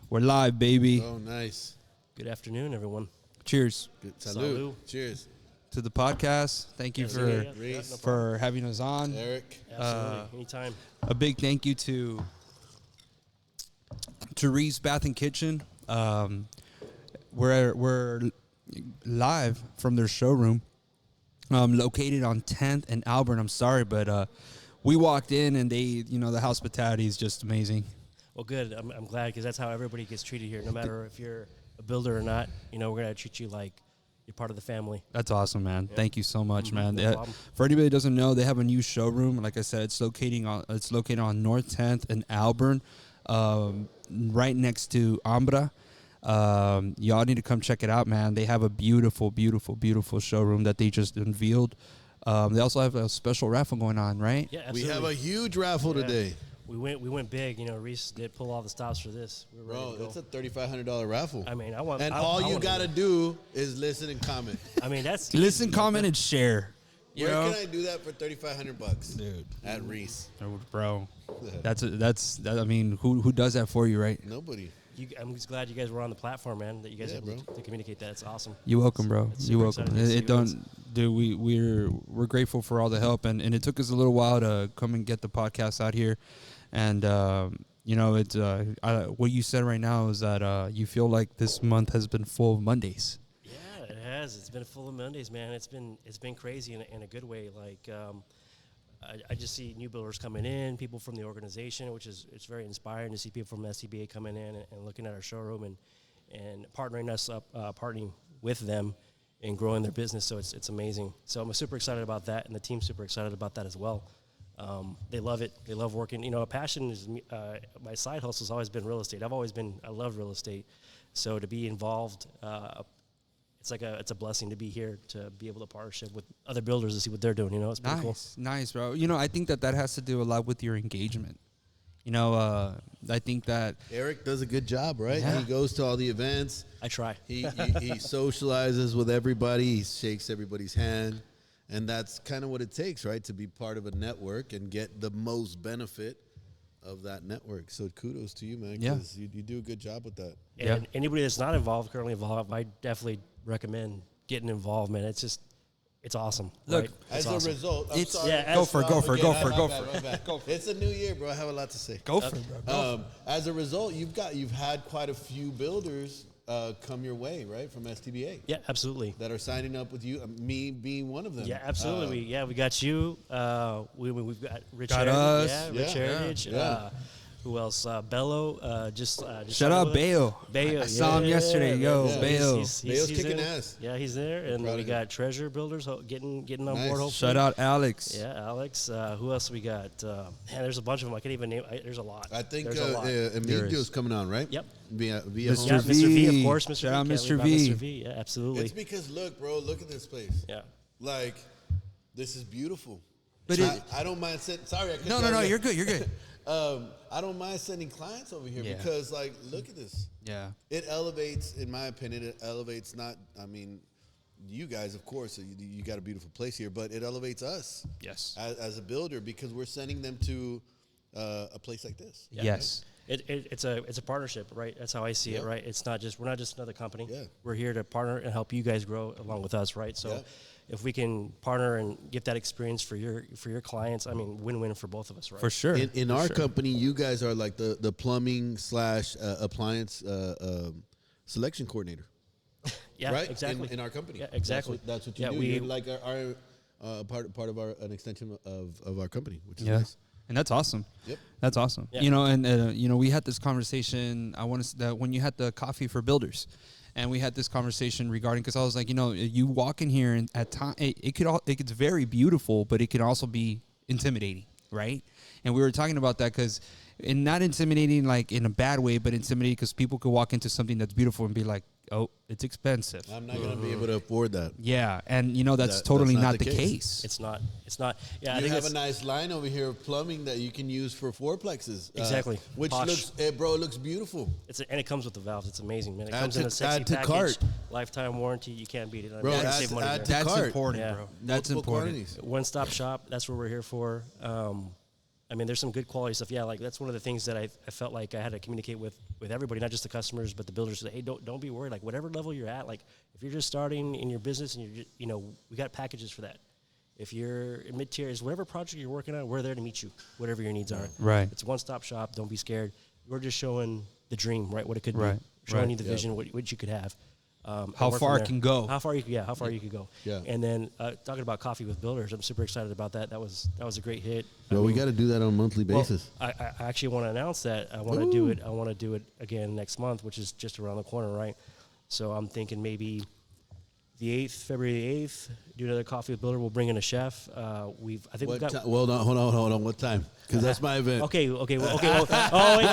We're live, baby. Oh, nice. Good afternoon, everyone. Cheers. Good. Salud. Cheers. To the podcast. Thank you for having us on. Eric. Absolutely. Anytime. A big thank you to Reece Bath and Kitchen. We're live from their showroom, located on 10th and Albert. I'm sorry, but we walked in and the hospitality is just amazing. Well, good. I'm glad because that's how everybody gets treated here. No matter if you're a builder or not, we're going to treat you like you're part of the family. That's awesome, man. Yeah. Thank you so much, man. No problem. For anybody that doesn't know, they have a new showroom. Like I said, it's located on North 10th and Auburn, right next to Ambra. Y'all need to come check it out, man. They have a beautiful, beautiful, beautiful showroom that they just unveiled. They also have a special raffle going on, right? Yeah, absolutely. We have a huge raffle today. We went big. Reece did pull all the stops for this. Bro, it's a $3,500 raffle. I mean, all you gotta do is listen and comment. I mean, that's listen, comment, and share. Where can I do that for $3,500, dude? At Reece, bro. I mean, who does that for you, right? Nobody. I'm just glad you guys were on the platform, man. That you guys able to communicate that. It's awesome. You're welcome, bro. You're welcome. Dude. We're grateful for all the help, and it took us a little while to come and get the podcast out here, and it's what you said right now is that you feel like this month has been full of Mondays. Yeah, it has. It's been full of Mondays, man. It's been crazy in a good way. Like. I just see new builders coming in, people from the organization, it's very inspiring to see people from SCBA coming in and looking at our showroom and partnering us up, partnering with them and growing their business. So it's amazing. So I'm super excited about that, and the team's super excited about that as well. They love it. They love working. A passion is my side hustle has always been real estate. I love real estate. So to be involved, it's a blessing to be here, to be able to partnership with other builders to see what they're doing. It's pretty cool. Nice, bro. I think that has to do a lot with your engagement. I think that Eric does a good job, right? Yeah. He goes to all the events. I try. He socializes with everybody. He shakes everybody's hand. And that's kind of what it takes, right? To be part of a network and get the most benefit of that network. So kudos to you, man, because you do a good job with that. And anybody that's not currently involved, I definitely recommend getting involved, man. It's awesome. Look, right? As a result, go for it. It's a new year, bro. I have a lot to say. Go for it, bro. As a result, you've had quite a few builders come your way, right, from STBA. Yeah, absolutely. That are signing up with you, me being one of them. Yeah, absolutely. We got you. We've got Rich got Heritage. us. Rich Heritage. Yeah. Who else? Bello. Just shout out Bayo. Bayo. I saw him yesterday. Bayo's He's kicking there. ass. Yeah, he's there. And we got Treasure Builders getting on board. Hopefully. Shout out Alex. Yeah, Alex. Who else we got? There's a bunch of them. I can't even name. There's a lot. I think Emilio's coming on, right? Yep. Via Mr. Mr. V, of course. Mr. Shout out V. Mr. V. Mr. V. Yeah, absolutely. It's because look at this place. Yeah. Like, this is beautiful. But I don't mind sending. Sorry, I couldn't. No, you're good. You're good. I don't mind sending clients over here because, like, look at this. Yeah. It elevates, in my opinion, you guys, of course, you got a beautiful place here, but it elevates us. Yes. As a builder, because we're sending them to a place like this. Yeah. Yes. It's a partnership, right? That's how I see it, right? We're not just another company. Yeah. We're here to partner and help you guys grow along with us, right? So if we can partner and get that experience for your clients, win-win for both of us, right? For sure. In our company, you guys are like the plumbing / appliance selection coordinator. Yeah, right? Exactly. In our company. Yeah, exactly. That's what you do. You're like our part of an extension of our company, which is nice. And that's awesome. Yep. That's awesome. Yeah. We had this conversation. When you had the coffee for builders, and we had this conversation regarding, because I was like, you walk in here and at time it's very beautiful, but it could also be intimidating, right? And we were talking about that because, and not intimidating like in a bad way, but intimidating because people could walk into something that's beautiful and be like, oh, it's expensive. I'm not going to be able to afford that. Yeah, and that's totally not the case. It's not. Yeah, I you think have a nice line over here of plumbing that you can use for fourplexes. Exactly. Which Posh. it looks beautiful. And it comes with the valves. It's amazing, man. It Add comes to- in a sexy add to package. cart. Lifetime warranty. You can't beat it. Bro, you can add- save money add there. to That's cart. important, Yeah. bro. That's Multiple important. quantities. One-stop shop. That's what we're here for. I mean, there's some good quality stuff. Yeah, like that's one of the things that I felt like I had to communicate with everybody, not just the customers, but the builders. Hey, don't be worried. Like whatever level you're at, like if you're just starting in your business and we got packages for that. If you're in mid-tiers, whatever project you're working on, we're there to meet you, whatever your needs are. Right. It's a one-stop shop. Don't be scared. We're just showing the dream, right? What it could Right. be. Showing Right. you the vision, what you could have. How far it can go. How far you could go. Yeah. And then talking about Coffee with Builders, I'm super excited about that. That was a great hit. Well, we got to do that on a monthly basis. I actually want to announce that I want to do it. I want to do it again next month, which is just around the corner, right? So I'm thinking maybe the 8th, February 8th, do another Coffee with Builder. We'll bring in a chef. We've got. Hold on. What time? Because that's my event. Okay. Well, oh, wait.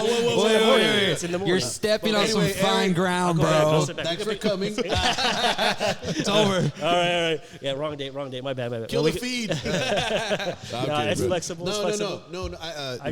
It's in the morning. You're stepping on some Anyway, fine Aaron, ground, I'll go back. bro. I'll sit back. Thanks for coming. It's over. All right. Yeah, wrong date. My bad. Kill the feed. It's flexible. No.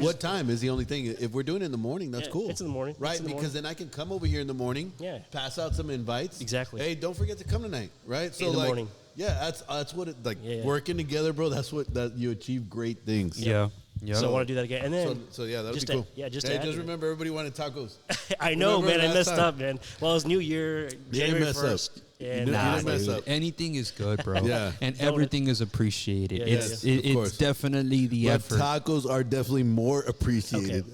What time is the only thing? If we're doing it in the morning, that's cool. It's in the morning. Right, It's in the because then I can come over here in the morning. Yeah. Pass out some invites. Exactly. Hey, don't forget to come tonight. Right. So In the like, morning. yeah, that's what it like. Yeah. Working together, bro. That's what you achieve great things. Yeah. Yeah. So I want to do that again. And then, So yeah, that would just be to- cool. yeah, just hey, to add just to it. remember, everybody wanted tacos. I know, Remember man. I last messed time? up, man. Well, it's New Year, January mess up. 1st. You And didn't mess dude, up. anything is good, bro. Yeah. And Donut. everything is appreciated. Yeah, it's yeah, yeah. Of course. it's definitely the But effort. tacos are definitely more appreciated.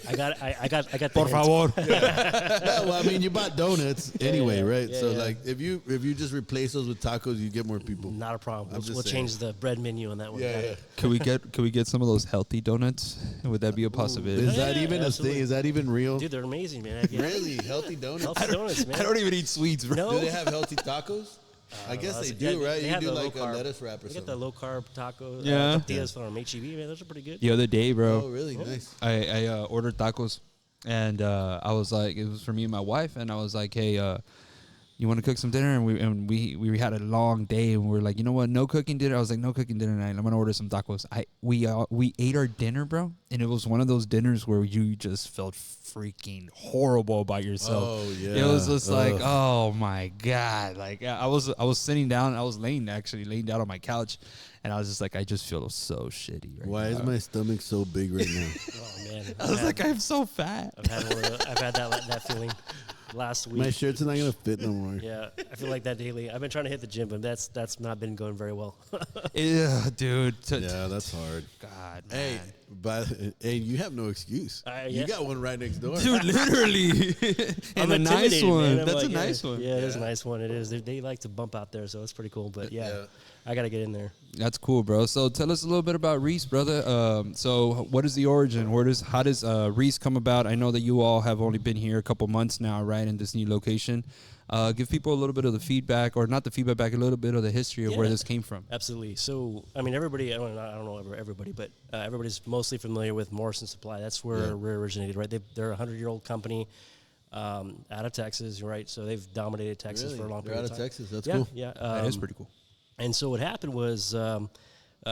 I got the Por hint. favor. Yeah, well, I mean, you bought donuts anyway, yeah. right? Yeah, so yeah. like, if you just replace those with tacos, you get more people. Not a problem. I'm just We'll saying. change the bread menu on that one. Yeah, yeah. Can we get some of those healthy donuts? Would that be a possibility? Is that Yeah, even a absolutely. thing? Is that even real? Dude, they're amazing, man. Really, healthy donuts? Healthy donuts, man. I don't even eat sweets, bro. No. Do they have healthy tacos? I guess they do, right? They You have do the like a low carb. lettuce wrap or They got the something. low carb tacos. Yeah. Tortillas from HEB, man. Those are pretty good. The other day, bro, Oh, really? Nice. I ordered tacos, and I was like, it was for me and my wife, and I was like, hey, you want to cook some dinner? And we had a long day, and we were like, you know what? No cooking dinner. I was like, no cooking dinner tonight. I'm gonna order some tacos. We ate our dinner, bro, and it was one of those dinners where you just felt freaking horrible about yourself. Oh, yeah. It was just like, Ugh. oh my god. Like I was sitting down. I was laying down on my couch, and I was just like, I just feel so shitty. Right Why now. is my stomach so big right now? Oh man. I was like, I'm so fat. I've had that feeling last week. My shirt's not gonna fit no more. Yeah, I feel like that daily. I've been trying to hit the gym, but that's not been going very well. Yeah, dude. Yeah, that's hard. God, Hey, man. but hey, you have no excuse. Yeah. You got one right next door. Dude, literally. And I'm a nice intimidated, one. man. I'm That's like, a nice one. Yeah, it is a nice one. It is. They like to bump out there, so it's pretty cool. But yeah, Yeah. I got to get in there. That's cool, bro. So tell us a little bit about Reece, brother. So what is the origin? How does Reece come about? I know that you all have only been here a couple months now, right, in this new location. Give people a little bit of the feedback, or not the feedback, back a little bit of the history of where Yeah. this came from. Absolutely. So, I mean, everybody, I don't know everybody, but everybody's mostly familiar with Morrison Supply. That's where we originated, right? They're a 100-year-old company out of Texas, right? So they've dominated Texas Really? for a long They're period out of of time. Texas. That's Yeah, cool. yeah. That is pretty cool. And so what happened was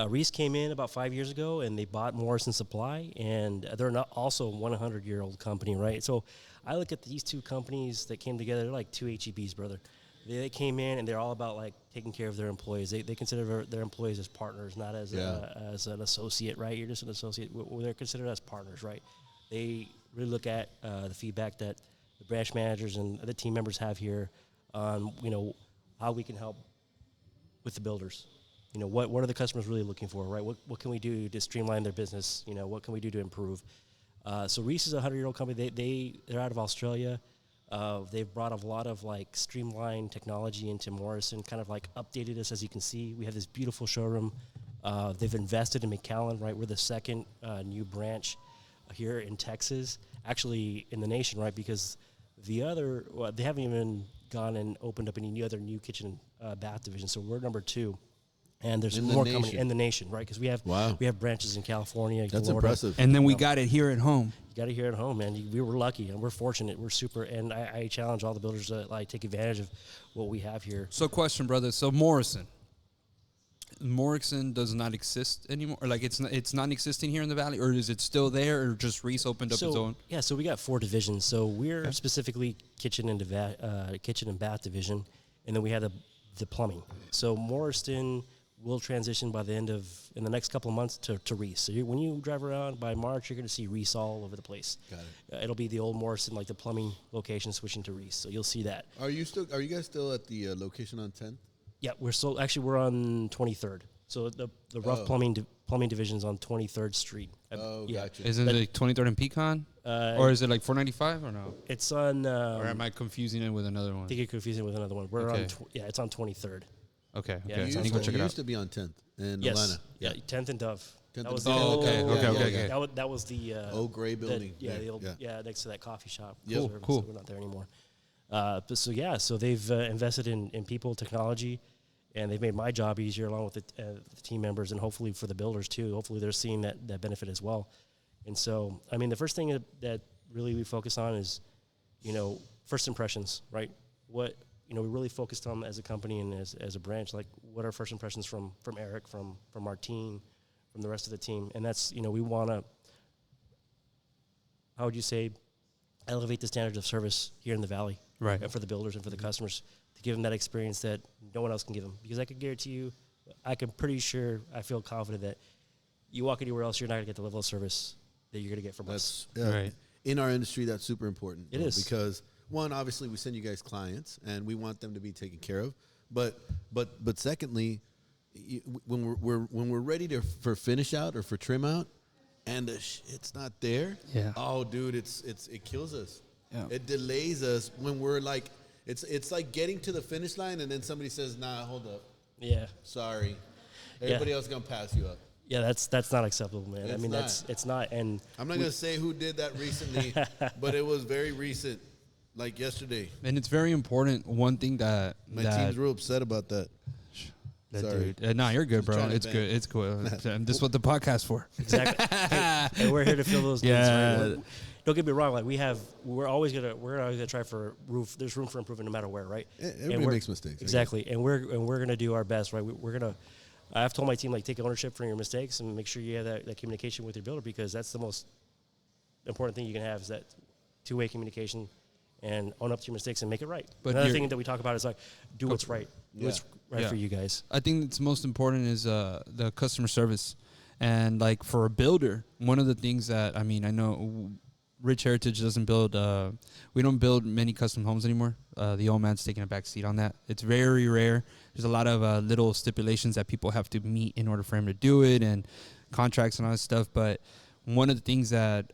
Reece came in about 5 years ago, and they bought Morrison Supply, and they're not also a 100-year-old company, right? So I look at these two companies that came together. They're like two HEBs, brother. They came in, and they're all about like taking care of their employees. They consider their employees as partners, not as as an associate, right? You're just an associate. They're considered as partners, right? They really look at the feedback that the branch managers and the team members have here on how we can help with the builders. What are the customers really looking for, right? What can we do to streamline their business? What can we do to improve? So Reece is a 100-year-old company. They're out of Australia. They've brought a lot of like streamlined technology into Morrison, kind of like updated us. As you can see, we have this beautiful showroom. They've invested in McAllen, right? We're the second new branch here in Texas, actually in the nation, right? Because they haven't even gone and opened up any other new kitchen and bath division. So we're number 2. And there's In the more coming nation. in the nation, right? Because we have branches in California, That's Florida. impressive. And then we got it here at home. You got it here at home, man. We were lucky, and we're fortunate. We're super, and I challenge all the builders to like take advantage of what we have here. So question, brother. So Morrison does not exist anymore? Or like it's not existing here in the valley, or is it still there, or just Reece opened up its own? Yeah, so we got 4 divisions. So we're specifically kitchen and bath division, and then we have the plumbing. So Morrison we'll transition by the end of in the next couple of months to Reece. So when you drive around by March, you're going to see Reece all over the place. Got it. It'll be the old Morrison, like the plumbing location, switching to Reece. So you'll see that. Are you guys still at the location on 10th? Yeah, we're on 23rd. So the rough plumbing division's on 23rd Street. Oh, yeah. gotcha. Isn't it 23rd and Pecan? Or is it like 495 or no? It's on. Or am I confusing it with another one? I think you're confusing it with another one. We're Okay. on. It's on 23rd. Okay. Yeah, Okay. it's I on need to go check it You out. used to be on 10th in Yes. Atlanta. Yeah, 10th and Dove. 10th That was and the Dove. old- okay, okay. That was the Old gray building. the old, Yeah. next to that coffee shop. Yep. Service, Cool. so we're not there anymore. So they've invested in people, technology, and they've made my job easier along with the team members, and hopefully for the builders too. Hopefully they're seeing that benefit as well. And so, I mean, the first thing that really we focus on is, first impressions, right? What we really focused on as a company and as a branch, like what are first impressions from Eric, from our team, from the rest of the team, and that's we want to, how would you say, elevate the standards of service here in the Valley, Right. and for the builders and for the customers, to give them that experience that no one else can give them. Because I can guarantee you, I feel confident that you walk anywhere else, you're not going to get the level of service that you're going to get from us. Right. In our industry, that's super important. It is. Because one, obviously, we send you guys clients, and we want them to be taken care of. But secondly, when we're ready for finish out or for trim out, and it's not there. Yeah. Oh, dude, it kills us. Yeah. It delays us when we're like, it's like getting to the finish line, and then somebody says, "Nah, hold up, Yeah. sorry, everybody else gonna pass you up." Yeah, that's not acceptable, man. It's It's not. And I'm not gonna say who did that recently, but it was very recent, like yesterday. And it's very important. One thing that My team's real upset about that. Sorry. dude. No, you're good, Just bro. trying to It's vent. good. It's cool. And this is what the podcast's for. exactly. And we're here to fill those needs. Yeah. Right? Don't get me wrong. Like we're always gonna try for roof. There's room for improvement no matter where, right? Everybody makes mistakes. Exactly, and we're gonna do our best, right? We're gonna. I've told my team, like, take ownership for your mistakes and make sure you have that communication with your builder, because that's the most important thing you can have, is that two-way communication, and own up to your mistakes and make it right. But Another thing that we talk about is, like, do what's right. Do Yeah. what's right Yeah. for you guys. I think that's most important is the customer service. And like for a builder, one of the things that, I mean, I know Rich Heritage doesn't build, we don't build many custom homes anymore. The old man's taking a back seat on that. It's very rare. There's a lot of little stipulations that people have to meet in order for him to do it, and contracts and all that stuff. But one of the things that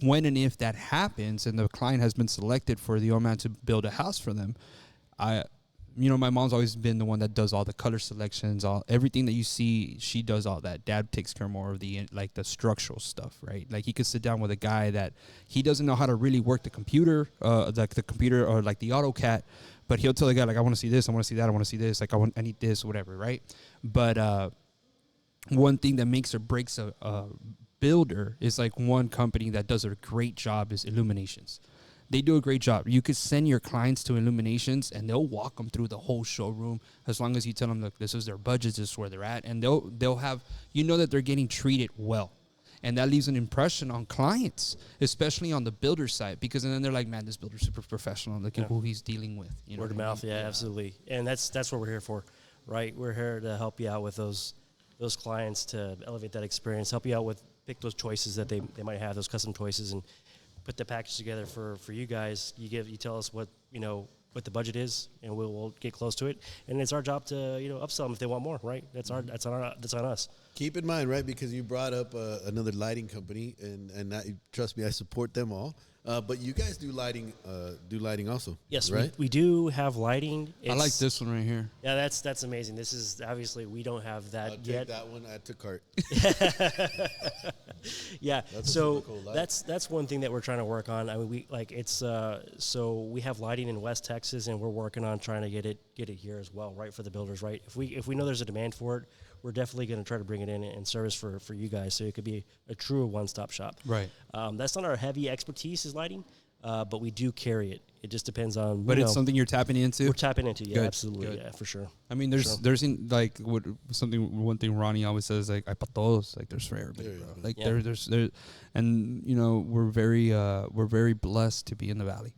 when and if that happens and the client has been selected for the old man to build a house for them, my mom's always been the one that does all the color selections, everything that you see. She does all that. Dad takes care more of the structural stuff, right? Like he could sit down with a guy that he doesn't know how to really work the computer, like the computer or like the AutoCAD, but he'll tell the guy, like, I want to see this, I want to see that, I want to see this, like I need this, whatever, right? But one thing that makes or breaks a builder is like one company that does a great job is Illuminations. They do a great job. You could send your clients to Illuminations, and they'll walk them through the whole showroom as long as you tell them, look, this is their budget, this is where they're at, and they'll have, that they're getting treated well, and that leaves an impression on clients, especially on the builder side, because then they're like, man, this builder's super professional. Look at who he's dealing with. You know Word of what I mouth, mean? yeah, absolutely. And that's what we're here for, right? We're here to help you out with those clients, to elevate that experience, help you out with pick those choices that they might have, those custom choices, and put the package together for you guys. You tell us what the budget is, and we'll get close to it. And it's our job to upsell them if they want more, right? That's on us. Keep in mind, right, because you brought up another lighting company, and trust me, I support them all. But you guys do lighting also. Yes, right? we do have lighting. I like this one right here. Yeah, that's amazing. This is obviously, we don't have that I'll yet. take that one. Add to cart. Yeah, That's a so super cool light. that's one thing that we're trying to work on. I mean, so we have lighting in West Texas, and we're working on trying to get it here as well, right, for the builders, right? If we know there's a demand for it, we're definitely going to try to bring it in service for you guys, so it could be a true one-stop shop. Right. That's not our heavy expertise, is lighting, but we do carry it. It just depends on. But it's something you're tapping into? We're tapping into, yeah, Good, absolutely, good. yeah, for sure. I mean, there's one thing Ronnie always says, like, hay pa todos, like there's for everybody, There you bro. go. Like Yeah. there, and we're very blessed to be in the Valley.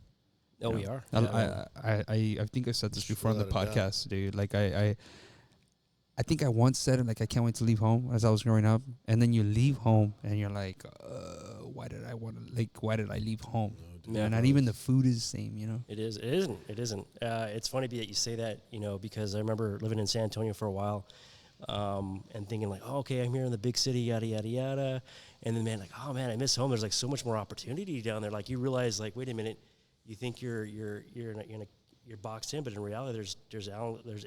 Oh, You we know? are. I think I said this before on the Without a doubt. podcast, dude. Like I think I once said it, like, I can't wait to leave home as I was growing up. And then you leave home and you're like, why did I leave home? Yeah. Not even the food is the same, you know? It is. It isn't. It isn't. It's funny that you say that, you know, because I remember living in San Antonio for a while, and thinking like, oh, okay, I'm here in the big city, yada yada yada, and then man, like, oh man, I miss home. There's like so much more opportunity down there. Like you realize, like, wait a minute, you think you're boxed in, but in reality, there's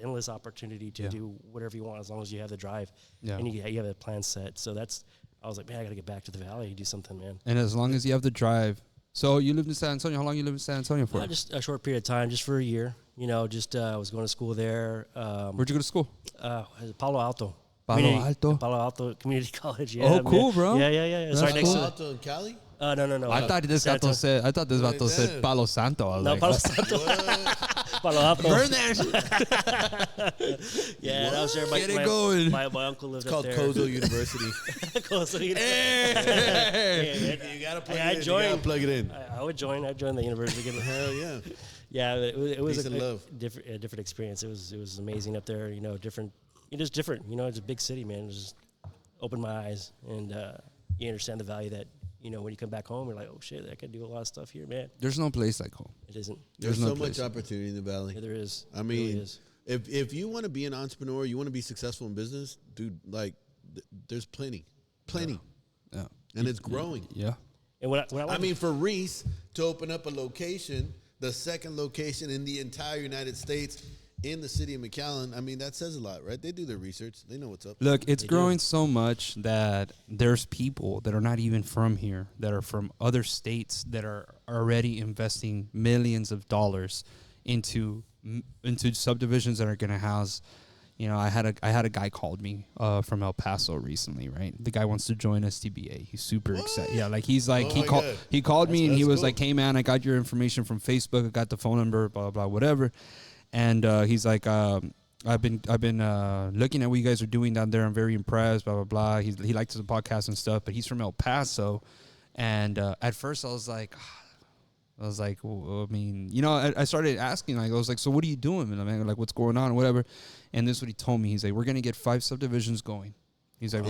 endless opportunity to do whatever you want as long as you have the drive, and you have a plan set. So I was like, man, I got to get back to the valley and do something, man. And as long as you have the drive. So you lived in San Antonio. How long you lived in San Antonio for? Just a short period of time, just for a year. You know, just I was going to school there. Where'd you go to school? Palo Alto. Palo Alto Community College. Yeah. Oh, cool, bro. Yeah. It's right next Palo to. Alto in Cali? No. I thought this vato said Palo Santo. I was like, Palo Santo. Palo Alto. burn there. Yeah, that was there. Get it going. My uncle lived It's called up there. Kozo University. Kozo University. Hey. You gotta plug I it in. joined. You gotta plug it in. I would join. I'd join the university. Hell yeah. Yeah, it was Peace and love. a different experience. It was amazing up there. You know, different. It is different. You know, it's a big city, man. It just opened my eyes, and you understand the value that, you know, when you come back home, you're like, oh shit, I can do a lot of stuff here, man. There's no place like home. It isn't. There's no so place. much opportunity in the valley. Yeah, there is. I It mean, really is. if you want to be an entrepreneur, you want to be successful in business, dude, like, there's plenty. Yeah. And it's growing. Yeah. And what I I mean, for Reece to open up a location, the second location in the entire United States in the city of McAllen, I mean, that says a lot, right? They do their research. They know what's up. Look, it's They growing do. so much that there's people that are not even from here, that are from other states, that are already investing millions of dollars into subdivisions that are going to house. You know, I had a guy called me from El Paso recently, right? The guy wants to join STBA. He's super excited. Yeah, like he's like Oh my God. he called me and he That's was cool. like, "Hey man, I got your information from Facebook. I got the phone number, blah blah blah, whatever." And he's like, I've been looking at what you guys are doing down there. I'm very impressed, blah blah blah. He likes the podcast and stuff, but he's from El Paso. And at first I was like, well, I mean, you know, I started asking, like, I was like, so what are you doing, man? I mean, like, what's going on, or whatever. And this is what he told me. He's like, we're gonna get 5 subdivisions going. He's like,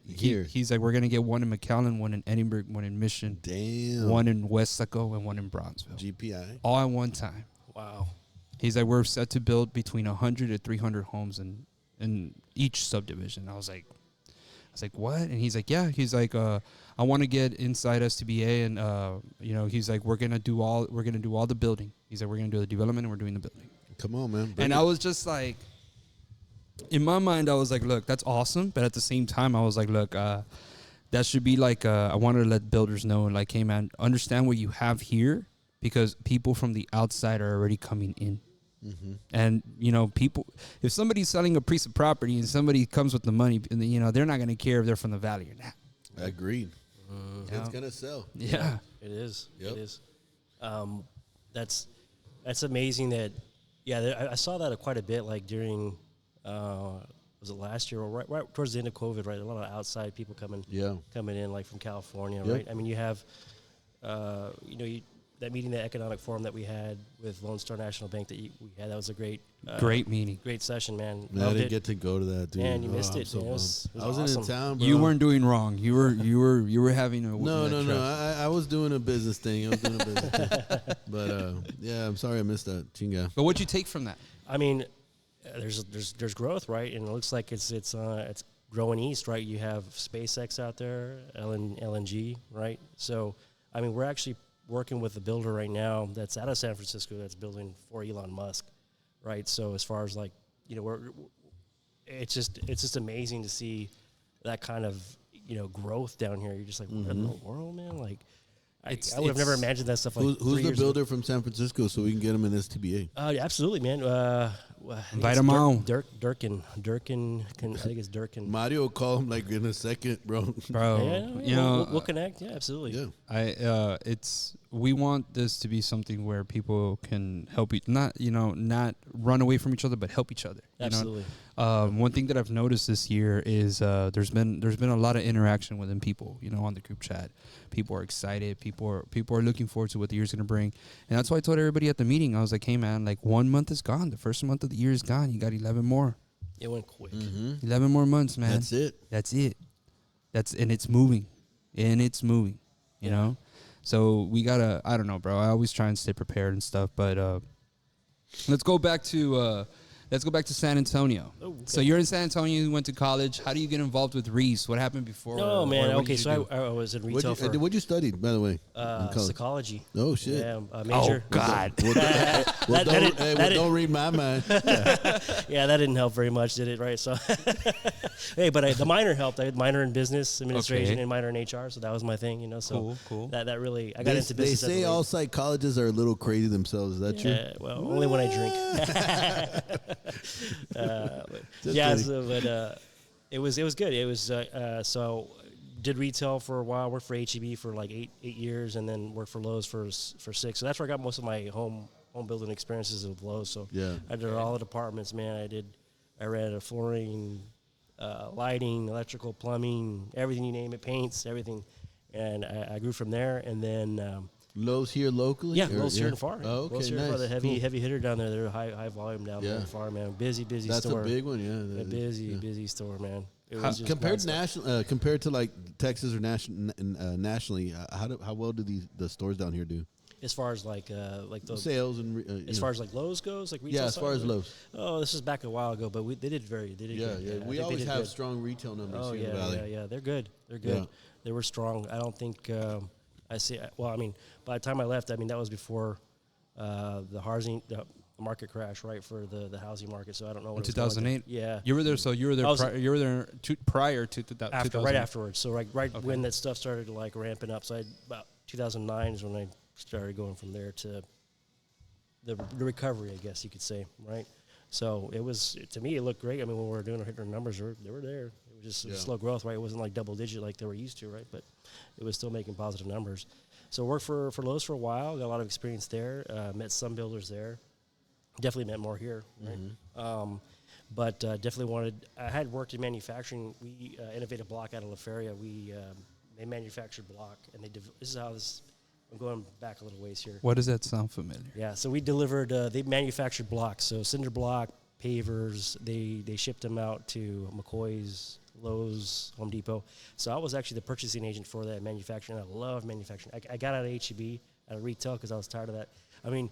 he's like, we're gonna get one in McAllen, one in Edinburgh, one in Mission, Damn. one in Westaco, and one in Bronzeville, GPI. all at one time. wow. He's like, we're set to build between 100 to 300 homes in each subdivision. I was like, what? And he's like, yeah. He's like, I want to get inside STBA, and you know, he's like, we're gonna do all the building. He's like, we're gonna do the development, and we're doing the building. Come on, man. And I was just like, in my mind, I was like, look, that's awesome. But at the same time, I was like, look, that should be like, I wanted to let builders know, like, hey man, understand what you have here, because people from the outside are already coming in. Mm-hmm. And, you know, people, if somebody's selling a piece of property and somebody comes with the money, and you know, they're not going to care if they're from the valley or not. Agreed. Yeah. It's gonna sell. Yeah. It is. Yep. It is. That's amazing that, yeah, I saw that quite a bit, like during, was it last year or right towards the end of COVID, right? A lot of outside people coming in, like from California, Yep. right? I mean, you have, you know, that meeting, the economic forum that we had with Lone Star National Bank we had, that was a great meeting. great session, man. Man, I Loved didn't it. get to go to that, dude. Man, you missed I'm it. so Man. It was bummed. I wasn't awesome. in town, bro. You weren't doing wrong. You were having a No. I was doing a business thing. But yeah, I'm sorry I missed that. Chinga. But what'd you take from that? I mean, there's growth, right? And it looks like it's growing east, right? You have SpaceX out there, LNG, right? So, I mean, we're actually working with a builder right now that's out of San Francisco that's building for Elon Musk, right? So as far as like, you know, it's just amazing to see that kind of, you know, growth down here. You're just like, what in the world, man? Like, I would have never imagined that stuff. Like, Who's the builder from San Francisco so we can get him in STBA? Absolutely, man. Invite him on. Durkin. I think it's Durkin. Mario will call him like in a second, bro. Bro, Yeah, you know, we'll connect. Yeah, absolutely. Yeah. We want this to be something where people can help not run away from each other, but help each other. Absolutely. One thing that I've noticed this year is there's been a lot of interaction within people, you know, on the group chat. People are excited. People are looking forward to what the year's going to bring. And that's why I told everybody at the meeting, I was like, hey man, like 1 month is gone. The first month of the year is gone. You got 11 more. It went quick. 11 more months, man. That's it. That's it. And it's moving. You know? So we gotta, I don't know, bro. I always try and stay prepared and stuff, but let's go back to San Antonio. Oh, okay. So you're in San Antonio, you went to college. How do you get involved with Reece? What happened before? No, man. what Okay, did you do? so I was in retail What'd you study, by the way? in college? psychology. Oh, shit. Yeah, major. Oh, God. Don't read my mind. Yeah, that didn't help very much, did it? Right. So, hey, but the minor helped. I had minor in business administration Okay. and minor in HR, so that was my thing. You know, so Cool. That really I got into They business. say all psychologists are a little crazy themselves. Is that true? Well, only when I drink. It was good. It was so did retail for a while. Worked for HEB for like eight years, and then worked for Lowe's for 6. So that's where I got most of my home building experiences with Lowe's. So Yeah. I did all the departments, man. I ran a flooring, lighting, electrical, plumbing, everything you name it, paints, everything. And I grew from there, and then. Lowe's here locally? Yeah, Lowe's here in Far. Oh, okay, Lowe's here nice. for the heavy Cool. hitter down there. They're high volume down there in Far, man. Busy That's store. a big one, yeah. A busy store, man. It How, was just compared to like Texas or nationally, how well do the stores down here do? as far as like the Sales and as far as like Lowe's goes, like retail. as far as side, Lowe's. Oh, this is back a while ago, but they did good. Yeah. I We think always they did have good. strong retail numbers Oh here in the valley. yeah. They're good. Yeah. They were strong. I don't think I see. Well, I mean, by the time I left, I mean that was before the market crash, right, for the housing market. So I don't know what In it was going 2008? through. Yeah. You were there, so you were there prior to that. Afterwards. So right when that stuff started like ramping up. So about 2009 is when I started going from there to the recovery, I guess you could say, right? So it was, to me, it looked great. I mean, when we were doing our numbers, they were there. It was just slow growth, right? It wasn't like double digit like they were used to, right? But it was still making positive numbers. So worked for Lowe's for a while, got a lot of experience there, met some builders there. Definitely met more here, right? But definitely I had worked in manufacturing. We innovated block out of La Feria. They manufactured block, and I'm going back a little ways here. What does that sound familiar? Yeah, so we delivered, they manufactured blocks, so cinder block, pavers, they shipped them out to McCoy's, Lowe's, Home Depot. So I was actually the purchasing agent for that manufacturing. I love manufacturing. I got out of HEB, out of retail, because I was tired of that. I mean,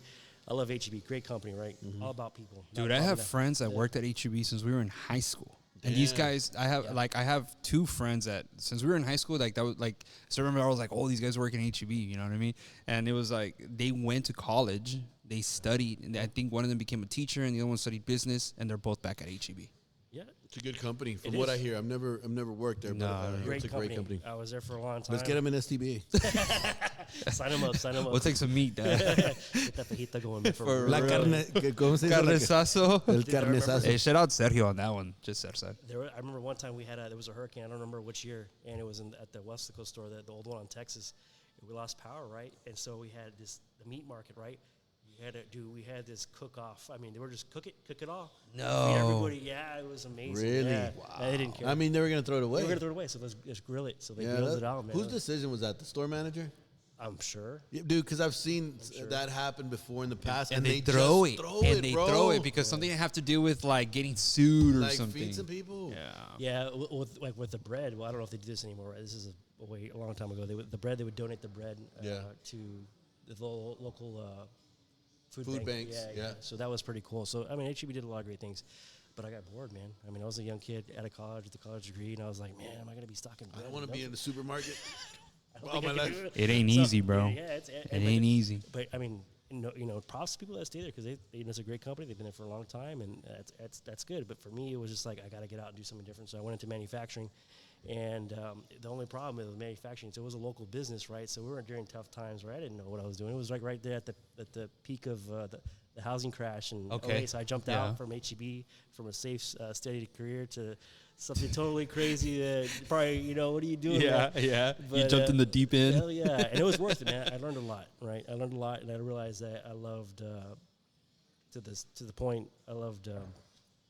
I love HEB, great company, right? All about people. Dude, I have friends that worked at HEB since we were in high school. And these guys, I have 2 friends that since we were in high school, like that was like, so I remember I was like, oh, these guys work in HEB, you know what I mean? And it was like, they went to college, they studied, and I think one of them became a teacher and the other one studied business, and they're both back at HEB. Yeah. It's a good company. From what I hear, I've never worked there, but I hear it's a great company. I was there for a long time. Let's get them in STBA. Sign them up. We'll take some meat. Get that fajita going man, for La real. carne, ¿cómo se dice? Carnesazo. El carnesazo. Hey, shout out Sergio on that one. Just Sergio. I remember one time there was a hurricane. I don't remember which year, and it was at the Westlaco store, the old one on Texas. We lost power, right? And so we had the meat market, right? We had this cook off. I mean, they were just cook it all. No. Feed everybody, yeah, it was amazing. Really? Yeah. Wow. They didn't care. I mean, they were going to throw it away. They were going to throw it away, so let's grill it. So they grilled it out, man. Whose decision was that? The store manager? I'm sure. Yeah, dude, because I've seen that happen before in the past, And they just throw it. And they bro. throw it because something have to do with like getting sued or like something. feed some people. Yeah, with the bread. Well, I don't know if they do this anymore. Right? This is a long time ago. They would donate the bread to the local food banks. Yeah. So that was pretty cool. So I mean, HEB did a lot of great things. But I got bored, man. I mean, I was a young kid out of college with a college degree, and I was like, man, am I going to be stocking bread? I don't want to be in the supermarket. all my life. It ain't easy, bro. Yeah, it ain't easy. But I mean, props to people that stay there because it's a great company. They've been there for a long time, and that's good. But for me, it was just like I got to get out and do something different. So I went into manufacturing, and the only problem with manufacturing, so it was a local business, right? So we were during tough times where I didn't know what I was doing. It was like right there at the peak of the housing crash, and so I jumped out from HEB, from a safe, steady career to something totally crazy that probably, what are you doing? Yeah. But, you jumped in the deep end. Hell yeah. And it was worth it, man. I learned a lot, right? I learned a lot, and I realized that I loved, to the point, I loved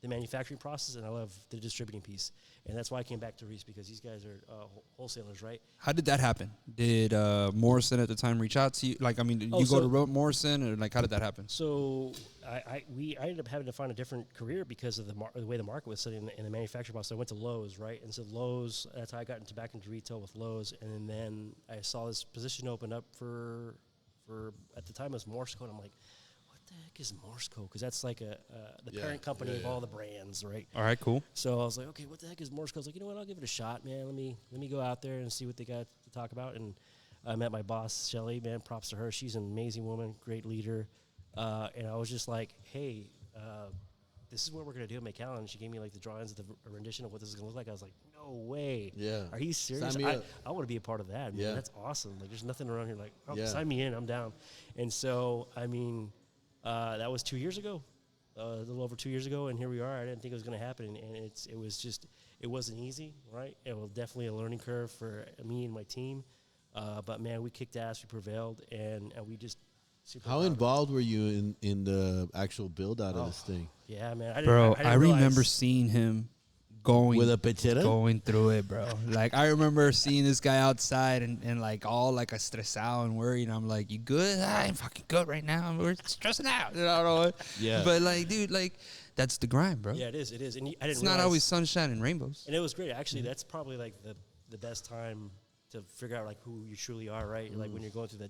the the manufacturing process, and I love the distributing piece. And that's why I came back to Reece, because these guys are wholesalers, right? How did that happen? Did Morrison at the time reach out to you? Like, I mean, did you go to Morrison, or like, how did that happen? So I ended up having to find a different career because of the way the market was sitting in the manufacturing process. So I went to Lowe's, right? And so Lowe's, that's how I got back into retail with Lowe's. And then I saw this position open up for at the time it was Morse Code. I'm like, what the heck is Morse Code? Because that's like the parent company of all the brands, right? All right, cool. So I was like, okay, what the heck is Morse Code? I was like, you know what? I'll give it a shot, man. Let me go out there and see what they got to talk about. And I met my boss, Shelly. Man, props to her. She's an amazing woman, great leader. And I was just like, hey, this is what we're going to do at McAllen. And she gave me like the drawings of the rendition of what this is going to look like. I was like, no way. Yeah. Are you serious? Sign me up. I want to be a part of that, man. Yeah. That's awesome. Like, there's nothing around here like, Yeah. sign me in. I'm down. And so, I mean, that was 2 years ago, a little over 2 years ago. And here we are. I didn't think it was going to happen. And it wasn't easy, right? It was definitely a learning curve for me and my team. But man, we kicked ass. We prevailed. And we just, How involved were you in the actual build out of this thing? Yeah, man. I remember seeing him going With a pechera? going through it, bro. Like, I remember seeing this guy outside and like all like a stressado and worried. And I'm like, you good? I ain't fucking good right now. We're stressing out. You know? Yeah. But like, dude, like, that's the grind, bro. Yeah, it is. And I didn't It's realize, not always sunshine and rainbows. And it was great. Actually, that's probably like the best time to figure out like who you truly are, right? Like when you're going through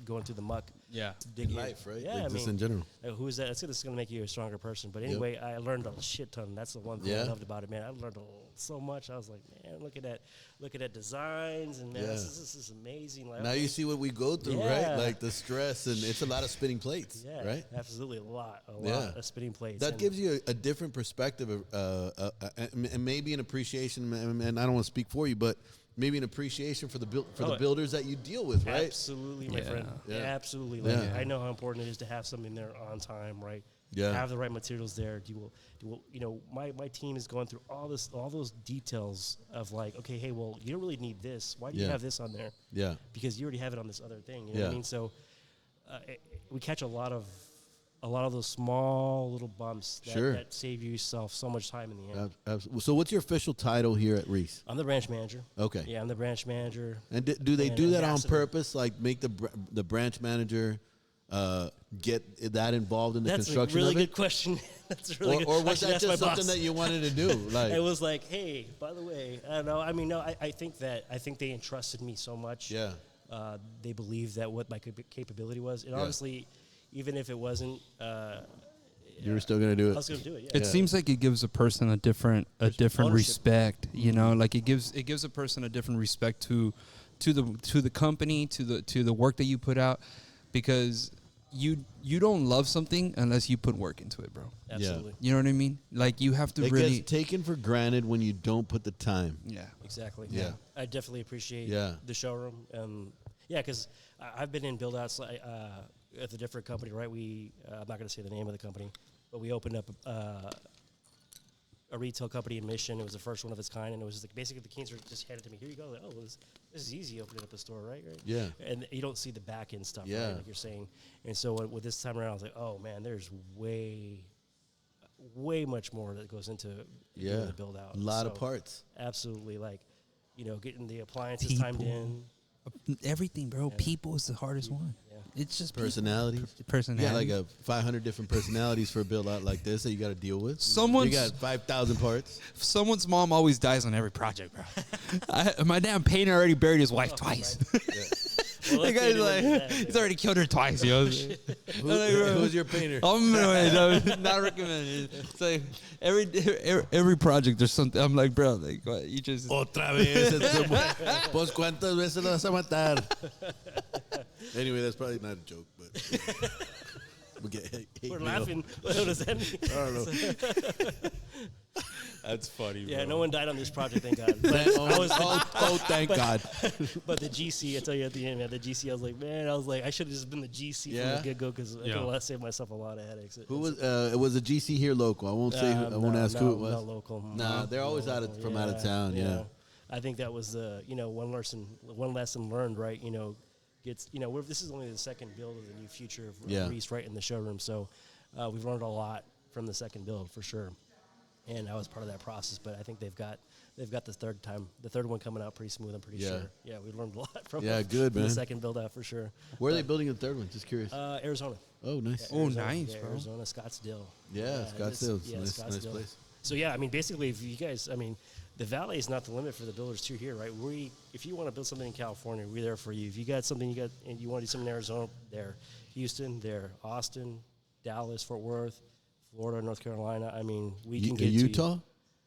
going through the muck. Yeah. In life, right? Yeah, Like I just mean, in general. who is that? It's going to make you a stronger person. But anyway, I learned a shit ton. That's the one thing I loved about it, man. I learned so much. I was like, man, look at that designs, and man, this is amazing. Like, Now you see what we go through, right? Like the stress, and it's a lot of spinning plates, right? Absolutely, a lot of spinning plates. That gives you a different perspective of, and maybe an appreciation. And I don't want to speak for you, but maybe an appreciation for the builders that you deal with, right? Absolutely, my friend. Yeah. Absolutely. Like, I know how important it is to have something there on time, right? Yeah. Have the right materials there. My team is going through all those details of like, okay, hey, well, you don't really need this. Why do you have this on there? Yeah. Because you already have it on this other thing. You know what I mean? So we catch a lot of those small little bumps that save yourself so much time in the end. Absolutely. So what's your official title here at Reece? I'm the branch manager. Okay. Yeah, I'm the branch manager. And do they do that on ambassador. purpose? Like make the branch manager get that involved in the construction That's a really of it? good question. That's really good. Or was Actually, that that's just my something boss. that you wanted to do? Like It was like, hey, by the way, I don't know. I mean, no, I think they entrusted me so much. Yeah. They believed that what my capability was, and honestly, even if it wasn't, you were still gonna do I it. was going to do it. Yeah. It seems like it gives a person a different ownership. respect, you know, like it gives a person a different respect to the company, to the work that you put out, because you don't love something unless you put work into it, bro. Absolutely. You know what I mean? Like, you have to It really gets taken for granted when you don't put the time. yeah. Exactly. Yeah. I definitely appreciate Yeah. the showroom. Because I've been in build-outs at a different company, right? I'm not going to say the name of the company, but we opened up a retail company in Mission. It was the first one of its kind, and it was just like basically the keys were just handed to me. Here you go. Like, oh, this is easy opening up a store, right? Yeah. And you don't see the back end stuff, Yeah. right? Like you're saying. And so with this time around, I was like, oh man, there's way much more that goes into doing the build out. A lot of parts. Absolutely, like getting the appliances timed in. Everything, bro. People is the hardest one. Yeah. It's just Personalities. personality. Yeah, like 500 different personalities for a build out like this that you got to deal with. Someone's- You got 5,000 parts. Someone's mom always dies on every project, bro. My damn painter already buried his wife twice. Well, The let's guy's get into like, that, he's already killed her twice, yo. Who's your painter? Not recommended. It's like every project there's something. I'm like, bro, like what, you just Otra vez. Pues cuántas veces lo vas a matar? Anyway, that's probably not a joke, but we get hate We're mail. laughing. What does that mean? I don't know. that's funny. Yeah, no one died on this project, thank God. But Thank God. But the GC, I tell you at the end, man, the GC, I was like, I should have just been the GC Yeah? from the get go because I could have saved myself a lot of headaches. Who was? It was a GC here local. I won't say. I won't ask who it was. Not local. Nah, they're always from out of town. Yeah. I think that was the one lesson learned, right? This is only the second build of the new future of Reece, right in the showroom. So we've learned a lot from the second build for sure. and I was part of that process. But I think they've got the third one coming out pretty smooth. I'm pretty sure. Yeah, we learned a lot from good, from man. the second build out for sure. Where are they building the third one? Just curious. Arizona. Oh, nice. Oh, nice, yeah, bro. Arizona, Scottsdale. Yeah, Scottsdale. Yeah, Nice Scottsdale. place. So yeah, I mean, basically, if you guys, I mean, the valley is not the limit for the builders too here, right? If you want to build something in California, we're there for you. If you got something and you want to do something in Arizona, there, Houston, there, Austin, Dallas, Fort Worth, Florida, North Carolina. I mean, we can get Utah. To you.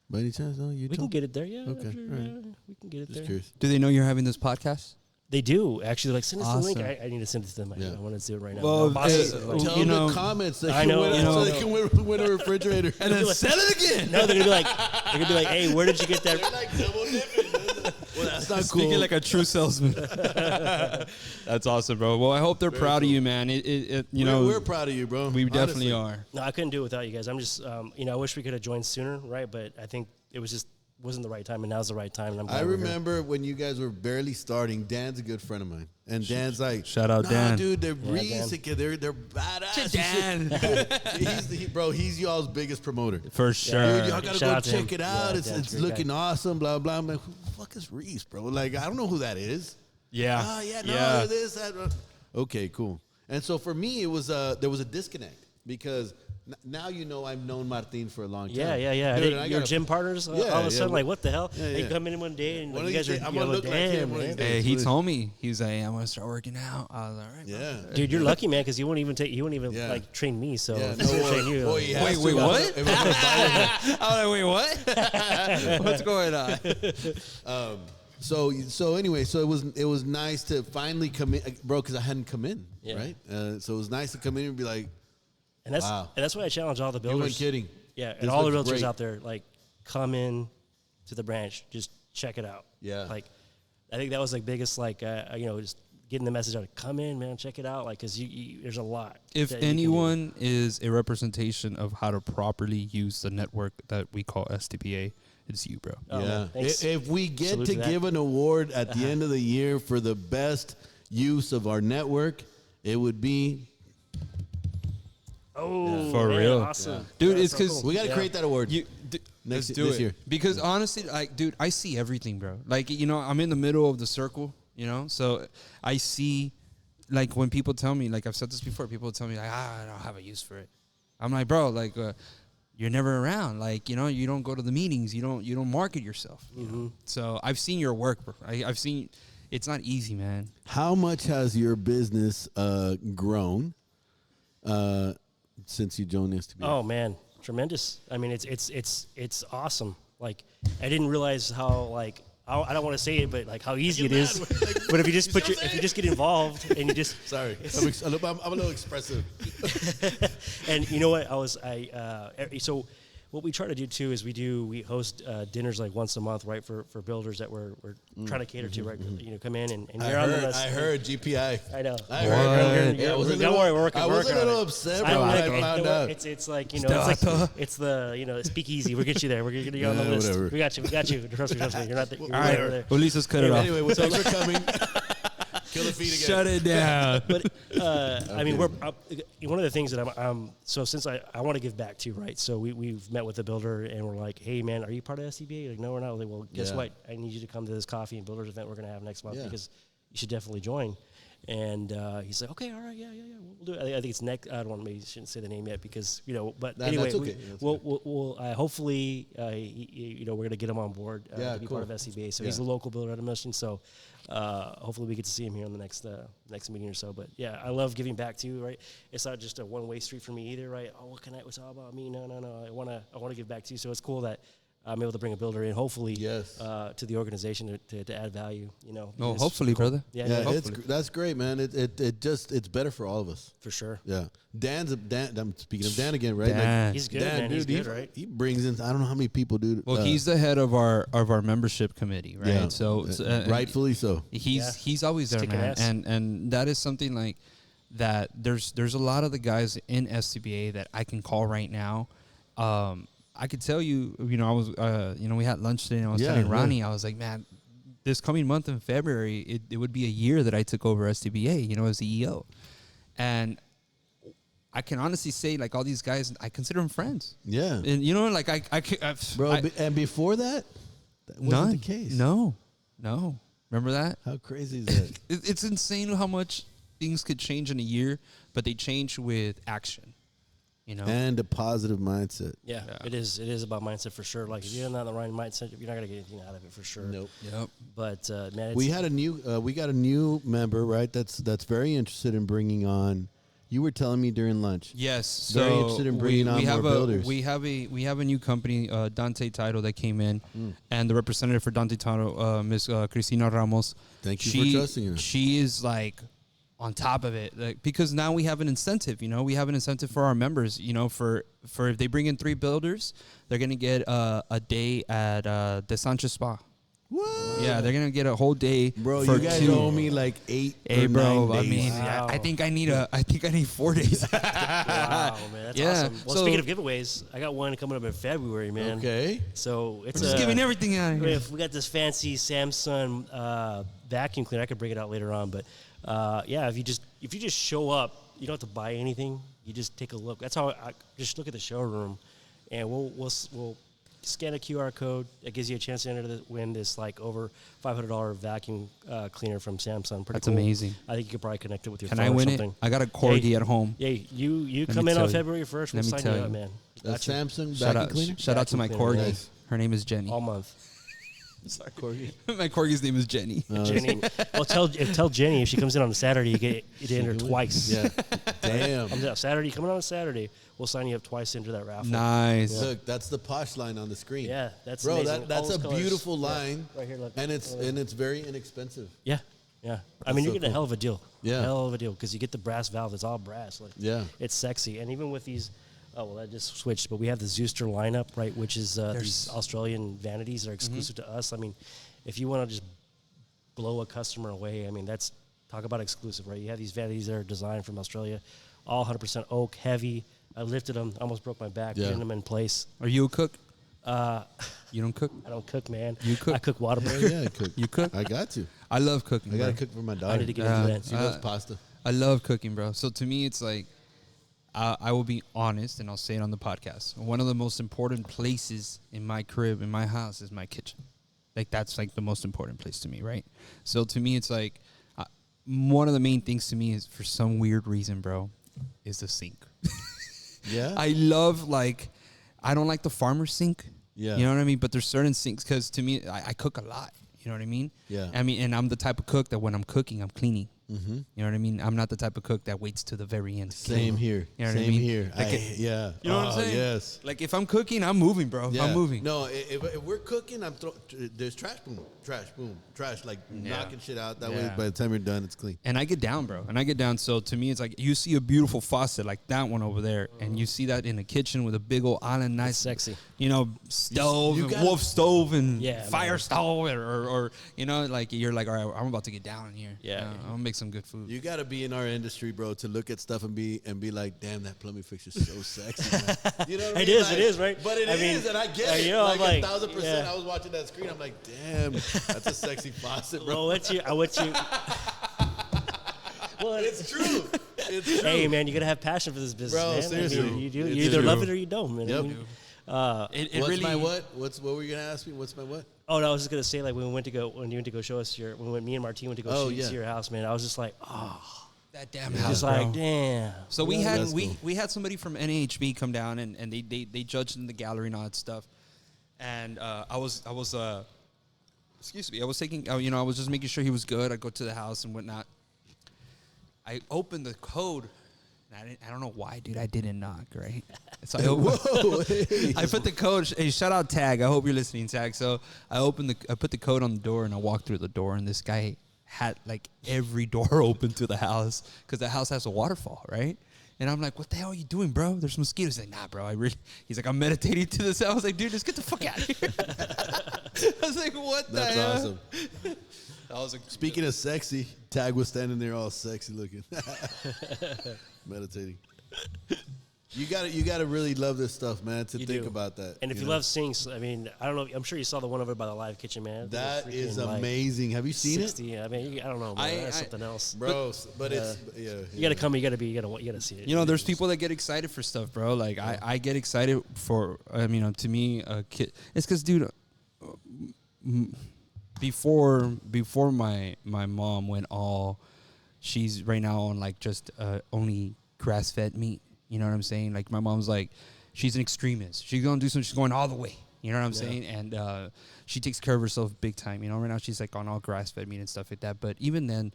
By any chance, no, Utah? We can get it there, yeah. Okay, Sure, all right. yeah, we can get it Just there. curious. Do they know you're having this podcast? They do actually. Like, send us the link. Awesome. I need to send it to them. Yeah. I want to do it right now. Well, No, bosses hey, are like- Tell you them know, the comments. They I can know, win, you know. so they can win a refrigerator. And then sell it again. no, they're gonna be like, hey, where did you get that? like double dipping. Well, that's not Speaking cool. like a true salesman. That's awesome, bro. Well, I hope they're proud of you, man. We're proud of you, bro. we definitely Honestly. are. No, I couldn't do it without you guys. I'm just, I wish we could have joined sooner, right? But I think it wasn't the right time, and now's the right time. And I'm glad I we're here. remember when you guys were barely starting. Dan's a good friend of mine, and Dan's like, Shout out nah, Dan. dude, they're Yeah, Reece, Dan. they're badass. Dan. He's y'all's biggest promoter. For sure. Dude, y'all gotta Shout go out to him. check it out. Yeah, it's Dan's a great looking awesome. Blah blah. I'm like, who the fuck is Reece, bro? Like, I don't know who that is. Yeah. Oh yeah, no, this, that. Okay, cool. And so for me, it was there was a disconnect because now I've known Martin for a long time. Yeah. Dude, and I Your gotta- gym partners, all Yeah, of a yeah. sudden, like, what the hell? Yeah, They yeah. come in one day and One like, of you guys these are, days, I'm you gonna know, look like him damn, one of man. these Hey, days. he told me. He was like, hey, I'm going to start working out. I was like, all right, bro. Yeah. Dude, you're lucky, man, because you won't even Yeah. like train me. So Yeah, if no, he's gonna train you. boy, like- he has Wait, to. what? If I'm gonna buy I was like, wait, what? What's going on? him. So anyway, so it was nice to finally come in, bro, because I hadn't come in, Yeah. right? So it was nice to come in and be like, And that's Wow. and that's why I challenge all the you builders. weren't kidding. Yeah, This and all the looks realtors great. out there, like, come in to the branch, just check it out. Yeah. Like, I think that was the biggest, like, just getting the message out. Come in, man, check it out. Like, because there's a lot. If that you can do. anyone is a representation of how to properly use the network that we call STPA, it's you, bro. Oh, yeah. man, thanks. If we get Salute to to that. give an award at the end of the year for the best use of our network, it would be. Oh, For man, real. awesome. Dude, That's it's so 'cause cool. We got to Yeah. create that award. Let's Next- do this it. year. Because honestly, like, dude, I see everything, bro. Like, I'm in the middle of the circle, so I see, like, when people tell me, like, I've said this before, people tell me, like, I don't have a use for it. I'm like, bro, like, you're never around. Like, you don't go to the meetings. You don't market yourself. You know? So I've seen your work, bro. I've seen, it's not easy, man. How much has your business grown since you joined STB? Oh man, tremendous. I mean, it's awesome. Like, I didn't realize how, like, I don't want to say it, but like how easy it is. But if you just if you just get involved and you just Sorry, I'm a little expressive. and you know what so what we try to do too is we host dinners like once a month, right, for builders that we're trying to cater to, right? Come in and I you're on the heard, list. I heard GPI. I know. I What? heard. Yeah, I was a don't little- worry, we're working. I was a working on little it. upset I when like I it. found out. It's like Stop. it's the speakeasy. We'll get you there. We're gonna get you on the Yeah, list. whatever. We got you. Trust me. You're not there. You're All right right. over there. Well, at least let's cut it off. Anyway, well, thanks for coming. Kill the feed again. Shut it down. But I mean, one of the things that I'm so since I want to give back too, right? So we've met with the builder and we're like, hey man, are you part of SCBA? Like, no, we're not. Like, well, guess Yeah. what? I need you to come to this coffee and builders event we're gonna have next month Yeah. because you should definitely join. And he's like, okay, all right, yeah, we'll do it. I think it's next. I don't want maybe shouldn't say the name yet because but anyway, that's okay. That's we'll hopefully we're gonna get him on board Yeah, to be cool. part of SCBA. So Yeah. he's a local builder out of Mission. So hopefully we get to see him here in the next meeting or so. But yeah, I love giving back too, right? It's not just a one-way street for me either, right? Oh, it's all about me. No. I wanna give back to you. So it's cool that I'm able to bring a builder in, hopefully, Yes. to the organization to add value. No, because- hopefully, brother. Yeah, Yeah, hopefully. that's great, man. It's better for all of us. For sure. Yeah, Dan. I'm speaking of Dan again, right? Dan. He's good, Dan, man. dude, He's good, right? He brings in. I don't know how many people, dude. Well, he's the head of our membership committee, right? yeah, So rightfully so. he's always there, Kicking man. ass. And that is something like that. There's a lot of the guys in SCBA that I can call right now. I could tell you, I was, we had lunch today, and I was Yeah, telling yeah. Ronnie, I was like, man, this coming month in February, it would be a year that I took over SDBA, as CEO. And I can honestly say, like, all these guys, I consider them friends. Yeah. And, you know, like, Bro, and before that wasn't the case. No. Remember that? How crazy is that? It's insane how much things could change in a year, but they change with action, you know? And a positive mindset. Yeah, it is. It is about mindset for sure. Like if you're not in the right mindset, you're not gonna get anything out of it for sure. Nope. Yep. But man, We got a new member, right? That's very interested in bringing on. You were telling me during lunch. Yes, Very so interested in bringing on more builders. We have a new company, Dante Title, that came in, and the representative for Dante Title, Miss Cristina Ramos. Thank you for trusting her. She is like on top of it, like, because now we have an incentive. You know, we have an incentive for our members. You know, for if they bring in 3 builders, they're gonna get a day at De Sanchez Spa. What? Yeah, they're gonna get a whole day. Bro, for you guys 2. owe me like 8 Hey, or bro. 9 days. I mean, Wow. I think I need 4 days. wow, man, that's Yeah, awesome. Well, so- speaking of giveaways, I got one coming up in February, man. Okay. So it's We're just giving everything out here. If we got this fancy Samsung vacuum cleaner, I could bring it out later on. But yeah, if you just show up, you don't have to buy anything. You just take a look. That's how I just look at the showroom, and we'll scan a QR code. That gives you a chance to win this like over $500 vacuum cleaner from Samsung. Pretty That's cool. amazing. I think you could probably connect it with your Can phone I or win it? something. I got a corgi Hey, at home. Yeah, you Let come me in tell on you. February 1st. We'll Let me sign tell you up, you. man. That's Got you. Samsung Shout vacuum out, cleaner? shout out to my Vacuum cleaner, corgi. nice. Her name is Jenny. All month. Sorry. Corgi. My corgi's name is Jenny. Jenny. Well, tell Jenny if she comes in on a Saturday, you get to enter twice. Yeah. Damn. Comes out Saturday, you come in on a Saturday, we'll sign you up twice into that raffle. Nice. Look, that's the posh line on the screen. Yeah, that's Bro, amazing. that's All a those colors. beautiful Yeah. line. Right here, look. And it's very inexpensive. Yeah. I mean, so you're getting a cool. hell of a deal. Yeah. Hell of a deal because you get the brass valve. It's all brass. Like, Yeah. it's sexy. And even with these, oh, well, that just switched, but we have the Zooster lineup, right, which is these Australian vanities that are exclusive to us. I mean, if you want to just blow a customer away, I mean, that's talk about exclusive, right? You have these vanities that are designed from Australia, all 100% oak, heavy. I lifted them, almost broke my back, Yeah. getting them in place. Are you a cook? Uh, You don't cook? I don't cook, man. You cook? I cook water. Yeah, I cook. You cook? I got to. I love cooking. I got to bro. cook for my I daughter. need to get into that. She loves pasta. I love cooking, bro. So to me, it's like, I will be honest, and I'll say it on the podcast. One of the most important places in my crib, in my house, is my kitchen. Like, that's like the most important place to me, right? So to me, it's like, one of the main things to me is, for some weird reason, bro, is the sink. Yeah? I love, like, I don't like the farmer sink. Yeah. You know what I mean? But there's certain sinks, because to me, I cook a lot. You know what I mean? Yeah. I mean, and I'm the type of cook that when I'm cooking, I'm cleaning. Mm-hmm. You know what I mean? I'm not the type of cook that waits to the very end. to Same clean. here. You know what I Same mean? here. Like Yeah. You know what I'm saying? Yes. Like, if I'm cooking, I'm moving, bro. Yeah. I'm moving. No, if we're cooking, there's trash, like knocking shit out. That way, Yeah. by the time you're done, it's clean. And I get down, bro. And I get down. So to me, it's like, you see a beautiful faucet like that one over there, and you see that in the kitchen with a big old island, nice, sexy. you know, stove, you and gotta- wolf stove, and Yeah, fire man. stove, or you know, like, you're like, all right, I'm about to get down in here. Yeah. I'm gonna make some good food. You got to be in our industry, bro, to look at stuff and be like, damn, that plumbing fixture's so sexy. Man. You know what I It mean? is, it is, right? But it I is, mean, and I get it. you know, like, I'm like, 1,000%. yeah. I was watching that screen. I'm like, damn, that's a sexy faucet, bro. Well, I want you. Well, It's true. It's true. hey, man, you gotta have passion for this business, Bro, man. seriously. I mean, you do. It's You either true. love it or you don't, man. I Yep. mean, It What's really, my what? What were you gonna ask me? What's my what? oh, no, I was just gonna say, like, when you went to go show us me and Martine went to go see your house, man. I was just like, oh, that damn just house, like, bro. damn. So we Yeah, had that's cool. we had somebody from NHB come down, and they judged in the gallery and all that stuff. And I was excuse me, I was taking, you know, I was just making sure he was good. I go to the house and whatnot. I opened the code. And I don't know why, dude. I didn't knock, right? So I opened, Whoa, hey. I put the code. Hey, shout out Tag. I hope you're listening, Tag. So I put the code on the door, and I walked through the door, and this guy had like every door open to the house because the house has a waterfall, right? And I'm like, what the hell are you doing, bro? There's mosquitoes. He's like, nah, bro. He's like, I'm meditating to this. I was like, dude, just get the fuck out of here. I was like, what the That's hell? awesome. I was like, Speaking of sexy, Tag was standing there all sexy looking, meditating. You gotta really love this stuff, man, to You think do. about that. And if you know? love sinks, I mean, I don't know. I'm sure you saw the one over by the live kitchen, man. That Freaking, is like, amazing. Have you seen 60. I mean, I don't know, man. That's something else. bro? But it's You gotta come. You gotta see it. You know, there's people that get excited for stuff, bro. Like I get excited for. I mean, to me, a kid. It's because, dude. Before my mom went all, she's right now on like just only grass fed meat. You know what I'm saying? Like my mom's like, she's an extremist. She's gonna do something. She's going all the way. You know what I'm saying? And she takes care of herself big time. You know, right now she's like on all grass fed meat and stuff like that. But even then,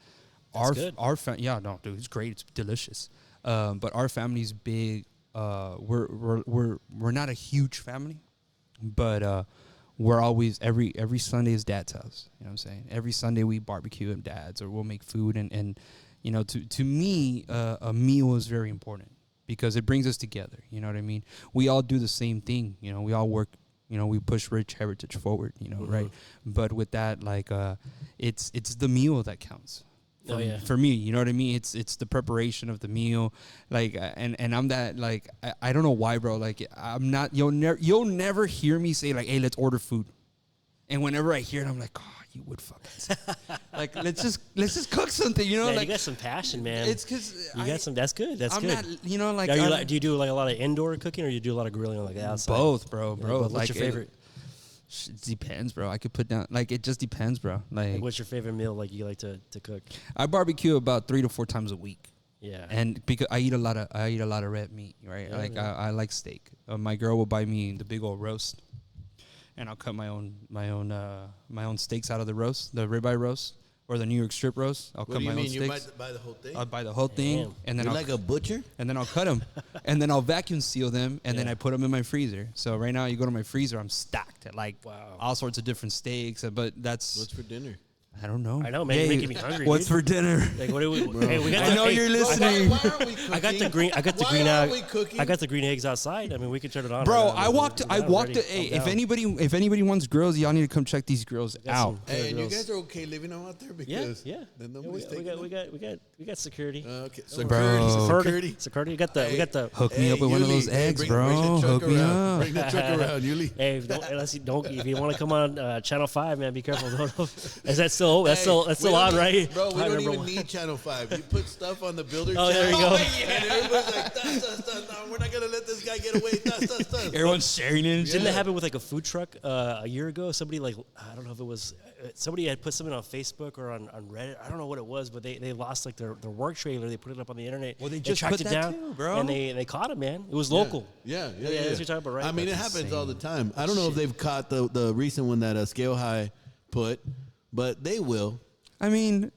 it's great. It's delicious. But our family's big. We're not a huge family, but we're always every Sunday is Dad's house. You know what I'm saying? Every Sunday we barbecue at Dad's, or we'll make food, and you know, to me, a meal is very important because it brings us together. You know what I mean? We all do the same thing. You know, we all work. You know, we push rich heritage forward. You know, right? But with that, like, it's the meal that counts. For me, you know what I mean? It's the preparation of the meal, like, and I'm that, like, I don't know why, bro. Like, I'm not. You'll never hear me say like, "Hey, let's order food," and whenever I hear it, I'm like, "Oh, you would fucking say like, let's just cook something," you know? Man, like, you got some passion, man. It's because you got some. That's good. That's I'm good. not, you know, like, do you do like a lot of indoor cooking, or you do a lot of grilling like outside? both, bro. What's Like, your favorite? It depends, bro. I could put down, like, it just depends, bro. Like What's your favorite meal? Like you like to cook? I barbecue about 3 to 4 times a week. Yeah. And because I eat a lot of red meat, right? I like steak. My girl will buy me the big old roast, and I'll cut my own steaks out of the roast, the ribeye roast or the New York strip roast. I'll cut my own steaks. You might buy the whole thing? I'll buy the whole thing, Damn. and then You're I'll like a butcher? and then I'll cut them, and then I'll vacuum seal them, and then I put them in my freezer. So right now, you go to my freezer, I'm stacked at like all sorts of different steaks. But that's What's for dinner? I don't know. I know, man. You're making me hungry. What's dude. for dinner? Like, what do we? Hey, we got I know you're listening. Why are we cooking? I got the green. Why are we cooking? I got the green eggs outside. I mean, we can turn it on. Bro, right now. I walked. Hey, I'm down. if anybody wants grills, y'all need to come check these grills got out. some- Hey, and you Grills. guys are okay living them out there Yeah, because yeah. then Yeah, nobody's taking them? we got security. Okay, Bro. security. Security. We got the. Hook me up with one of those eggs, bro. Hook me up. Bring the truck around, Yuli. Hey, if you want to come on Channel 5, man, be careful. Is that still still on, right? Bro, we I don't remember even one. need Channel 5. You put stuff on the builder Oh, there channel. you go. And everybody's like, no, we're not going to let this guy get away. Everyone's sharing it. Didn't that happen with like a food truck a year ago? Somebody like, I don't know if it was, somebody had put something on Facebook or on Reddit. I don't know what it was, but they lost like their work trailer. They put it up on the internet. Well, they just tracked put it that down, too, bro. and they caught him, man. It was local. Yeah. That's what you're talking about, right? I mean, it That's happens insane. all the time. I don't know if they've caught the recent one that Scale High put, but they will. I mean,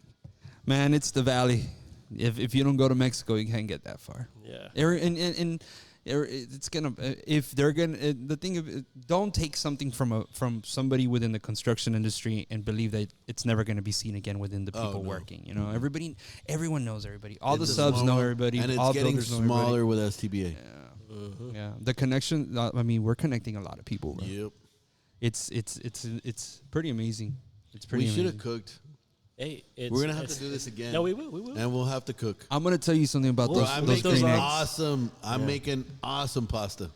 man, it's the valley. If you don't go to Mexico, you can't get that far. Yeah. It's gonna if they're gonna the thing of don't take something from somebody within the construction industry and believe that it's never gonna be seen again within the people working. You know, everyone knows everybody. All the subs know everybody. And it's all getting builders know smaller everybody. with STBA. Yeah, the connection. I mean, we're connecting a lot of people. Bro. Yep. It's pretty amazing. It's pretty. We should have amazing. cooked. Hey, We're gonna have to do this again. No, we will. And we'll have to cook. I'm gonna tell you something about Bro, I'm those making green eggs. awesome. I'm making awesome pasta.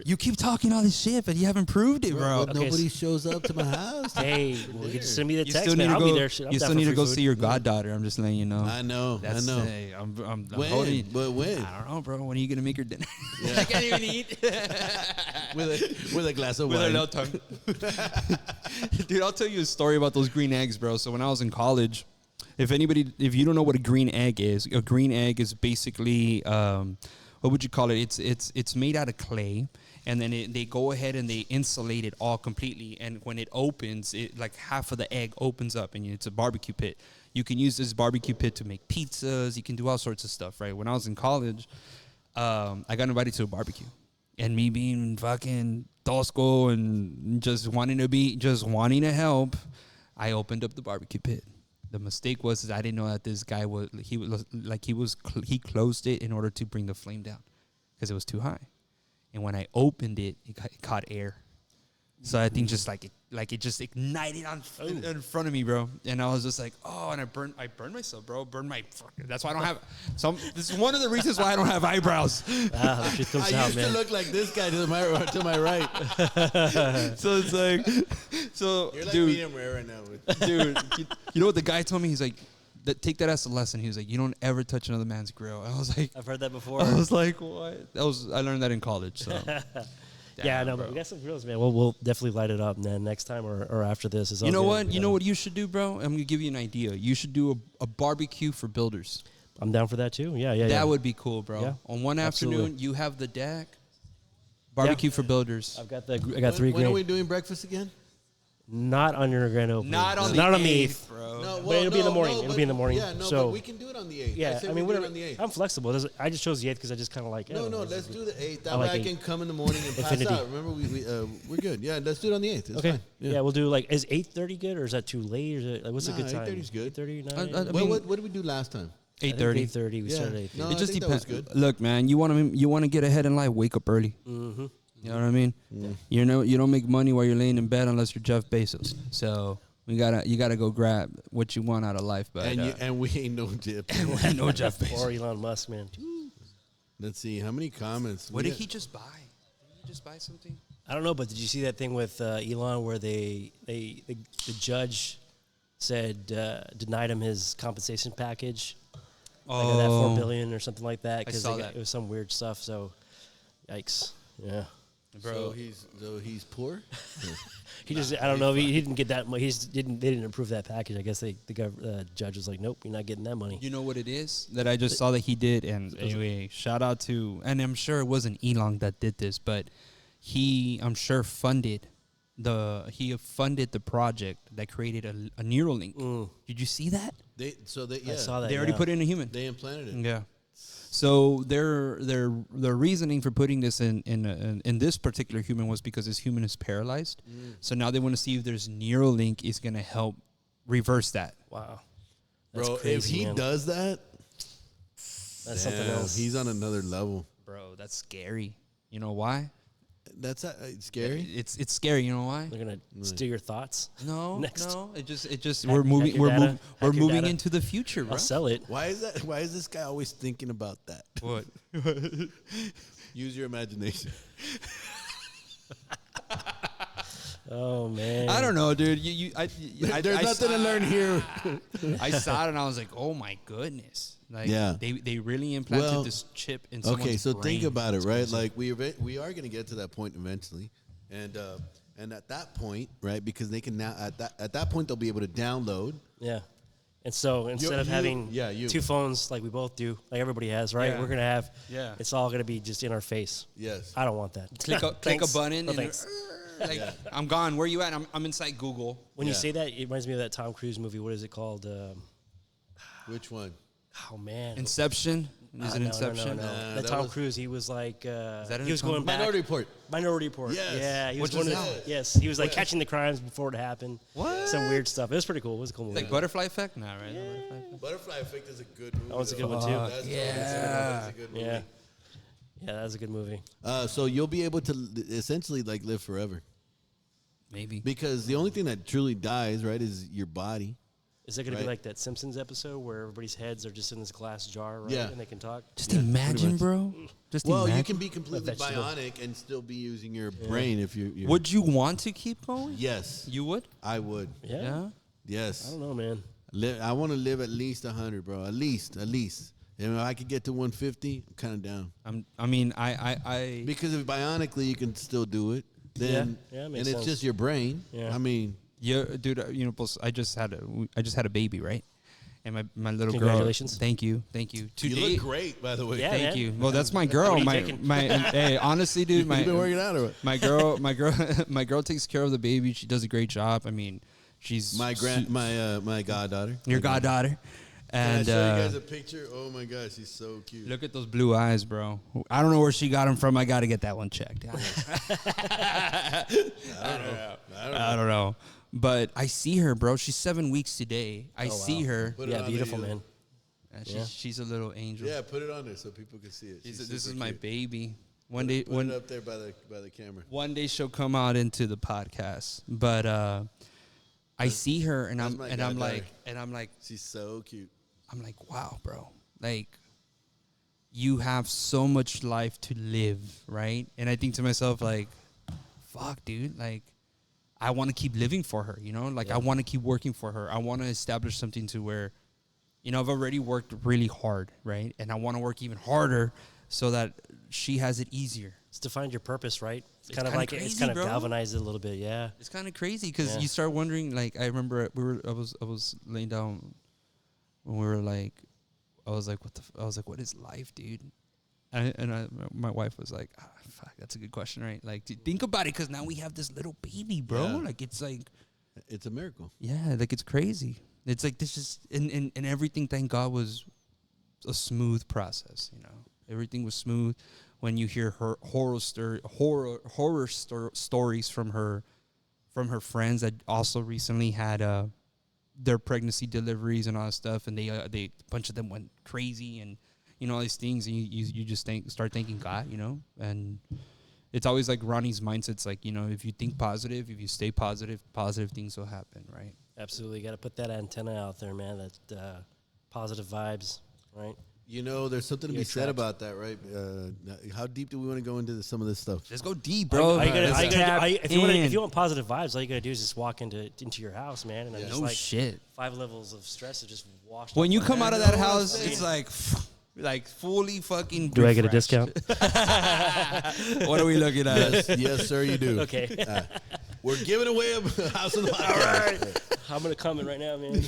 You keep talking all this shit, but you haven't proved it, bro. But nobody shows up to my house. Hey, well, you just send me the You text, still man. need to I'll go. be there. I'm You down still for need to free go food. see your goddaughter. I'm just letting you know. I know. That's, I know. Hey, I'm When? holding. But when? I don't know, bro. When are you gonna make her dinner? Yeah. I can't even eat. with a glass of With her wine. little tongue. Dude, I'll tell you a story about those green eggs, bro. So when I was in college, if you don't know what a green egg is basically what would you call it? It's made out of clay, and then they go ahead and they insulate it all completely. And when it opens, like half of the egg opens up, and it's a barbecue pit. You can use this barbecue pit to make pizzas. You can do all sorts of stuff, right? When I was in college, I got invited to a barbecue, and me being fucking tosco and just wanting to help, I opened up the barbecue pit. The mistake was I didn't know that this guy he closed it in order to bring the flame down because it was too high. And when I opened it, it caught air. So I think just like like it just ignited in front of me, bro. And I was just like, oh, and I burned myself, bro. That's why I don't have this is one of the reasons why I don't have eyebrows. The truth comes I out, used man. to look like this guy to my right. So it's like, You're like dude, medium rare right now. dude, you know what the guy told me? He's like, take that as a lesson. He was like, you don't ever touch another man's grill. I was like, I've heard that before. I was like, what? I learned that in college. So Yeah, I know, but we got some grills, man. We'll definitely light it up, and then next time or after this is all You know good, what? You know what you should do, bro? I'm gonna give you an idea. You should do a barbecue for builders. I'm down for that too. Yeah. That would be cool, bro. Yeah, On one absolutely. afternoon, you have the deck. Barbecue for builders. I got 3 When are we grand. doing breakfast again? Not on your grand opening. Not on Not the on the 8th, bro. No, But it'll be in the morning. no, It'll be in the morning. Yeah, no, So- but we can do it on the 8th. Yeah, say I mean, we do it whatever. on the 8th. I'm flexible. I just chose the 8th because I just kind of like. No, let's do the 8th. That I way like I 8. can come in the morning and pass Infinity. out. Remember, we're good. Yeah, let's do it on the 8th. It's Okay. fine. Yeah. We'll do like, is 8:30 good or is that too late? Or is it, like, what's a Nah, good time? 8:30 is good. 8:30, I 9? mean- What did we do last time? 8:30. 8:30. We Yeah. started at 8:30. No, It just I think that was depends. good. Look, man, you want to get ahead in life. Wake up early. Mm-hmm. You know what I mean? You don't make money while you're laying in bed unless you're Jeff Bezos. So you gotta go grab what you want out of life. But And we ain't no dip. I know Jeff Bezos. Or Elon Musk, man. Let's see how many comments. What we did got? he just buy? Did he just buy something? I don't know, but did you see that thing with Elon where the judge said denied him his compensation package, like of that $4 billion or something like that, because saw that. it was some weird stuff. So, yikes, yeah. So he's poor. He just I don't know. He didn't get that. They didn't approve that package. I guess the judge was like, nope, you're not getting that money. You know what it is that I just saw that he did, and anyway, shout out to, and I'm sure it wasn't Elon that did this, but I'm sure funded the project that created a Neuralink. Did you see that? I saw that. They already put it in a human. They implanted it. Yeah. So their reasoning for putting this in this particular human was because this human is paralyzed. So now they want to see if there's Neuralink is going to help reverse that. Wow, that's Bro, crazy, if he man. does that, That's something else. He's on another level. Bro, that's scary. You know why? That's scary. It's scary. You know why? They're gonna steal your thoughts. No, Next. no. It just Hack- we're moving hack your data. we're Hack your moving data. into the future, bro. I'll sell it. Why is that? Why is this guy always thinking about that? What? Use your imagination. Oh man. I don't know, dude. There's nothing to learn here. I saw it and I was like, oh my goodness. Like, Yeah. they really implanted Well, this chip in someone's Okay, so brain. think about it, It's right? crazy. Like we are going to get to that point eventually, and at that point, right? Because they can now at that point they'll be able to download. Yeah. And so instead of having you. two phones like we both do, like everybody has, right? Yeah. We're gonna have. Yeah. It's all gonna be just in our face. Yes. I don't want that. click a Thanks. button No, and thanks. like I'm gone. Where you at? I'm inside Google. When you Yeah. say that, it reminds me of that Tom Cruise movie. What is it called? Which one? Oh man. Inception. Is it No, Inception? No. Nah, that that Tom was- Cruise, he was like, that he was in going Tom- back. Minority Report. Minority Report. Yes. Yeah, he was Which was one of that? yes, he was like catching the crimes before it happened. What? Some weird stuff. It was pretty cool. It was a cool movie. Like Butterfly Effect? Nah, right? No, Butterfly Effect. Butterfly Effect is a good movie. That was a good though. one too. That's Yeah. a good movie. Yeah. Yeah, that was a good movie. So you'll be able to essentially like live forever, Maybe. because the only thing that truly dies, right, is your body. Is it going to Right. be like that Simpsons episode where everybody's heads are just in this glass jar, right? Yeah. And they can talk? Just Yeah, pretty imagine, much. bro. Just Well, imagine. you can be completely vegetable. bionic and still be using your brain if you. Would you want to keep going? Yes, You would? I would. Yeah. Yeah. Yes. I don't know, man. I want to live at least 100, bro. At least. And if I could get to 150, I'm kind of down. I mean, I Because if bionically you can still do it, then Yeah, and makes it's sense. just your brain. Yeah. I mean, yeah, dude. You know, plus, I just had a baby, right? And my little Congratulations. girl. Thank you. you Today, look great, by the way. Yeah. Thank man. you. Well, that's my girl. What are you My taking? hey, honestly, dude, You been working out or what? my girl takes care of the baby. She does a great job. I mean, she's My goddaughter. your goddaughter. And Can I show you guys a picture? Oh my gosh, she's so cute. look at those blue eyes, bro. I don't know where she got them from. I got to get that one checked. I I don't know. But I see her, bro. She's 7 weeks today. I wow. see her. Put it Yeah, on beautiful, the, man. And Yeah. she's a little angel. Yeah, put it on there so people can see it. This She's is super my cute. baby. One day, Put it up there by the camera. one day she'll come out into the podcast. But I see her, and I'm like, she's so cute. I'm like, wow, bro, like. You have so much life to live, right? And I think to myself, like, fuck, dude. Like, I want to keep living for her, you know? Like, I want to keep working for her. I want to establish something to where, you know, I've already worked really hard, right? And I want to work even harder so that she has it easier. It's to find your purpose, right? It's kind of kinda like crazy, it's kind of bro. galvanized it a little bit, yeah. It's kind of crazy because Yeah. you start wondering, like, I remember I was laying down when we were like, I was like, what is life, dude? My wife was like, fuck, that's a good question, right? Like, think about it, because now we have this little baby, bro. Yeah. Like, it's like, It's a miracle. yeah, like, it's crazy. It's like, this is, and everything, thank God, was a smooth process, you know? Everything was smooth. When you hear her horror stories from her friends that also recently had their pregnancy deliveries and all that stuff, and they a bunch of them went crazy, and you know all these things, and you just start thanking God, you know. And it's always like Ronnie's mindset's like, you know, if you think positive, if you stay positive, positive things will happen, right? Absolutely. Got to put that antenna out there, man. That positive vibes, right? You know, there's something to You be said attract- about that, right? How deep do we want to go into some of this stuff? Let's go deep, bro. If you want positive vibes, all you gotta do is just walk into your house, man, and then just No like shit. 5 levels of stress are just washed. When off you my come back. out of that house, it's like fully fucking. Do I get a refreshed. discount? What are we looking at? Yes, sir, you do. Okay. We're giving away a house on the podcast. All right. I'm gonna comment right now, man.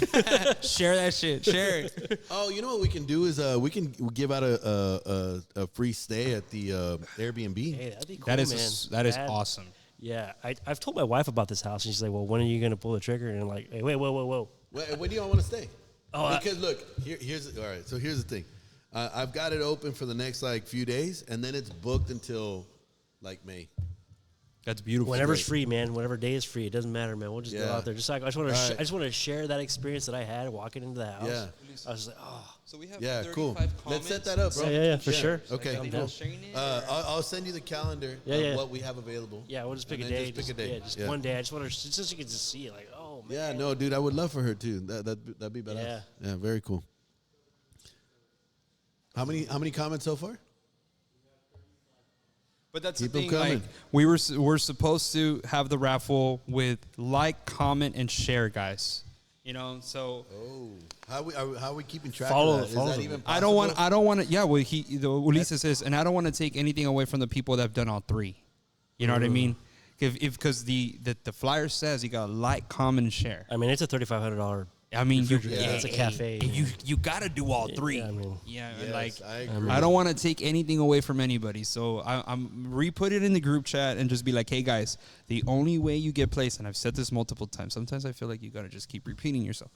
Share that shit. Share it. Oh, you know what we can do is we can give out a free stay at the Airbnb. Hey, that'd be cool, That man. is awesome. Yeah, I've told my wife about this house, and she's like, "Well, when are you gonna pull the trigger?" And I'm like, "Hey, wait, whoa." When do y'all want to stay? Oh, Because look, here's all right. So here's the thing. I've got it open for the next like few days, and then it's booked until like May. That's beautiful. Whenever's free, man. Whatever day is free, it doesn't matter, man. We'll just go Yeah. out there. Just like I just want All right. to, I just want to share that experience that I had walking into the house. Yeah. I was just like, oh, So we have Yeah, cool. 35 Let's set comments. that up, bro. Yeah, for sure. Okay. I'm People down. sharing it, I'll send you the calendar Yeah, of yeah. what we have available. yeah. We'll just pick a And then day. just pick a day. Yeah, just Yeah. one day. I just want to, just so you can just see it. Like, oh man. Yeah, no, dude, I would love for her too. That'd be badass. Yeah. Yeah, very cool. How many comments so far? But that's Keep the 'em thing. coming. Like, we're supposed to have the raffle with like, comment, and share, guys. You know, so Oh, how are we keeping track Follow- of that? Is follow that them. even I possible? don't want to. Yeah, well, Ulises says, and I don't want to take anything away from the people that have done all three. You know what I mean? Because the flyer says you got to like, comment, and share. I mean, it's a $3,500. I mean, refrigerator. It's a cafe. You got to do all three. I mean, Yeah, Yes, like I agree. I don't want to take anything away from anybody. So I'm re-put it in the group chat and just be like, hey guys, the only way you get placed, and I've said this multiple times. Sometimes I feel like you got to just keep repeating yourself.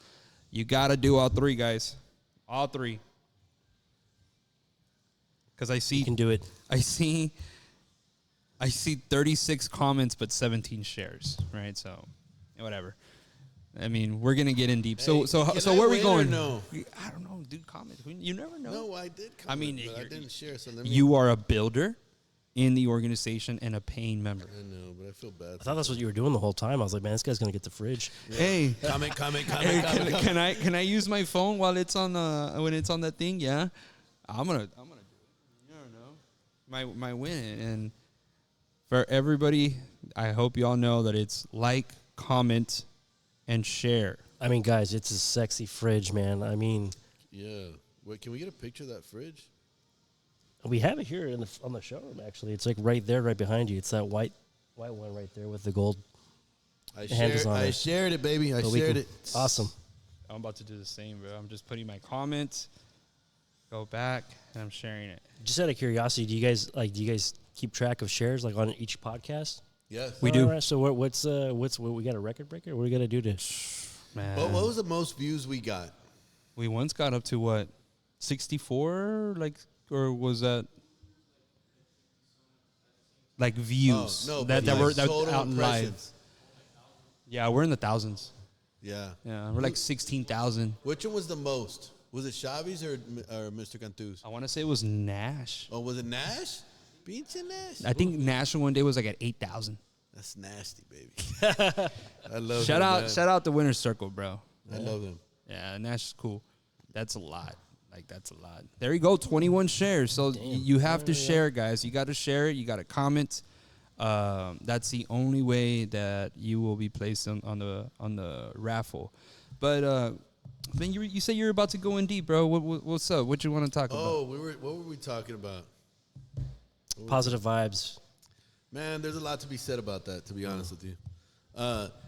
You got to do all three, guys. All three. Because I see you can do it. I see 36 comments but 17 shares, right? So, whatever. I mean, we're gonna get in deep. Hey, so can so I where are we win or going? no? I don't know, dude. Comment. You never know. No, I did. Comment, I mean, but I you're- didn't share. So let me. You are a builder in the organization and a paying member. I know, but I feel bad. I thought that's what you were doing the whole time. I was like, man, this guy's gonna get the fridge. Hey, Comment. hey, can I use my phone while it's on when it's on that thing? Yeah, I'm gonna do it. You never know. My win. And for everybody, I hope you all know that it's like, comment, and share. I mean, guys, it's a sexy fridge, man. I mean, Yeah. Wait, can we get a picture of that fridge? we have it here on the showroom. Actually, it's like right there, right behind you. It's that white one right there with the gold. I handles on it. shared it, baby. I But we shared can- it. Awesome. I'm about to do the same, bro. I'm just putting my comments, go back, and I'm sharing it. Just out of curiosity, do you guys keep track of shares like on each podcast? Yes. We do. All right, so what's what we got a record breaker? What do we got to do to? Man, What was the most views we got? we once got up to what, 64? Like, or was that like views Oh, no, that but were like total out in live? impressions. Yeah, we're in the thousands. Yeah. Yeah, we're like 16,000. Which one was the most? Was it Chavis or Mr. Cantus? I want to say it was Nash. Oh, was it Nash? Pinche nasty. I think national one day was like at 8,000. That's nasty, baby. I love Shout him, out, man. shout out the winner's circle, bro. I love him. Yeah, Nash is cool. That's a lot. Like, that's a lot. There you go, 21 shares. So you have to share it, guys. You got to share it. You got to comment. That's the only way that you will be placed on the raffle. But man, you say you're about to go in deep, bro. What's up? What you want to talk about? Oh, what were we talking about? Positive vibes. Man, there's a lot to be said about that, to be honest with you.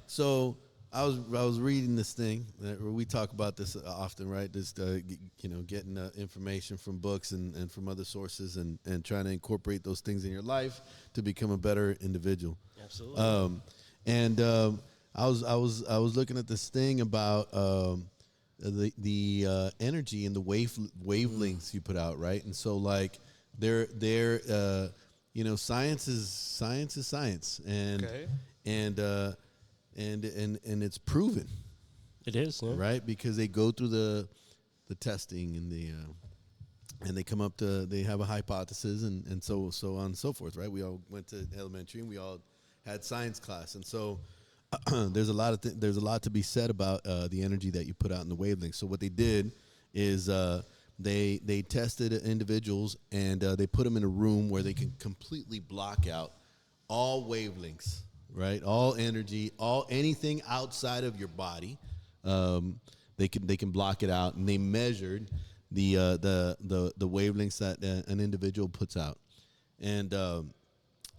So I was reading this thing where we talk about this often, right? Just getting information from books and from other sources and trying to incorporate those things in your life to become a better individual. Absolutely. I was looking at this thing about the energy and the wavelengths you put out, right? And so like they're science is science, and and it's proven. It is, yeah. Right, because they go through the testing and they come up to, they have a hypothesis and so on and so forth, right? We all went to elementary and we all had science class, and so there's a lot to be said about the energy that you put out in the wavelength. So what they did is they tested individuals and they put them in a room where they can completely block out all wavelengths, right? All energy, anything outside of your body. They can block it out, and they measured the wavelengths that an individual puts out, and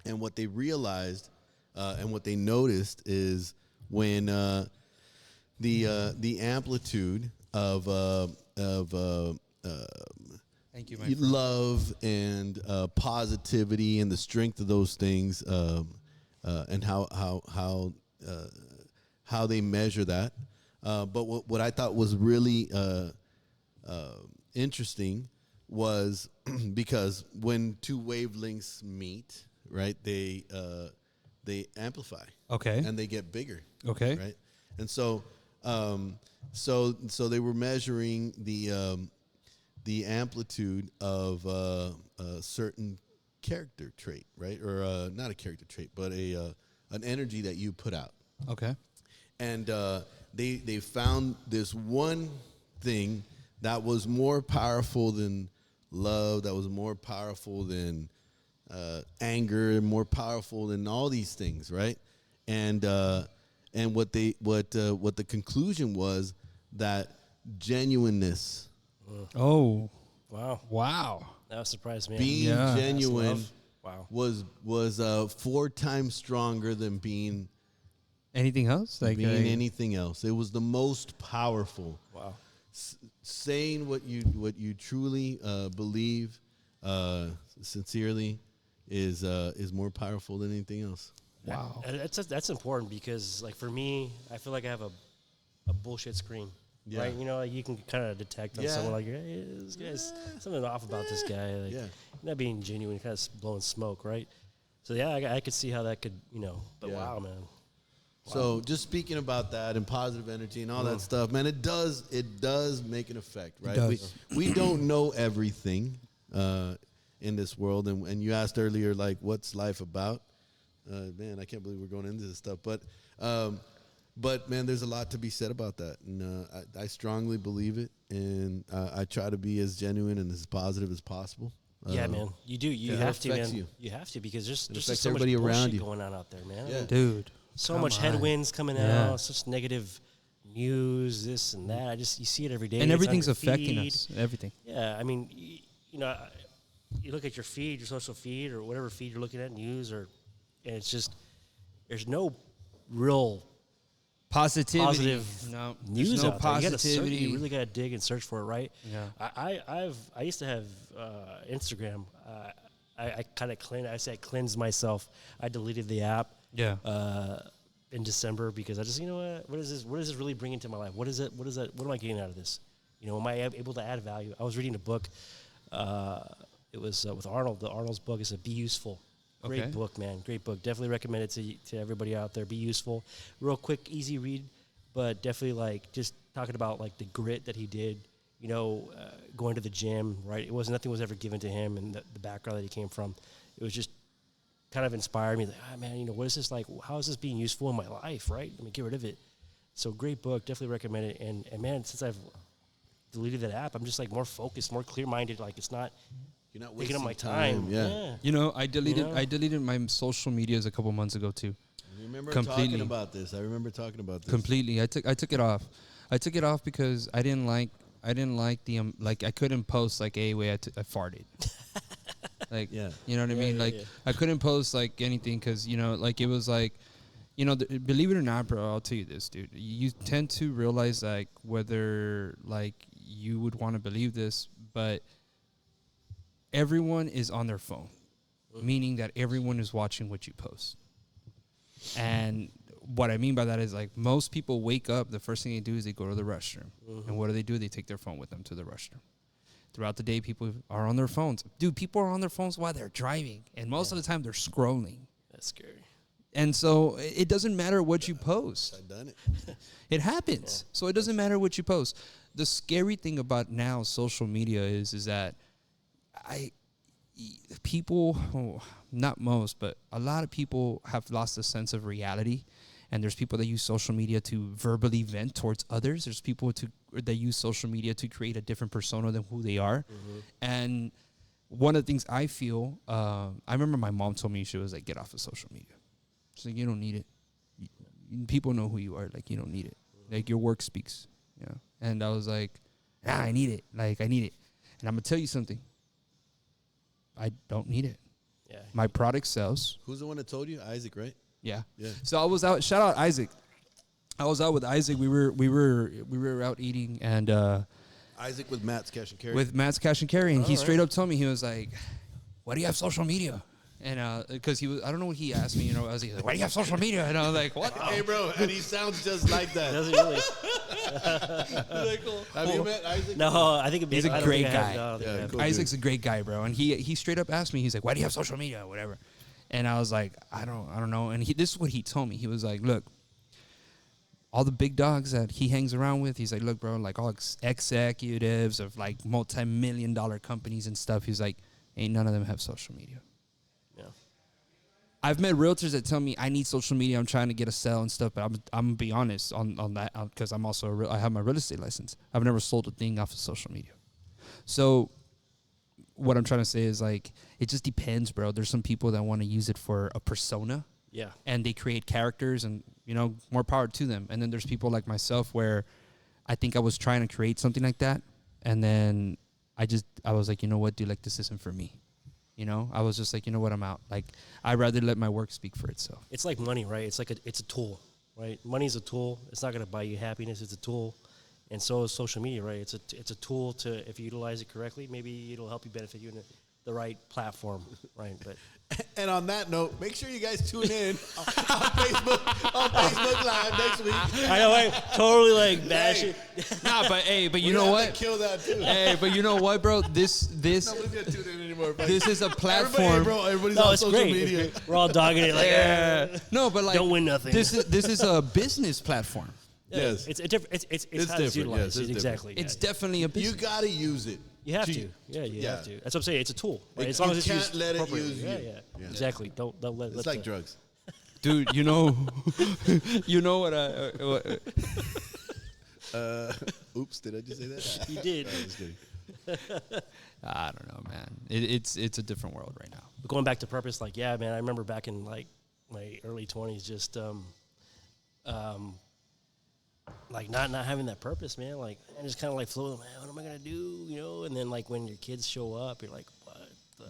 what they realized and what they noticed is when the amplitude of Thank you, my friend. love and positivity and the strength of those things, and how they measure that. But what I thought was really interesting was because when two wavelengths meet, right, they amplify. Okay. And they get bigger. Okay. Right. And so they were measuring the amplitude of a certain character trait, right? Or not a character trait, but an energy that you put out. Okay. And they found this one thing that was more powerful than love, that was more powerful than anger, and more powerful than all these things, right? And what the conclusion was that genuineness, Oh, Wow. That surprised me. being Yeah. genuine, Wow. was 4 times stronger than being anything else? Like anything else. It was the most powerful. Wow. Saying what you truly believe sincerely is more powerful than anything else. Wow. That's important because, like, for me, I feel like I have a bullshit screen. Yeah. Right? You know, like you can kind of detect on Yeah. someone like, hey, this guy's something off about this guy. Like, Yeah. not being genuine, kind of blowing smoke, right? So, yeah, I could see how that could, but Yeah. wow, man. So just speaking about that and positive energy and all that stuff, man, it does make an effect, right? does. We don't know everything in this world, and you asked earlier, like, what's life about? Man, I can't believe we're going into this stuff, but man, there's a lot to be said about that, and I strongly believe it, and I try to be as genuine and as positive as possible. Yeah, man. You do. You it have to, man. affects you. have to because there's affects just so much everybody bullshit around you. going on out there, man. Yeah. Dude. So come much on. headwinds coming Yeah. out, such negative news, this and that. You see it every day. And It's on everything's your affecting feed. us. Everything. Yeah, I mean, you look at your feed, your social feed, or whatever feed you're looking at, news, and it's just there's no real Positivity. positive No. news There's no out there. positivity. You really got to dig and search for it, right? Yeah. I used to have Instagram. I kind of cleansed myself. I deleted the app. Yeah. In December because I just, what is this? What is this really bringing to my life? What is it? What am I getting out of this? Am I able to add value? I was reading a book. It was with Arnold. Arnold's book is Be Useful. Great Okay. book, man. Great book. Definitely recommend it to everybody out there. Be useful. Real quick, easy read, but definitely like just talking about like the grit that he did. Going to the gym, right? Nothing was ever given to him, and the background that he came from, it was just kind of inspired me. Like, man, you know, what is this like? How is this being useful in my life? Right? Let me get rid of it. So great book, definitely recommend it. And man, since I've deleted that app, I'm just like more focused, more clear-minded. Like it's not. You're not taking wasting up my time. Yeah. You know, I deleted You know? I deleted my social medias a couple months ago too. I remember Completely. talking about this. I remember talking about this. Completely. I took it off. I took it off because I didn't like the like I couldn't post like I farted. Like, Yeah. you know what I mean? yeah, Like, yeah. I couldn't post, like, anything because, you know, like, it was, like, you know, believe it or not, bro, I'll tell you this, dude. You tend to realize, like, whether, like, you would want to believe this, but everyone is on their phone, meaning that everyone is watching what you post. And what I mean by that is, like, most people wake up, the first thing they do is they go to the restroom. And what do? They take their phone with them to the restroom. Throughout the day, people are on their phones. Dude, people are on their phones while they're driving. And most of the time, they're scrolling. That's scary. And so it doesn't matter what you post. I've done it. It happens. So it doesn't matter what you post. The scary thing about now social media is that people, not most, but a lot of people have lost a sense of reality. And there's people that use social media to verbally vent towards others. There's people that use social media to create a different persona than who they are. And one of the things I feel, I remember my mom told me, she was like, get off of social media. She's like, you don't need it. People know who you are. Like, you don't need it. Like, your work speaks. You know? And I was like, nah, I need it. Like, I need it. And I'm going to tell you something. I don't need it. Yeah. My product sells. Who's the one that told you? Isaac, right? Yeah. Yeah. So I was out. Shout out Isaac. I was out with Isaac. We were out eating and Isaac with Matt's Cash and Carry. with Matt's Cash and Carry, and he straight up told me, he was like, "Why do you have social media?" And because he was, I don't know what he asked me. You know, I was like, "Why do you have social media?" And I was like, "What?" Hey, bro, and he sounds just like that. Does it really? Have you met Isaac? No, I think it'd be. He's a I don't great think I have- guy. no, I don't think I Yeah, have. cool. Isaac's a great guy, bro, and he straight up asked me. He's like, "Why do you have social media?" Whatever. And I was like, I don't know. And this is what he told me. He was like, look, all the big dogs that he hangs around with, he's like, look, bro, like all executives of like multi-million-dollar companies and stuff. He's like, ain't none of them have social media. Yeah. I've met realtors that tell me I need social media. I'm trying to get a sell and stuff, but I'm gonna be honest on that because I'm also I have my real estate license. I've never sold a thing off of social media. So what I'm trying to say is, like, it just depends, bro. There's some people that want to use it for a persona. Yeah. And they create characters, and, you know, more power to them. And then there's people like myself where I think I was trying to create something like that. And then I was like, you know what, dude, like, this isn't for me. You know, I was just like, you know what, I'm out. Like, I'd rather let my work speak for itself. It's like money, right? It's like it's a tool, right? Money's a tool. It's not going to buy you happiness. It's a tool. And so is social media, right? It's a tool to, if you utilize it correctly, maybe it'll help you benefit you in the right platform, right? But And on that note, make sure you guys tune in on Facebook Live next week. I know, I totally like bash it. Nah, but you We know have what? to kill that too. Hey, but you know what, bro? This Nobody's gonna tune in anymore. But this is a everybody, platform. bro, everybody's No, on it's social great. media. It's great. We're all dogging it like, Yeah. No, but like, don't win nothing. This is a business platform. Yes. It's a different. It's how different, it's utilized. yes, it's Exactly. It's yeah. definitely a business. You gotta use it. You have Gee. to. Yeah, you Yeah. have to. That's what I'm saying. It's a tool. Right? You As long as it's can't used let it appropriately. use yeah, you. yeah, Yeah. Exactly. Don't let. It's let like the- drugs. Dude, you know, you know what Oops, did I just say that? You did. I was kidding. I don't know, man. It's a different world right now. But going back to purpose, like, yeah, man, I remember back in like my early 20s, just like not having that purpose, man. Like, and just kind of like floating, man, what am I gonna do, you know? And then like when your kids show up, you're like, what?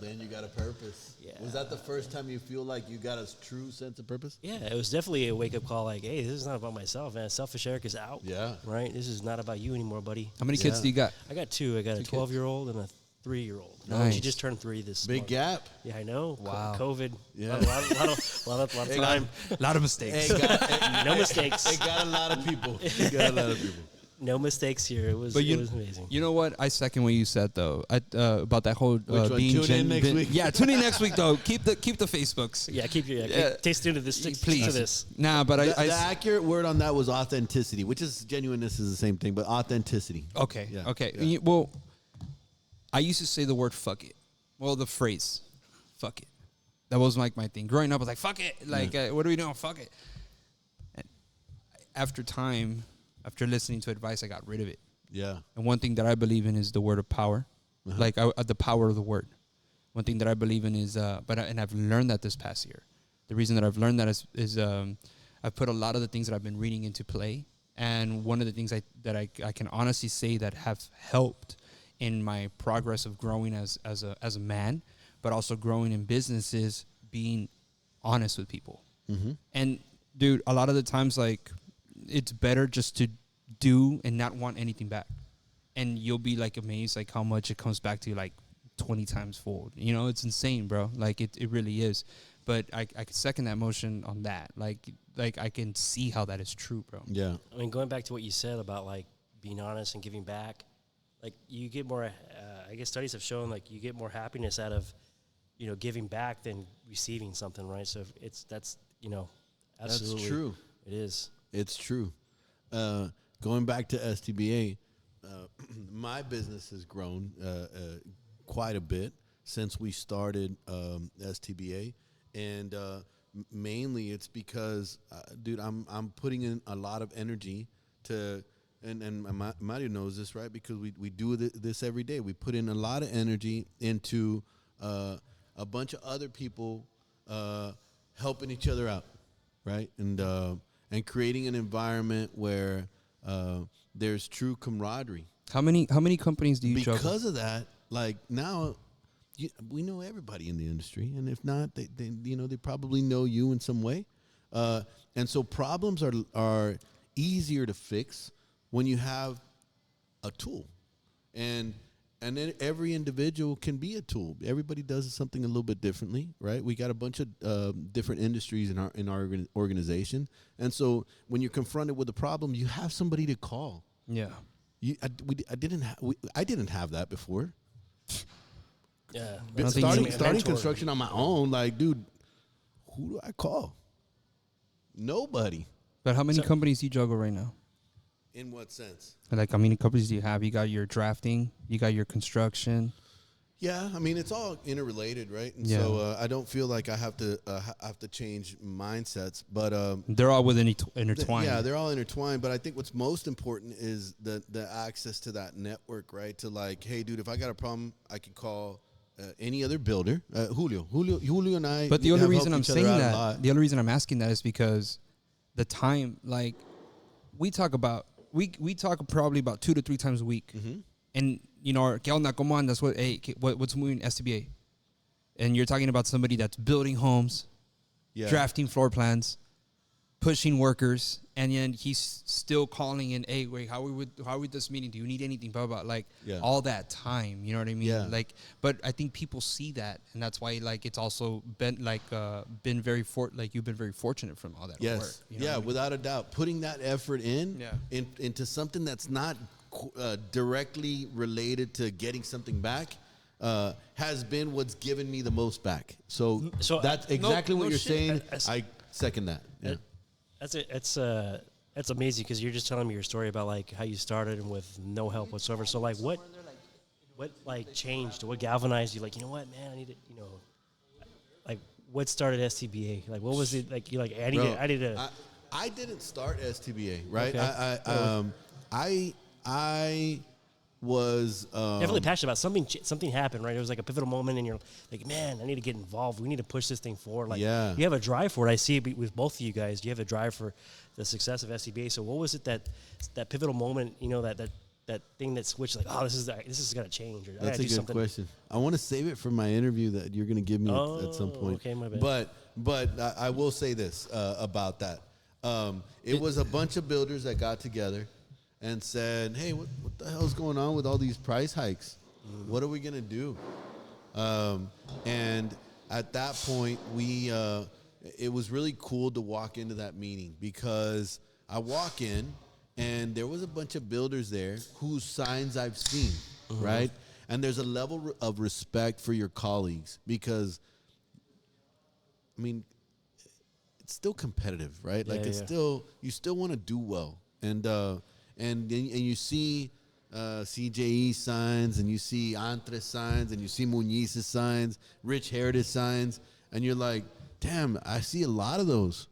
Then you got a purpose. Yeah. Was that the first time you feel like you got a true sense of purpose? Yeah, it was definitely a wake up call. Like, hey, this is not about myself, man. Selfish Eric is out. Yeah. Right. This is not about you anymore, buddy. How many kids Yeah. do you got? I got two. I got a Two 12-year-old and a 3-year-old. Nice. She just turned 3 this Big month. gap. Yeah, I know. Wow. COVID. Yeah. lot of time. A lot of mistakes. No mistakes. It got a lot of people. It got a lot of people. No mistakes here. It was But it was amazing. You know what? I second what you said though. About that whole Which one? being Tune in next week? Yeah, tune in next week though. Keep the Facebooks. Yeah, keep your Yeah. stay tuned to this. Stick Please. to this. Nah, but The accurate word on that was authenticity, which is genuineness is the same thing, but authenticity. okay, Yeah. okay. Yeah. Well, I used to say the word "fuck it." Well, the phrase "fuck it." That was like my thing. Growing up, I was like, fuck it. Like, what are we doing? Fuck it. And after time, after listening to advice, I got rid of it. Yeah. And one thing that I believe in is the word of power. Like the power of the word. One thing that I believe in is, and I've learned that this past year. The reason that I've learned that is I've put a lot of the things that I've been reading into play. And one of the things that I can honestly say that have helped in my progress of growing as a man, but also growing in business is being honest with people. And dude, a lot of the times, like, it's better just to do and not want anything back. And you'll be like amazed like how much it comes back to you, like 20 times fold. You know, it's insane, bro. Like it really is. But I could second that motion on that. Like I can see how that is true, bro. Yeah. I mean, going back to what you said about like being honest and giving back, like you get more. I guess studies have shown like you get more happiness out of, you know, giving back than receiving something, right? So that's absolutely That's true. It is. It's true. Going back to STBA, my business has grown quite a bit since we started STBA, and mainly it's because, dude, I'm putting in a lot of energy to, and Mario knows this, right? Because we do this every day. We put in a lot of energy into a bunch of other people helping each other out, right? And creating an environment where there's true camaraderie. How many companies do you juggle? Because of that, like now, we know everybody in the industry, and if not, they probably know you in some way. And so problems are easier to fix when you have a tool, and then every individual can be a tool. Everybody does something a little bit differently, right? We got a bunch of different industries in our organization, and so when you're confronted with a problem, you have somebody to call. Yeah. I didn't have that before. Yeah. Starting construction on my own, like, dude, who do I call? Nobody. But how many companies do you juggle right now? In what sense? Like, how many companies do you have? You got your drafting, you got your construction. Yeah, I mean, it's all interrelated, right? And Yeah. so I don't feel like I have to change mindsets, but They're all intertwined. yeah, they're all intertwined. But I think what's most important is the access to that network, right? To like, hey, dude, if I got a problem, I can call any other builder. Julio and I. But the only have reason helped I'm each other saying out a lot. that, the only reason I'm asking that is because the time, like, we talk probably about 2 to 3 times a week. Mm-hmm. And, you know, ¿qué onda? ¿Cómo andas? What's moving STBA? And you're talking about somebody that's building homes, Yeah. drafting floor plans, pushing workers, and then he's still calling in, hey, wait, how are we with this meeting? Do you need anything? Blah, blah, blah. Like, Yeah. all that time, you know what I mean? Yeah. Like, but I think people see that, and that's why, like, it's also been, like, you've been very fortunate from all that Yes. work. You know Yeah, what I mean? without a doubt. Putting that effort Yeah. into something that's not directly related to getting something back has been what's given me the most back. So that's exactly what no you're shit. saying. I second that. Yeah. That's amazing because you're just telling me your story about like how you started and with no help whatsoever. So like what like changed? What galvanized you? Like, you know what, man, I need to, you know, like what started STBA? Like what was it like? You like I need to. I didn't start STBA, right? Okay. I was Definitely passionate about something happened, right? It was like a pivotal moment, and you're like, man, I need to get involved. We need to push this thing forward. Like, Yeah. you have a drive for it. I see it with both of you guys. You have a drive for the success of SCBA. So, what was it that pivotal moment? You know, that thing that switched. Like, oh, this is gonna change. Or, I That's gotta a do good something. question. I want to save it for my interview that you're going to give me at some point. Okay, my bad. But I will say this about that. It was a bunch of builders that got together and said, hey, what the hell's going on with all these price hikes? What are we going to do? And at that point, it was really cool to walk into that meeting because I walk in and there was a bunch of builders there whose signs I've seen, right? And there's a level of respect for your colleagues because, I mean, it's still competitive, right? Like you still want to do well. And you see CJE signs, and you see Antres signs, and you see Muñiz's signs, Rich Heritage signs, and you're like, damn, I see a lot of those.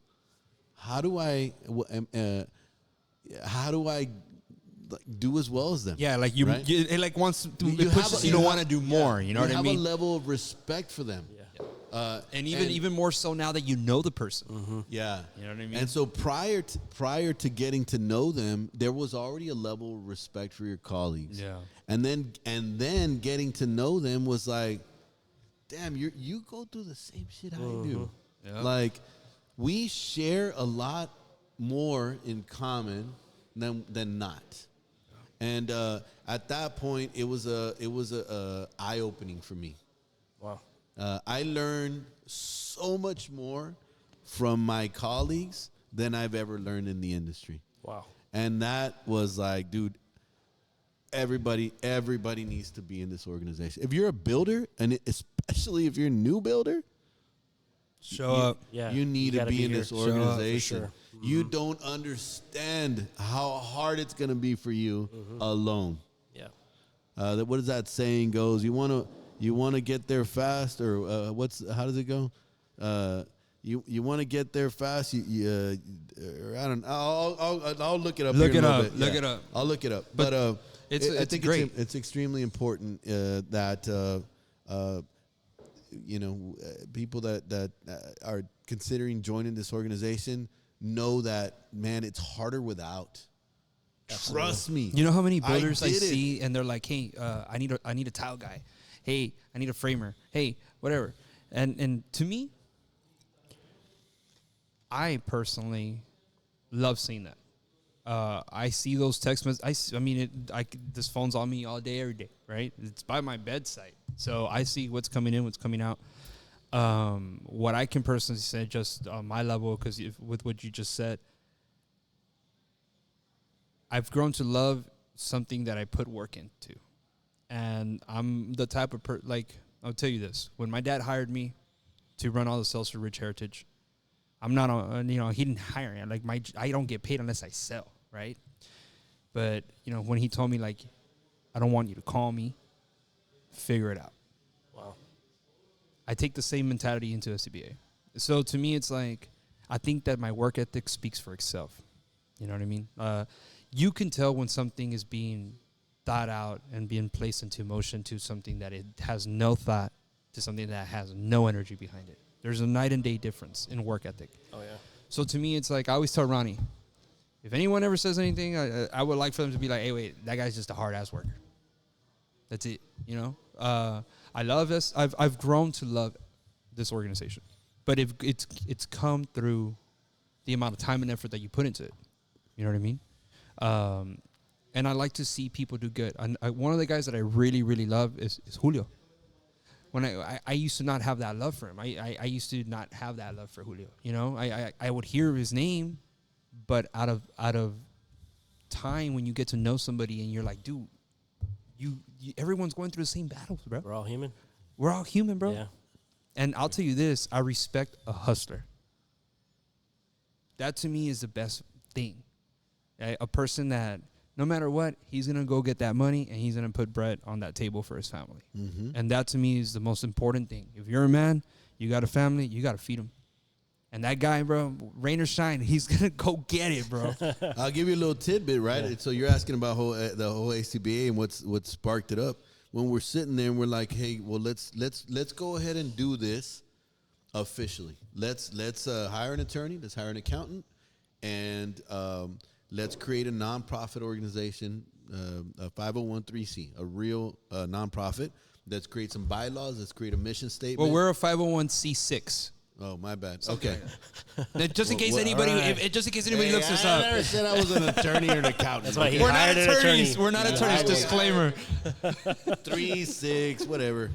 How do I like, do as well as them? Yeah, like you, right? it like wants to, You it pushes you to want to do more. You know what I mean? You have a level of respect for them. And even more so now that you know the person. Yeah. You know what I mean? And so prior to getting to know them, there was already a level of respect for your colleagues. Yeah. And then getting to know them was like, damn, you go through the same shit I do. Yep. Like, we share a lot more in common than not. And at that point, it was a eye opening for me. Wow. I learned so much more from my colleagues than I've ever learned in the industry. Wow. And that was like, dude, everybody needs to be in this organization. If you're a builder, and especially if you're a new builder, Show up. Yeah. you need to gotta be in here. this Show up for organization. sure. You don't understand how hard it's going to be for you alone. Yeah. What does that saying goes? You want to get there fast, or how does it go? You want to get there fast. I don't. I'll look it up. Look here it in a up. little bit. Look Yeah. it up. I'll look it up. But But I it's think great. it's extremely important that people that are considering joining this organization know that, man, it's harder without. Absolutely. Trust me. You know how many builders I did it. see, and they're like, "Hey, I need a tile guy. Hey, I need a framer. Hey, whatever." And to me, I personally love seeing that. I see those text messages. This phone's on me all day, every day, right? It's by my bedside, so I see what's coming in, what's coming out. What I can personally say, just on my level, because with what you just said, I've grown to love something that I put work into. And I'm the type of I'll tell you this. When my dad hired me to run all the sales for Rich Heritage, I'm not he didn't hire me. Like, I don't get paid unless I sell, right? But, when he told me, like, I don't want you to call me, figure it out. Wow. I take the same mentality into SCBA. So to me, it's like, I think that my work ethic speaks for itself. You know what I mean? You can tell when something is being thought out and being placed into motion to something that it has no thought to something that has no energy behind it. There's a night and day difference in work ethic. Oh, yeah. So to me, it's like, I always tell Ronnie, if anyone ever says anything, I would like for them to be like, hey, wait, that guy's just a hard-ass worker. That's it, I love this. I've grown to love this organization. But it's come through the amount of time and effort that you put into it. You know what I mean? And I like to see people do good. One of the guys that I really, really love is Julio. When I used to not have that love for him. I used to not have that love for Julio. I would hear his name, but out of time, when you get to know somebody and you're like, dude, you everyone's going through the same battles, bro. We're all human. We're all human, bro. Yeah. And I'll tell you this, I respect a hustler. That to me is the best thing. A person that, no matter what, he's going to go get that money and he's going to put bread on that table for his family. Mm-hmm. And that to me is the most important thing. If you're a man, you got a family, you got to feed them. And that guy, bro, rain or shine, he's going to go get it, bro. I'll give you a little tidbit, right? Yeah. So you're asking about the whole ACBA and what sparked it up. When we're sitting there and we're like, hey, well, let's go ahead and do this officially. Let's hire an attorney, let's hire an accountant, and let's create a nonprofit organization, a 501(c), a real nonprofit. Let's create some bylaws. Let's create a mission statement. Well, we're a 501c6. Oh, my bad. Okay. Just in case anybody, right. Just in case anybody looks us I up. never said I was an attorney or an accountant. That's why he We're not hired an attorneys. attorney. We're not attorneys. Disclaimer. 3, 6, whatever.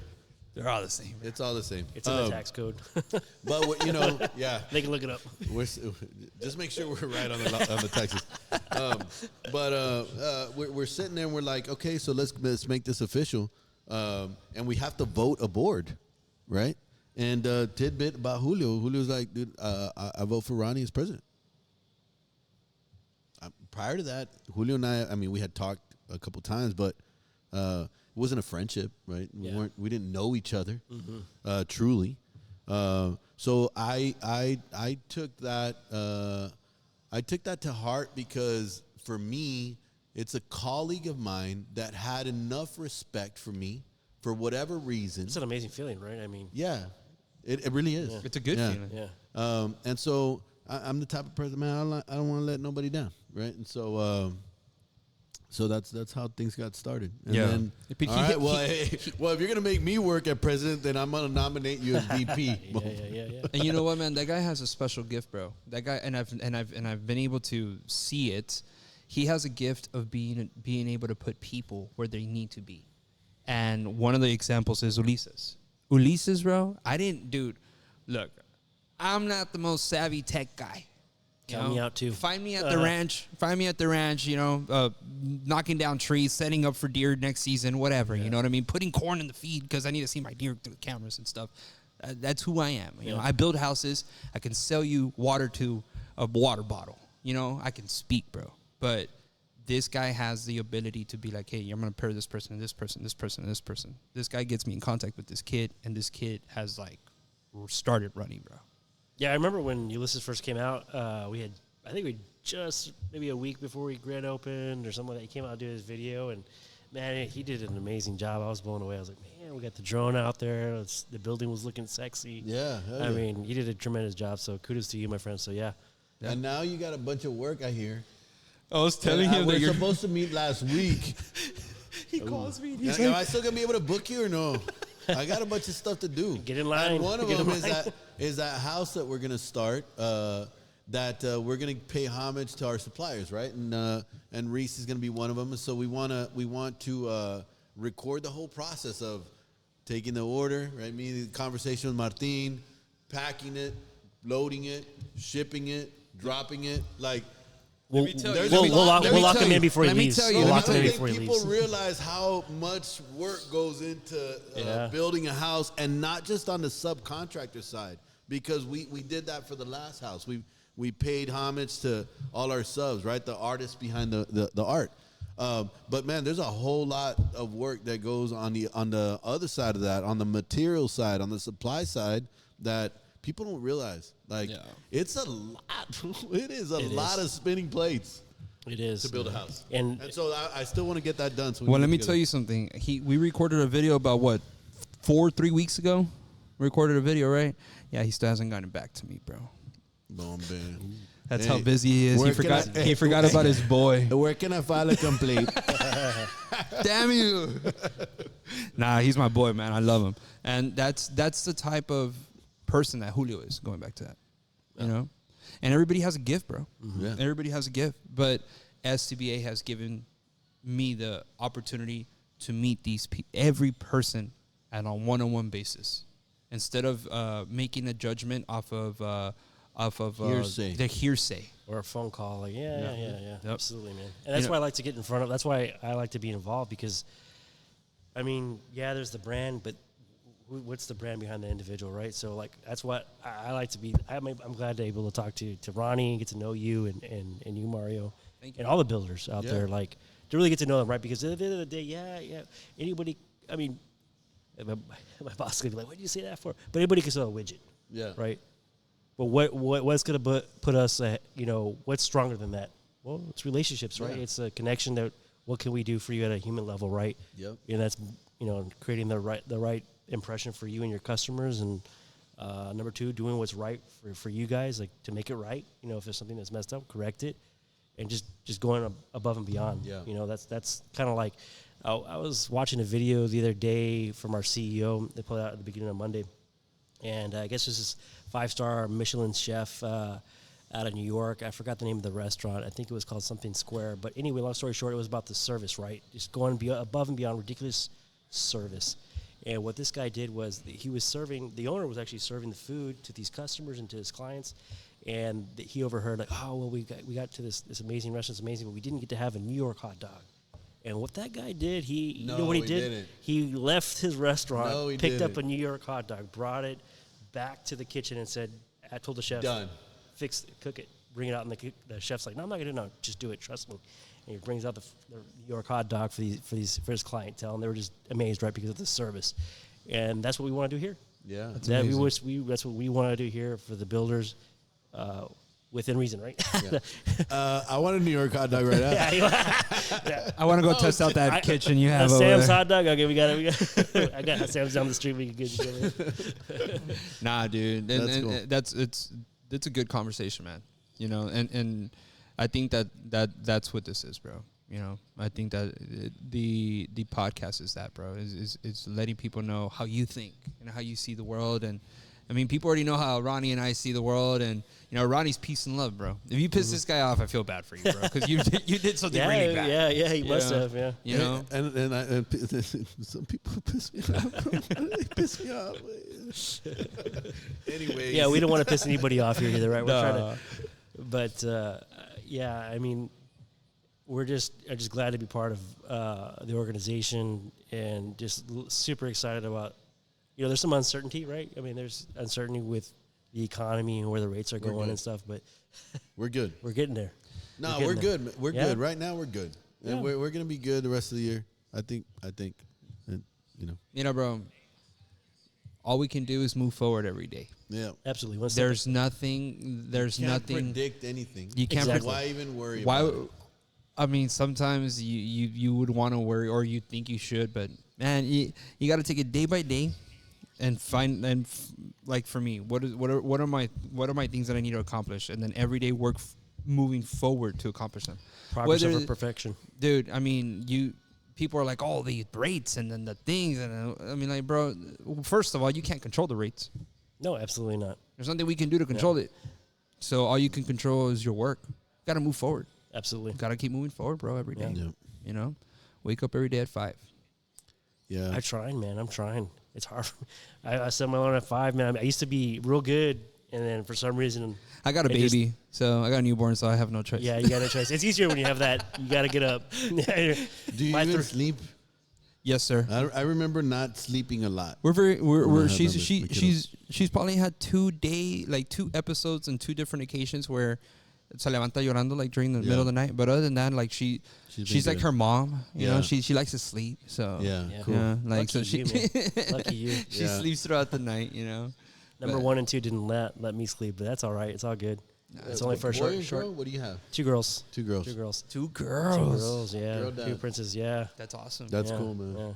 They're all the same. It's all the same. It's in the tax code. But yeah. They can look it up. Just make sure we're right on the taxes. We're sitting there and we're like, okay, so let's make this official, and we have to vote a board, right? And tidbit about Julio. Julio's like, dude, I vote for Ronnie as president. Prior to that, Julio and I mean, we had talked a couple times, but it wasn't a friendship, right? Yeah. We didn't know each other truly. So I took that to heart because for me, it's a colleague of mine that had enough respect for me for whatever reason. It's an amazing feeling, right? I mean, Yeah, it really is. Yeah. It's a good feeling. yeah. And so I'm the type of person, man. I don't want to let nobody down, right? And so, so that's how things got started. And Yeah. then, But all right, well, if you're gonna make me work at president, then I'm gonna nominate you as VP. Yeah. And you know what, man? That guy has a special gift, bro. That guy, and I've been able to see it. He has a gift of being able to put people where they need to be. And one of the examples is Ulises. Ulises, bro. Dude. Look, I'm not the most savvy tech guy. Count me out too. Find me at the ranch. Find me at the ranch. Knocking down trees, setting up for deer next season, whatever. You know what I mean? Putting corn in the feed because I need to see my deer through the cameras and stuff. That's who I am. You know, I build houses. I can sell you water to a water bottle. You know, I can speak, bro. But this guy has the ability to be like, hey, I'm gonna pair this person and this person, this person and this person. This guy gets me in contact with this kid, and this kid has like started running, bro. Yeah, I remember when Ulysses first came out. I think we just maybe a week before we grand opened or something like that. He came out to do his video, and man, he did an amazing job. I was blown away. I was like, man, we got the drone out there. The building was looking sexy. Yeah, I mean, he did a tremendous job. So kudos to you, my friend. So yeah. And now you got a bunch of work, I hear. I was telling him we're supposed to meet last week. He calls me. And He's am I still gonna be able to book you or no? I got a bunch of stuff to do. Get in line. And one of them is that house that we're gonna start. That we're gonna pay homage to our suppliers, right? And Reece is gonna be one of them. So we want to record the whole process of taking the order, right? The conversation with Martin, packing it, loading it, shipping it, dropping it, like. We'll lock him in before he leaves. I don't think people realize how much work goes into building a house, and not just on the subcontractor side, because we did that for the last house. We paid homage to all our subs, right? The artists behind the art. But man, there's a whole lot of work that goes on the other side of that, on the material side, on the supply side, that people don't realize. Like, it's a lot. It is a lot of spinning plates. It is to build a house, and so I still want to get that done. So well, let me tell you something. We recorded a video about 3 weeks ago. We recorded a video, right? Yeah, he still hasn't gotten back to me, bro. That's how busy he is. He forgot about his boy. Where can I file a complaint? Damn you! Nah, he's my boy, man. I love him, and that's the type of person that Julio is. Going back to that, you know, and everybody has a gift, bro. Mm-hmm. Yeah. Everybody has a gift, but SCBA has given me the opportunity to meet every person on a one-on-one basis, instead of making a judgment off of hearsay. The hearsay or a phone call. Like, yeah. Yep. Absolutely, man. And that's why I like to get in front of. That's why I like to be involved, because, I mean, there's the brand, but what's the brand behind the individual, right? So, like, that's what I like to be. I'm glad to be able to talk to Ronnie and get to know you and you, Mario, and all the builders out there, like, to really get to know them, right? Because at the end of the day, anybody, I mean, my boss could be like, what did you say that for? But anybody can sell a widget, right? But what's going to put us, what's stronger than that? Well, it's relationships, right? It's a connection that, what can we do for you at a human level, right? Yep. And that's, creating the right impression for you and your customers, and number two, doing what's right for you guys, like, to make it right. If there's something that's messed up, correct it, and just going above and beyond. That's kind of like, I was watching a video the other day from our CEO. They put it out at the beginning of Monday, and I guess this is 5-star Michelin chef out of New York. I forgot the name of the restaurant. I think it was called something Square. But anyway, long story short, it was about the service, right? Just going above and beyond, ridiculous service. And what this guy did was the owner was actually serving the food to these customers and to his clients. And he overheard, like, oh, well, we got to this amazing restaurant. It's amazing, but we didn't get to have a New York hot dog. And what that guy did, you know what he did? Didn't. He left his restaurant, picked up a New York hot dog, brought it back to the kitchen and said, I told the chef, done. Fix it, cook it, bring it out. And the chef's like, no, I'm not going to do it. No, just do it. Trust me. And he brings out the New York hot dog for his clientele. And they were just amazed, right, because of the service. And that's what we want to do here. Yeah. That's That amazing. that's what we want to do here for the builders, within reason, right? Yeah. I want a New York hot dog right now. Yeah. I want to go test out that kitchen you have over Sam's there. hot dog. Okay, we got it. I got Sam's down the street. We can get together. Nah, dude, and, That's and cool. it's a good conversation, man. You know, and I think that's what this is, bro. You know, I think that the podcast is that, bro. Is letting people know how you think and how you see the world. And I mean, people already know how Ronnie and I see the world, and you know, Ronnie's peace and love, bro. If you piss this guy off, I feel bad for you, bro, because you did something really bad. Yeah, he must know? have, yeah. You know, And some people piss me off, bro. They piss me off. Anyways. Yeah, we don't want to piss anybody off here either, right? We're trying Nah. to, but yeah, I mean, we're just glad to be part of the organization and just super excited about. You know, there's some uncertainty, right? I mean, there's uncertainty with the economy and where the rates are going good. and stuff, but We're good. we're getting there. No, We're we're getting good. We're Yeah. good. Right now, we're good. And Yeah. we're going to be good the rest of the year. I think, and, you know, bro. All we can do is move forward every day. yeah. Absolutely. One step There's nothing. There's Can't nothing. predict anything. You can't. Exactly. Why even worry Why? about it? I mean, sometimes you would want to worry, or you think you should, but man, you got to take it day by day, and find like for me, what are my things that I need to accomplish, and then every day work moving forward to accomplish them. progress Whether- over perfection. Dude, I mean, people are like, oh, the rates and then the things, and I mean, like, bro, first of all, you can't control the rates. No, absolutely not. There's nothing we can do to control it. So all you can control is your work. Got to move forward. Absolutely. Got to keep moving forward, bro, every day. Yeah. Yeah. You know, wake up every day at 5. Yeah. I'm trying, man. I'm trying. It's hard. I set my alarm at 5, man. I used to be real good, and then for some reason, I got a It just- baby, so I got a newborn, so I have no choice. yeah, you got no choice. It's easier when you have that. You got to get up. Do you My even thr- sleep? Yes, sir. I remember not sleeping a lot. We're I she's have she my kiddos. she's probably had 2 episodes and 2 different occasions where se levanta llorando like during the Yeah. middle of the night. But other than that, like She's she's been like good. her mom. You know, Yeah. she likes to sleep. So Yeah, Yeah. cool. yeah, like Lucky so she you, man. Lucky you. she Yeah. sleeps throughout the night. You know, Number But- 1 and 2 didn't let me sleep, but that's all right. It's all good. It's only for a Boy short. and girl? What do you have? 2 girls. 2 girls. 2 girls. 2 2 girls. girls. Yeah. Girl 2 dad. princes. Yeah. That's awesome. That's Yeah, cool, man. Yeah.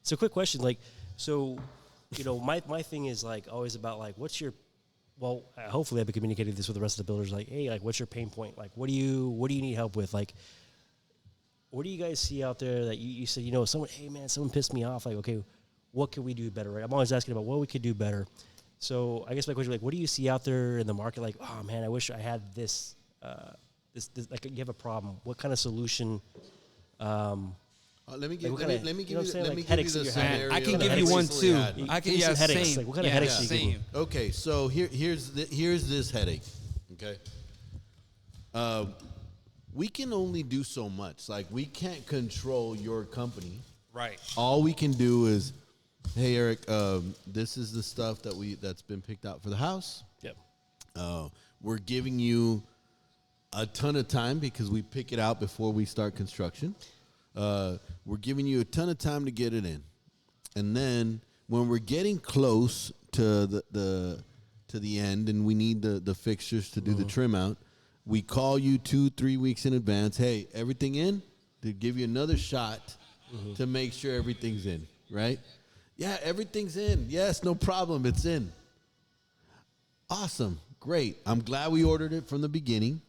So, quick question, like, so, you know, my thing is like always about like, what's your, well, hopefully I've been communicating this with the rest of the builders. Like, hey, like, what's your pain point? Like, what do you need help with? Like, what do you guys see out there that you said, you know, someone, hey man, someone pissed me off. Like, okay, what can we do better? Right? I'm always asking about what we could do better. So I guess my question, like, what do you see out there in the market? Like, oh man, I wish I had this, this like you have a problem. What kind of solution? Let me give, what let me, kinda- let me you know give what I'm you, saying? let me Like give you headaches the that you're scenario. having. I can What give kind you of one headaches too. you I can give me some headaches. same. Like, what kind of headaches do you give me? same. Okay, so here's this headache. Okay, we can only do so much. Like we can't control your company. Right. All we can do is, hey Eric, this is the stuff that's been picked out for the house. Yep. We're giving you a ton of time because we pick it out before we start construction. We're giving you a ton of time to get it in, and then when we're getting close to the end and we need the fixtures to do the trim out, we call you 2-3 weeks in advance. Hey, everything in? To give you another shot to make sure everything's in, right? Yeah, everything's in. Yes, no problem. It's in. Awesome. Great. I'm glad we ordered it from the beginning.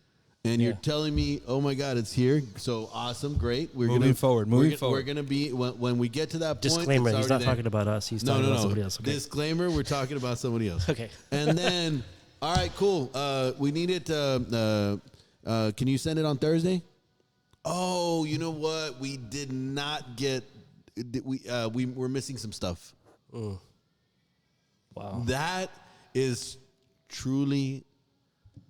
And you're Yeah. telling me, oh my God, it's here. So awesome, great. We're Moving gonna forward, we're moving gonna- forward. We're gonna be when we get to that point. Disclaimer: it's he's already not there. talking about us. He's No, talking no, about no. somebody else. Okay. Disclaimer: we're talking about somebody else. Okay. And then, all right, cool. We need it. Can you send it on Thursday? Oh, you know what? We did not get. We were missing some stuff. Wow. That is truly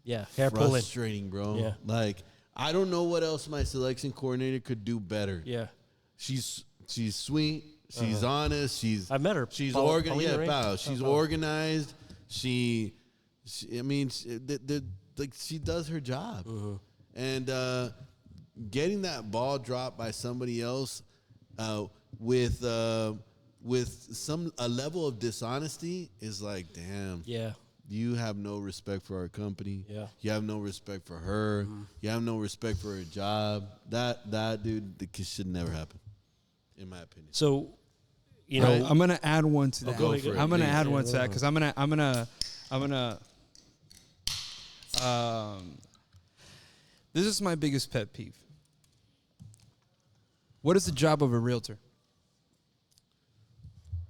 Yeah. Hair pulling. frustrating, bro. Yeah. Like I don't know what else my selection coordinator could do better. Yeah. She's sweet. She's honest. I've met her. She's Paula- organized. Paulina, Yeah, right? Pao. She's Paula. organized. She I mean, like she does her job. And getting that ball dropped by somebody else with with a level of dishonesty is like, damn. Yeah. You have no respect for our company. Yeah. You have no respect for her. You have no respect for her job. That dude, should never happen, in my opinion. So, you Right, know, I'm gonna add one to that. go for it, I'm gonna please. add one to that because I'm gonna. This is my biggest pet peeve. What is the job of a realtor?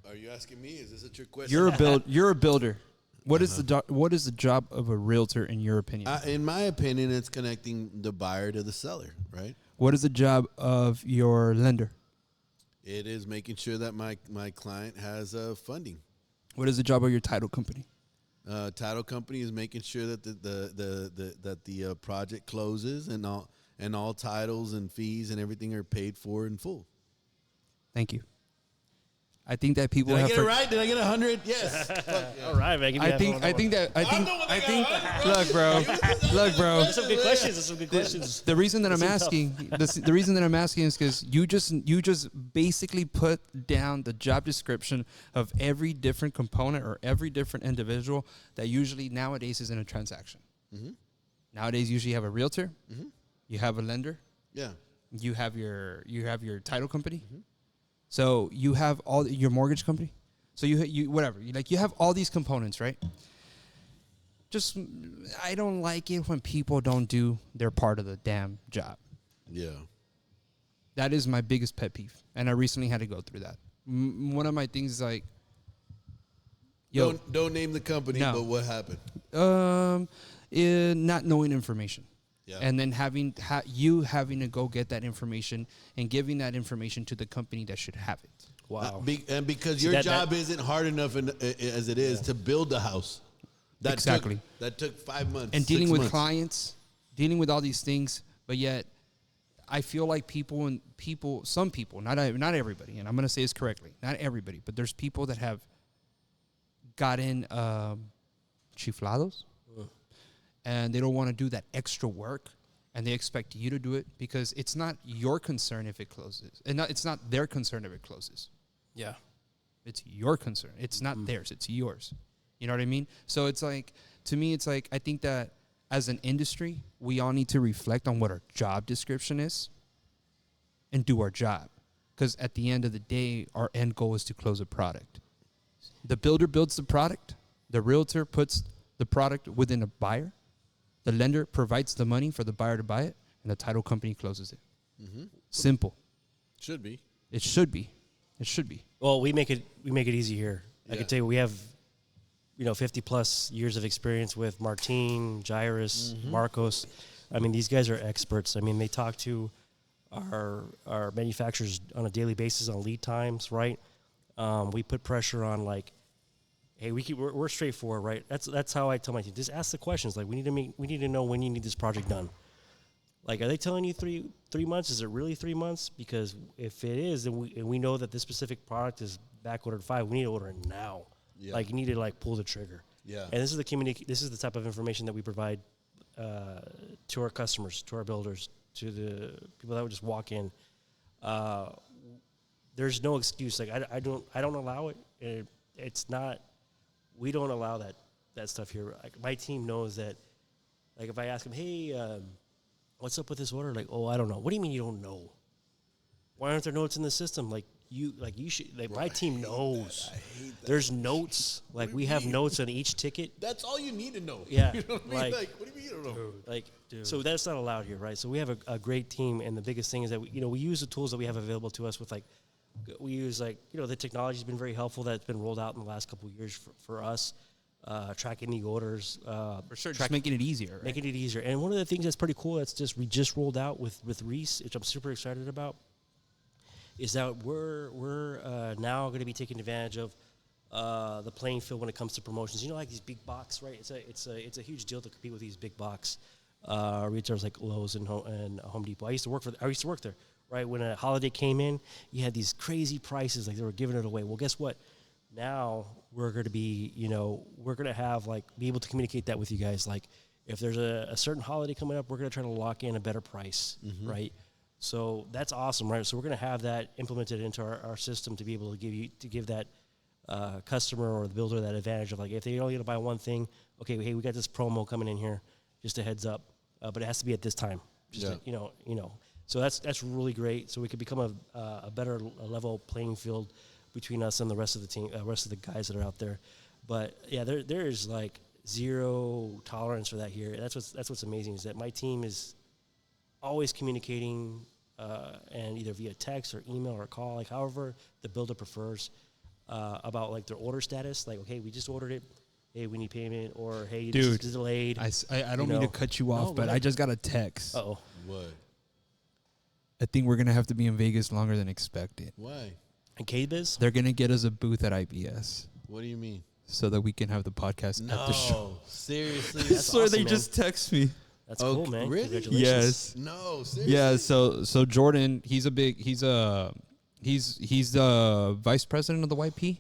Are you asking me? Is this a trick question? You're a builder. What is what is the job of a realtor in your opinion? In my opinion, it's connecting the buyer to the seller, right? What is the job of your lender? It is making sure that my client has funding. What is the job of your title company? Title company is making sure that the project closes and all titles and fees and everything are paid for in full. Thank you. I think that people Did I have. get it right? Did I get 100? Yes. Fuck yeah. all right, man. I think. Look, bro. That's some good questions. That's some good questions. The reason that I'm This is asking, the reason that I'm asking is because you just basically put down the job description of every different component or every different individual that usually nowadays is in a transaction. Mm-hmm. Nowadays, usually you have a realtor, Mm-hmm. you have a lender, Yeah. you have your title company, so you have all your mortgage company, so you whatever you have all these components, right? Just I don't like it when people don't do their part of the damn job. Yeah. That is my biggest pet peeve, and I recently had to go through that. One of my things is like, yo, Don't name the company, No. but what happened? not knowing information. Yeah. And then having to go get that information and giving that information to the company that should have it. Wow. And because See, your that- job isn't hard enough as it is to build the house. Exactly. That took 5 months. And 6 dealing with months. clients, dealing with all these things, but yet I feel like some people, not everybody, and I'm going to say this correctly, not everybody, but there's people that have gotten chiflados, and they don't want to do that extra work, and they expect you to do it because it's not your concern if it closes, and it's not their concern if it closes. Yeah. It's your concern. It's not theirs. It's yours. You know what I mean? So it's like, to me, it's like, I think that as an industry, we all need to reflect on what our job description is and do our job. Because at the end of the day, our end goal is to close a product. The builder builds the product. The realtor puts the product within a buyer. The lender provides the money for the buyer to buy it, and the title company closes it. Mm-hmm. Simple. Should be. It should be. It should be. Well, we make it easy here. I Yeah. can tell you, we have 50 plus years of experience with Martin, Jairus, Marcos. I mean, these guys are experts. I mean, they talk to our manufacturers on a daily basis on lead times, right? We put pressure on, like, hey, we're straightforward, right? That's how I tell my team. Just ask the questions. Like, we need to know when you need this project done. Like, are they telling you three months? Is it really 3 months? Because if it is, and we know that this specific product is back ordered 5, we need to order it now. Yeah. Like, you need to, like, pull the trigger. Yeah. And this is the type of information that we provide to our customers, to our builders, to the people that would just walk in. There's no excuse. Like, I don't allow it. It's not. We don't allow that stuff here. Like, my team knows that. Like, if I ask them, hey, what's up with this order? Like, oh, I don't know. What do you mean you don't know? Why aren't there notes in the system? Like, you should. Like, my team knows. I hate that. There's notes. Like, we have notes on each ticket. That's all you need to know. Yeah, You know what I mean? like- What do you mean you don't know? Like, so that's not allowed here, right? So we have a great team, and the biggest thing is that we use the tools that we have available to us. With, like, we use, like, the technology's been very helpful. That's been rolled out in the last couple of years for us, tracking the orders. For sure. Just making it easier. Right? Making it easier. And one of the things that's pretty cool we just rolled out with Reece, which I'm super excited about, is that we're now going to be taking advantage of the playing field when it comes to promotions. Like these big box, right? It's a huge deal to compete with these big box retailers like Lowe's and Home Depot. I used to work there, right? When a holiday came in, you had these crazy prices, like they were giving it away. Well, guess what? Now we're going to be, we're going to have, like, be able to communicate that with you guys. Like, if there's a certain holiday coming up, we're going to try to lock in a better price, right? We're going to try to lock in a better price. We're going to try to lock in a better price. So that's not allowed here, right? So we have a great team, and the biggest thing is that we know we're going to have, like, we have notes on each ticket. That's all you need to know. Like, So that's awesome, right? So we're going to have that implemented into our system to be able to give that customer or the builder that advantage of, like, if they only going to buy one thing, okay, hey, we got this promo coming in here, just a heads up, but it has to be at this time. Just Yeah. to, you know. So that's really great. So we could become a better level playing field between us and the rest of the team, rest of the guys that are out there. But yeah, there is like zero tolerance for that here. That's what's amazing, is that my team is always communicating, and either via text or email or call, like however the builder prefers, about like their order status. Like, okay, we just ordered it. Hey, we need payment, or hey, this Dude, is delayed. I don't mean to cut you off, No, but go I ahead. just got a text. Uh-oh. What? I think we're gonna have to be in Vegas longer than expected. Why? And K-Biz? They're gonna get us a booth at IBS What do you mean? so that we can have the podcast at the show. Seriously? I That's swear awesome, they man. just text me. That's Oh, cool, man. really? Congratulations. Yes. No, seriously? Yeah. So Jordan, he's the vice president of the YP.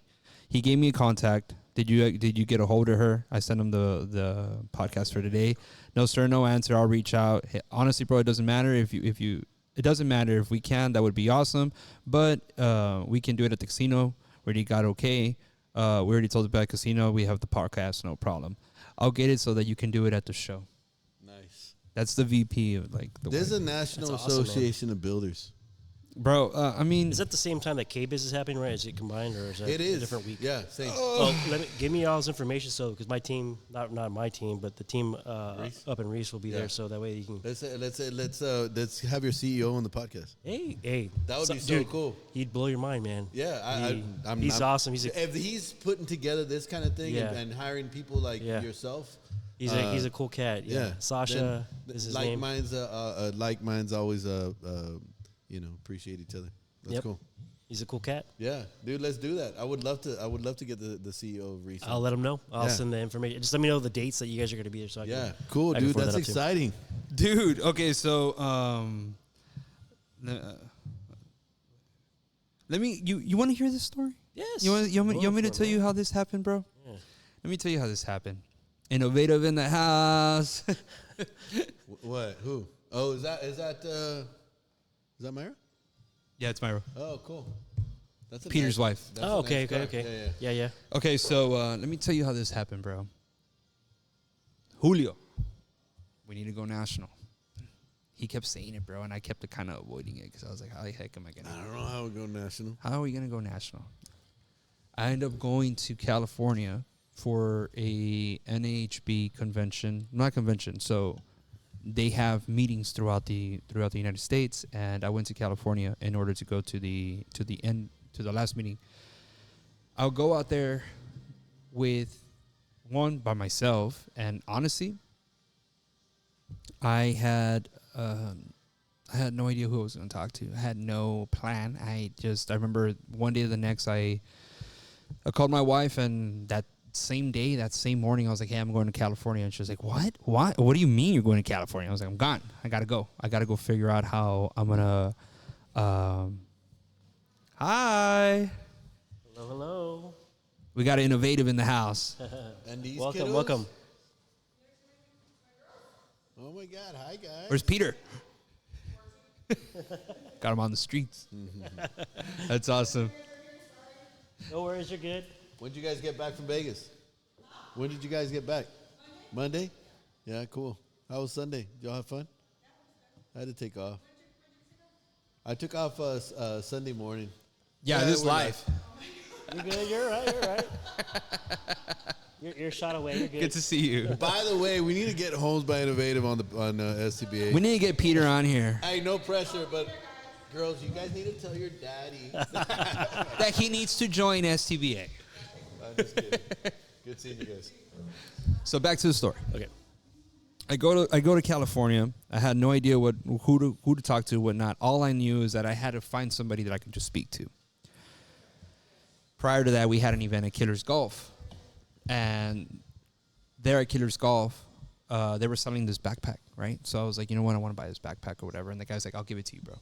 He gave me a contact. Did you get a hold of her? I sent him the podcast for today. No sir, no answer. I'll reach out. Hey, honestly, bro, it doesn't matter if you. It doesn't matter if we can. That would be awesome. But we can do it at the casino. We already got okay. We already told the back casino we have the podcast. No problem. I'll get it so that you can do it at the show. Nice. That's the VP of like the. There's a YP. National That's awesome, man. Association of Builders. Bro, I mean, Is that the same time that K-Biz is happening, right? Is it combined, or is that It is. a different week? Yeah, same. Well, give me y'all's information, so because my team, not my team, but the team Reece? up in Reece will be Yeah. there, so that way you can. Let's have your CEO on the podcast. Hey, That would be so dude, cool. He'd blow your mind, man. Yeah, He's awesome. He's if he's putting together this kind of thing Yeah. and hiring people like Yeah. yourself, he's a cool cat. Yeah, Sasha then is his like name. minds always appreciate each other. That's Yep. cool. He's a cool cat. Yeah, dude, let's do that. I would love to get the CEO of Reece. I'll let him know. I'll Yeah. send the information. Just let me know the dates that you guys are going to be there. So I Yeah, can, cool, I can dude. forward That's that up to him. exciting. dude. Okay, so let me. You want to hear this story? Yes. You want me Go to for it, tell you man. how this happened, bro? Yeah. Let me tell you how this happened. Innovative in the house. What? Who? Oh, is that Myra? Yeah, it's Myra. Oh, cool. That's a Peter's wife. that's a Oh, okay, nice okay, car. okay. Yeah. Yeah. Okay, so let me tell you how this happened, bro. Julio, we need to go national. He kept saying it, bro, and I kept kind of avoiding it because I was like, how the heck am I going to? I don't know how we go national. How are we going to go national? I ended up going to California for a NAHB convention, not convention. So they have meetings throughout the United States, and I went to California in order to go to the last meeting. I'll go out there with one by myself, and honestly, I had no idea who I was going to talk to. I had no plan. I remember one day to the next, I called my wife, and that same day, that same morning, I was like, hey, I'm going to California. And she was like, what? What do you mean you're going to California? I was like, I'm gone. I got to go. I got to go figure out how I'm going to, hi. Hello. We got Innovative in the house. And these Welcome, kiddos? welcome. Oh my God! Hi guys. Where's Peter? Got him on the streets. That's awesome. No worries, you're good. When did you guys get back from Vegas? When did you guys get back? Monday? Yeah, cool. How was Sunday? Did y'all have fun? I had to take off. I took off Sunday morning. Yeah, this we're live. You're good. You're right. You're right. You're a shot away. You're good. Good to see you. By the way, we need to get Homes by Innovative on SCBA. We need to get Peter on here. Hey, no pressure, but girls, you guys need to tell your daddy. That he needs to join STBA. I'm just kidding. Good seeing you guys. So back to the story. Okay. I go to California. I had no idea who to talk to, whatnot. All I knew is that I had to find somebody that I could just speak to. Prior to that, we had an event at Killers Golf, and there at Killers Golf, they were selling this backpack, right? So I was like, you know what, I want to buy this backpack or whatever. And the guy's like, I'll give it to you, bro.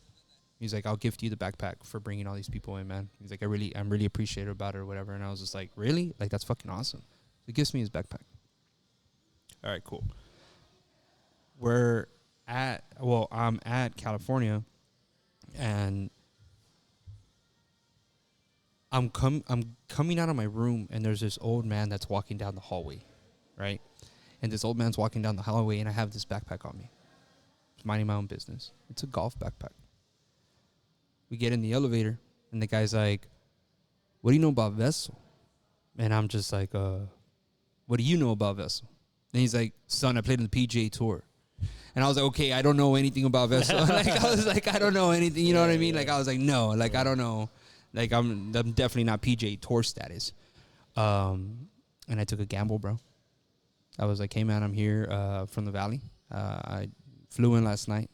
He's like, I'll gift you the backpack for bringing all these people in, man. He's like, I'm really appreciative about it or whatever. And I was just like, really? Like, that's fucking awesome. So he gives me his backpack. All right, cool. I'm at California, and I'm coming out of my room, and there's this old man that's walking down the hallway, right? And this old man's walking down the hallway, and I have this backpack on me. Just minding my own business. It's a golf backpack. We get in the elevator, and the guy's like, "What do you know about Vessel?" And I'm just like, "What do you know about Vessel?" And he's like, "Son, I played on the PGA Tour." And I was like, "Okay, I don't know anything about Vessel." Like, I was like, "I don't know anything." You know what I mean? Like, I was like, "No, like, I don't know." Like, I'm definitely not PGA Tour status. And I took a gamble, bro. I was like, "Hey, man, I'm here from the Valley. I flew in last night,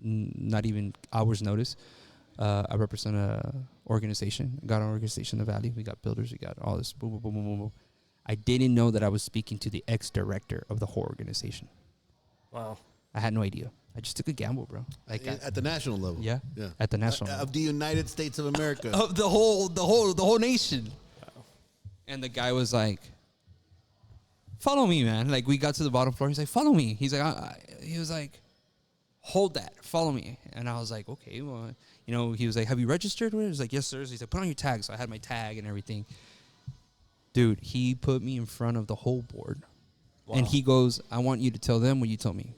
not even hours notice. I represent a organization. Got an organization in the Valley. We got builders. We got all this. Boom, boom, boom, boom, boom." I didn't know that I was speaking to the ex-director of the whole organization. Wow. I had no idea. I just took a gamble, bro. Like At the national level. yeah, at the national level. Of the United States of America. Of the whole nation. Wow. And the guy was like, "Follow me, man." Like, we got to the bottom floor. He's like, "Follow me." He's like, he was like, "Hold that, follow me." And I was like, "Okay, well," you know. He was like, "Have you registered with it?" I was like, "Yes, sir." So he's like, "Put on your tag." So I had my tag and everything. Dude, he put me in front of the whole board. Wow. And he goes, "I want you to tell them what you told me."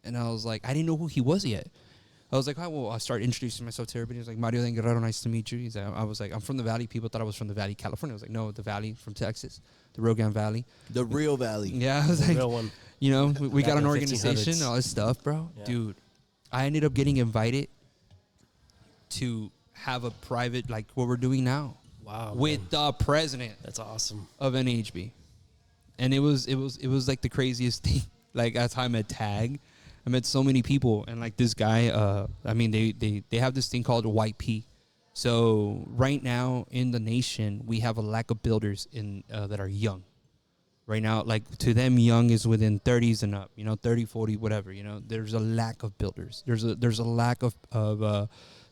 And I was like, I didn't know who he was yet. I was like, "Oh, well," I started introducing myself to everybody. He was like, "Mario de Guerrero, nice to meet you." He's like, I was like, "I'm from the Valley." People thought I was from the Valley, California. I was like, "No, the Valley from Texas, the Rogan Valley." The real Valley. Yeah, I was The like, real one. you know, we Back got an in the organization, 1500s. all this stuff, bro. Yeah. Dude, I ended up getting invited to have a private, like what we're doing now, Wow. with man. the president That's awesome. of NHB. And it was like the craziest thing. Like, that's how I met Tag. I met so many people, and like this guy, I mean, they have this thing called YP. So right now in the nation, we have a lack of builders in that are young. Right now, like, to them, young is within 30s and up, you know, 30, 40, whatever, you know. There's a lack of builders. There's a lack of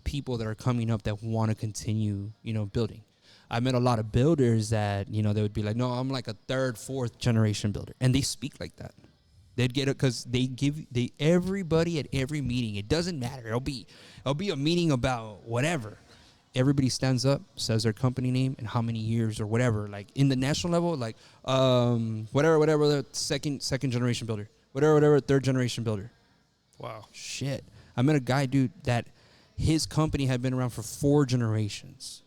people that are coming up that want to continue, you know, building. I met a lot of builders that, you know, they would be like, "No, I'm like a third, fourth generation builder." And they speak like that. They'd get it because everybody at every meeting, it doesn't matter. It'll be a meeting about whatever. Everybody stands up, says their company name and how many years or whatever. Like, in the national level, like, whatever, the second generation builder, whatever, third generation builder. Wow. Shit. I met a guy, dude, that his company had been around for 4 generations.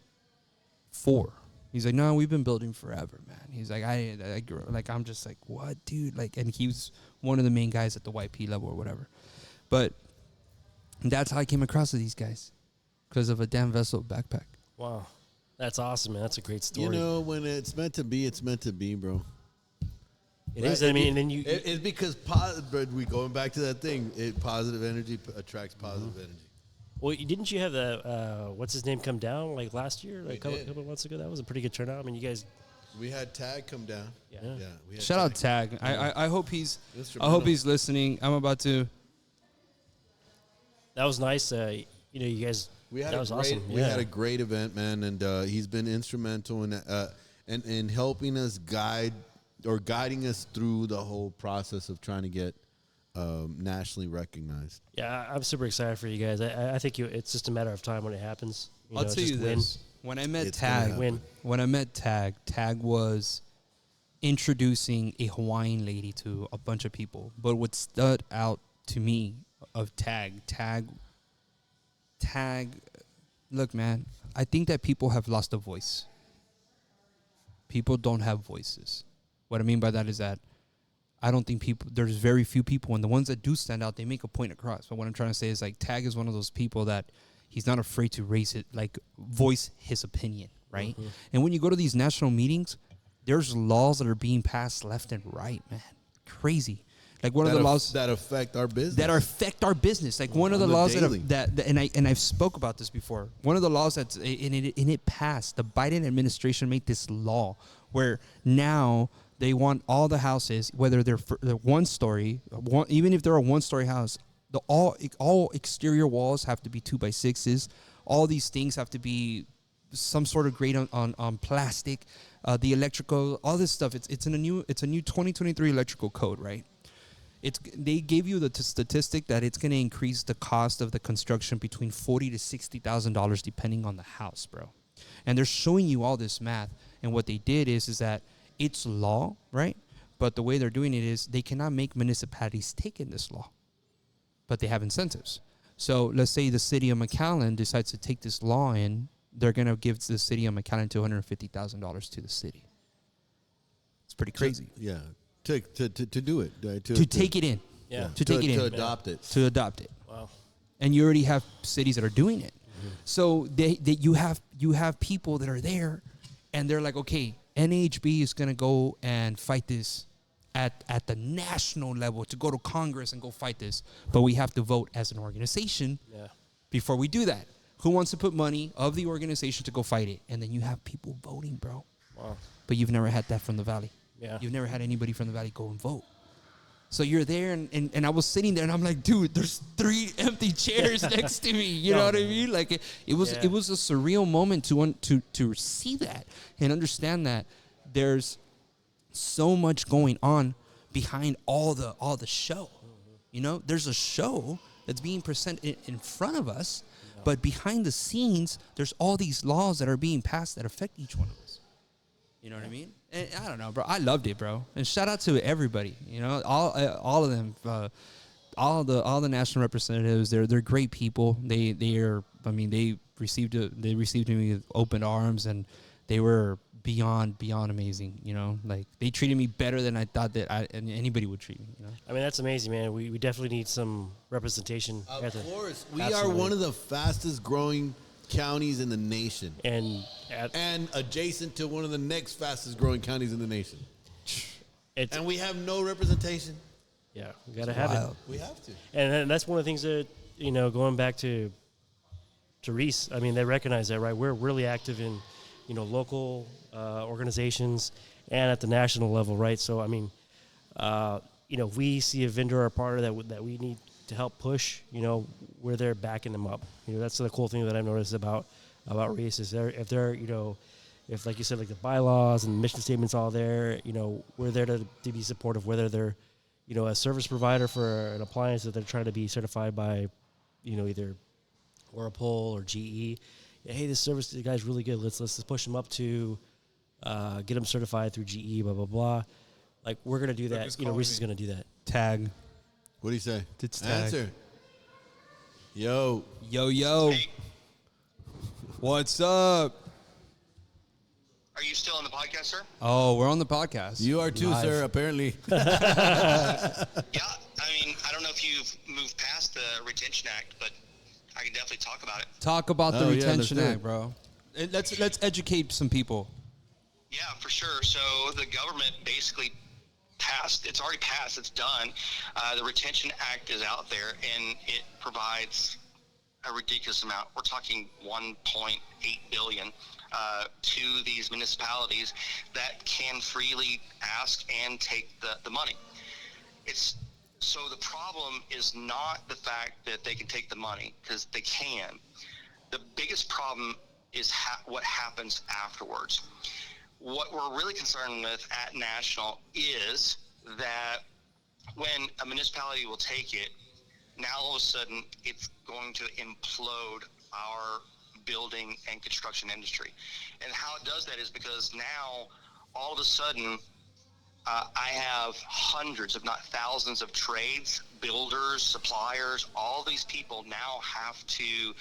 4. He's like, "No, we've been building forever, man." He's like, I grew up. Like, I'm just like, "What, dude?" Like, and he was one of the main guys at the YP level or whatever. But that's how I came across with these guys, because of a damn Vessel backpack. Wow. That's awesome, man. That's a great story. You know, when it's meant to be, it's meant to be, bro. It is. I mean, and then you. It's because we going back to that thing. Positive energy attracts positive energy. Well, didn't you have the what's his name come down like last year, like a We did. couple months ago? That was a pretty good turnout. I mean, you guys. We had Tag come down. Yeah. We had Shout out Tag. I hope he's Instrumental. listening. I'm about to. That was nice. You know, you guys. We had that was a great, awesome. We Yeah. had a great event, man, and he's been instrumental in helping us guiding us through the whole process of trying to get nationally recognized. Yeah, I'm super excited for you guys. I think it's just a matter of time when it happens. I'll tell you just win. this. When I met It's gonna Tag, happen. Win. when I met Tag, Tag was introducing a Hawaiian lady to a bunch of people. But what stood out to me of Tag, look, man, I think that people have lost a voice. People don't have voices. What I mean by that is that I don't think there's very few people, and the ones that do stand out, they make a point across. But what I'm trying to say is, like, Tag is one of those people that he's not afraid to voice his opinion, right? Mm-hmm. And when you go to these national meetings, there's laws that are being passed left and right, man. Crazy. Like, one of the laws that affect our business. that affect our business. Like, one of the On the laws daily. and I've spoke about this before. One of the laws that's in it passed. The Biden administration made this law where now they want all the houses, whether they're one story, even if they're a 1-story house, all exterior walls have to be 2x6s. All these things have to be some sort of grade on plastic. The electrical, all this stuff. It's a new 2023 electrical code, right? They gave you the statistic that it's going to increase the cost of the construction between $40,000 to $60,000 depending on the house, bro. And they're showing you all this math. And what they did is that it's law, right? But the way they're doing it is they cannot make municipalities take in this law, but they have incentives. So let's say the city of McAllen decides to take this law in, they're going to give the city of McAllen $250,000 to the city. It's pretty crazy. To do it. To take it in. Yeah. To take it in. To adopt it. To adopt it. Wow. And you already have cities that are doing it. Mm-hmm. So you have people that are there, and they're like, okay, NHB is going to go and fight this at the national level, to go to Congress and go fight this. But we have to vote as an organization before we do that. Who wants to put money of the organization to go fight it? And then you have people voting, bro. Wow. But you've never had that from the Valley. Yeah. You've never had anybody from the Valley go and vote. So you're there, and I was sitting there, and I'm like, dude, there's 3 empty chairs next to me. You know what I mean? Like it was a surreal moment to see that and understand that there's so much going on behind all the show. You know, there's a show that's being presented in front of us, but behind the scenes, there's all these laws that are being passed that affect each one of us. You know what I mean? And I don't know, bro. I loved it, bro. And shout out to everybody. You know, all of them, all the national representatives. They're great people. They received me with open arms, and they were beyond amazing. You know, like they treated me better than I thought that anybody would treat me. You know? I mean, that's amazing, man. We definitely need some representation. Of course, we are one of the fastest growing counties in the nation, and adjacent to one of the next fastest growing counties in the nation. And we have no representation. Yeah, we gotta have it. We have to. And that's one of the things that, you know, going back to Reece, I mean, they recognize that, right? We're really active in, you know, local organizations and at the national level, right? So, I mean, you know, if we see a vendor or a partner that we need to help push, you know, we're there backing them up. You know, that's the cool thing that I've noticed about Reece is if they're, you know, if, like you said, like the bylaws and mission statements all there, you know, we're there to be supportive, whether they're, you know, a service provider for an appliance that they're trying to be certified by, you know, either Whirlpool or GE. Hey, this service guy's really good. Let's push them up to get them certified through GE, blah, blah, blah. Like, we're going to do that. You know, Reece is going to do that. Tag. What do you say? It's tag. Answer. Yo. Hey, What's up? are you still on the podcast, sir? Oh, we're on the podcast. You are too, Live. sir, apparently. Yeah, I mean, I don't know if you've moved past the Retention Act, but I can definitely talk about it. Talk about the Oh, yeah, Retention let's do Act, it. bro. Let's educate some people. Yeah, for sure. So the government basically passed. It's already passed. It's done. The Retention Act is out there, and it provides a ridiculous amount. We're talking $1.8 billion to these municipalities that can freely ask and take the money. So the problem is not the fact that they can take the money, because they can. The biggest problem is what happens afterwards. What we're really concerned with at National is that when a municipality will take it, now all of a sudden it's going to implode our building and construction industry. And how it does that is because now all of a sudden I have hundreds, if not thousands, of trades, builders, suppliers. All these people now have to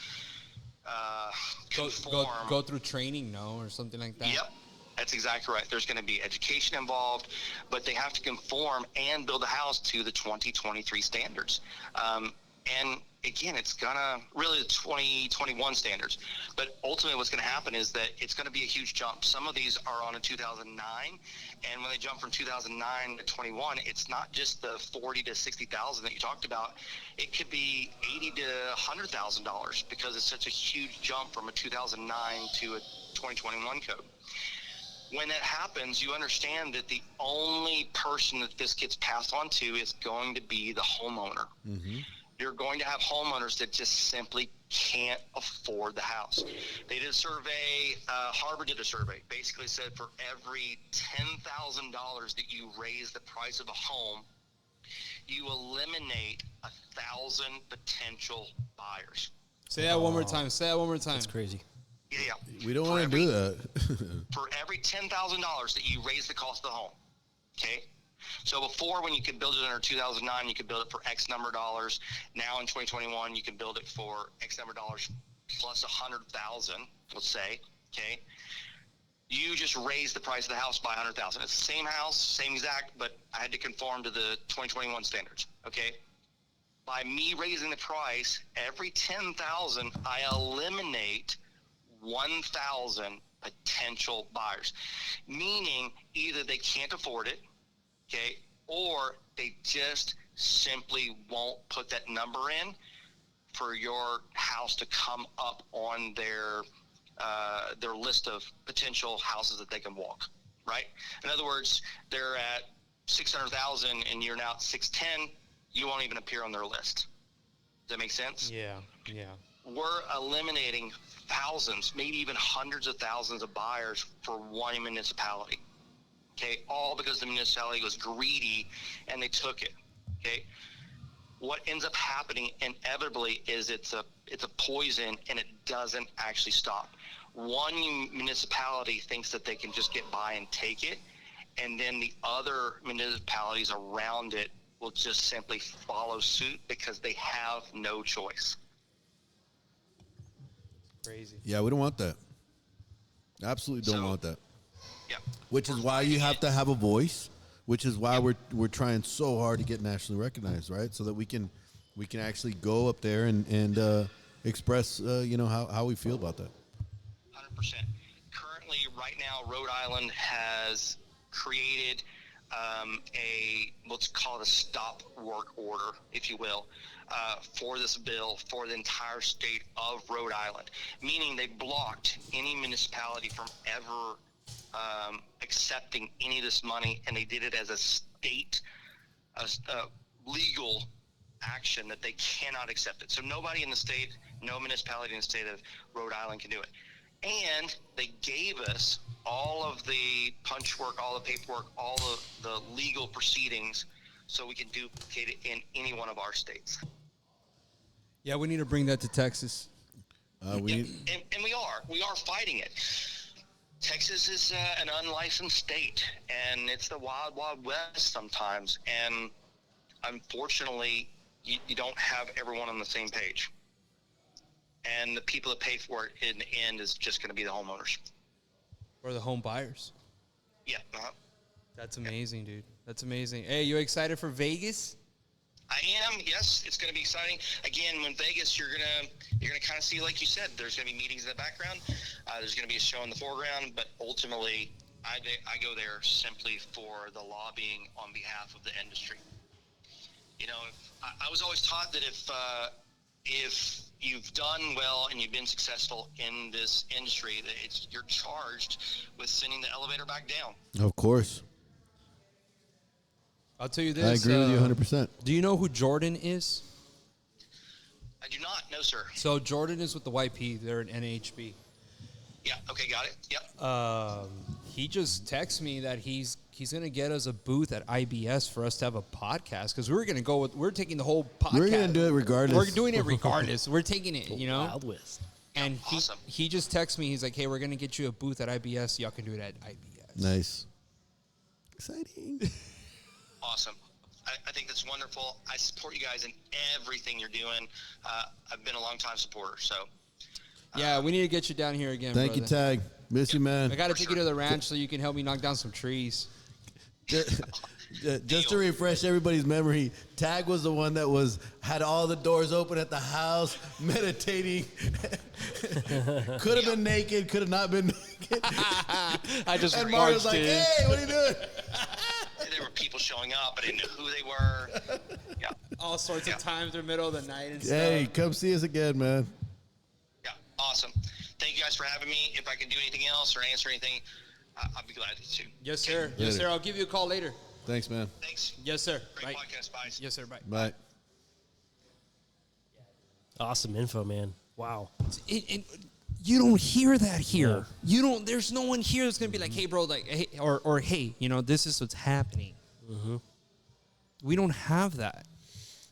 conform. Go through training, no, or something like that. Yep, that's exactly right. There's going to be education involved, but they have to conform and build a house to the 2023 standards. And again, it's gonna really the 2021 standards. But ultimately, what's going to happen is that it's going to be a huge jump. Some of these are on a 2009, and when they jump from 2009 to 21, it's not just the 40 to 60,000 that you talked about. It could be 80 to $100,000 because it's such a huge jump from a 2009 to a 2021 code. When that happens, you understand that the only person that this gets passed on to is going to be the homeowner. Mm-hmm. You're going to have homeowners that just simply can't afford the house. They did a survey, Harvard did a survey, basically said for every $10,000 that you raise the price of a home, you eliminate 1,000 potential buyers. Say that one more time. Say that one more time. That's crazy. Yeah. We don't want to do that. For every $10,000 that you raise the cost of the home, okay? So before, when you could build it under 2009, you could build it for X number of dollars. Now in 2021, you can build it for X number of dollars plus 100,000, let's say, okay? You just raised the price of the house by 100,000. It's the same house, same exact, but I had to conform to the 2021 standards, okay? By me raising the price, every 10,000, I eliminate 1,000 potential buyers, meaning either they can't afford it, okay, or they just simply won't put that number in for your house to come up on their list of potential houses that they can walk, right? In other words, they're at 600,000 and you're now at 610, you won't even appear on their list. Does that make sense? Yeah. We're eliminating thousands, maybe even hundreds of thousands of buyers for one municipality. Okay, all because the municipality was greedy and they took it. Okay, what ends up happening inevitably is it's a poison and it doesn't actually stop. One municipality thinks that they can just get by and take it, and then the other municipalities around it will just simply follow suit because they have no choice. Crazy. Yeah, we don't want that. Absolutely don't want that. Yeah. Which is why you have to have a voice. Which is why we're trying so hard to get nationally recognized, right? So that we can actually go up there and express how we feel about that. 100%. Currently, right now, Rhode Island has created let's call it a stop work order, if you will, for this bill for the entire state of Rhode Island, meaning they blocked any municipality from ever accepting any of this money, and they did it as a state legal action that they cannot accept it. So nobody in the state, no municipality in the state of Rhode Island can do it. And they gave us all of the punch work, all the paperwork, all the legal proceedings so we can duplicate it in any one of our states. Yeah, we need to bring that to Texas. And we are fighting it. Texas is an unlicensed state, and it's the wild, wild west sometimes. And unfortunately, you don't have everyone on the same page. And the people that pay for it in the end is just going to be the homeowners. Or the home buyers. Yeah. That's amazing, dude. That's amazing. Hey, you excited for Vegas? I am. Yes, it's going to be exciting. Again, when Vegas, you're gonna kind of see, like you said, there's going to be meetings in the background. There's going to be a show in the foreground, but ultimately, I go there simply for the lobbying on behalf of the industry. You know, I was always taught that if you've done well and you've been successful in this industry, that you're charged with sending the elevator back down. Of course. I'll tell you this. I agree with you 100%. Do you know who Jordan is? I do not. No, sir. So Jordan is with the YP. They're an NHB. Yeah. Okay. Got it. Yep. He just texted me that he's gonna get us a booth at IBS for us to have a podcast, because we're taking the whole podcast. We're gonna do it regardless. We're doing it regardless. We're taking it, you know. Wild West. And Awesome. he just texted me. He's like, "Hey, we're gonna get you a booth at IBS. Y'all can do it at IBS." Nice. Exciting. Awesome. I think that's wonderful. I support you guys in everything you're doing. I've been a long-time supporter, so. Yeah, we need to get you down here again. Thank you, brother. Tag. Miss you, man. I got to take you to the ranch so you can help me knock down some trees. Just to refresh everybody's memory, Tag was the one that had all the doors open at the house, meditating. Could have been naked, could have not been naked. I just And Mario's marched like, in. "Hey, what are you doing?" There were people showing up. I didn't know who they were. Yeah. All sorts of times in the middle of the night and Hey, stuff. come see us again, man. Yeah. Awesome. Thank you guys for having me. If I can do anything else or answer anything, I'll be glad to. Yes, sir. Later. Yes, sir. I'll give you a call later. Thanks, man. Thanks. Yes, sir. Great Bye. podcast. Bye. Yes, sir. Bye. Bye. Awesome info, man. Wow. And you don't hear that here. No. You don't. There's no one here that's gonna be like, "Hey, bro," like, "Hey," or "Hey, you know, this is what's happening." We don't have that.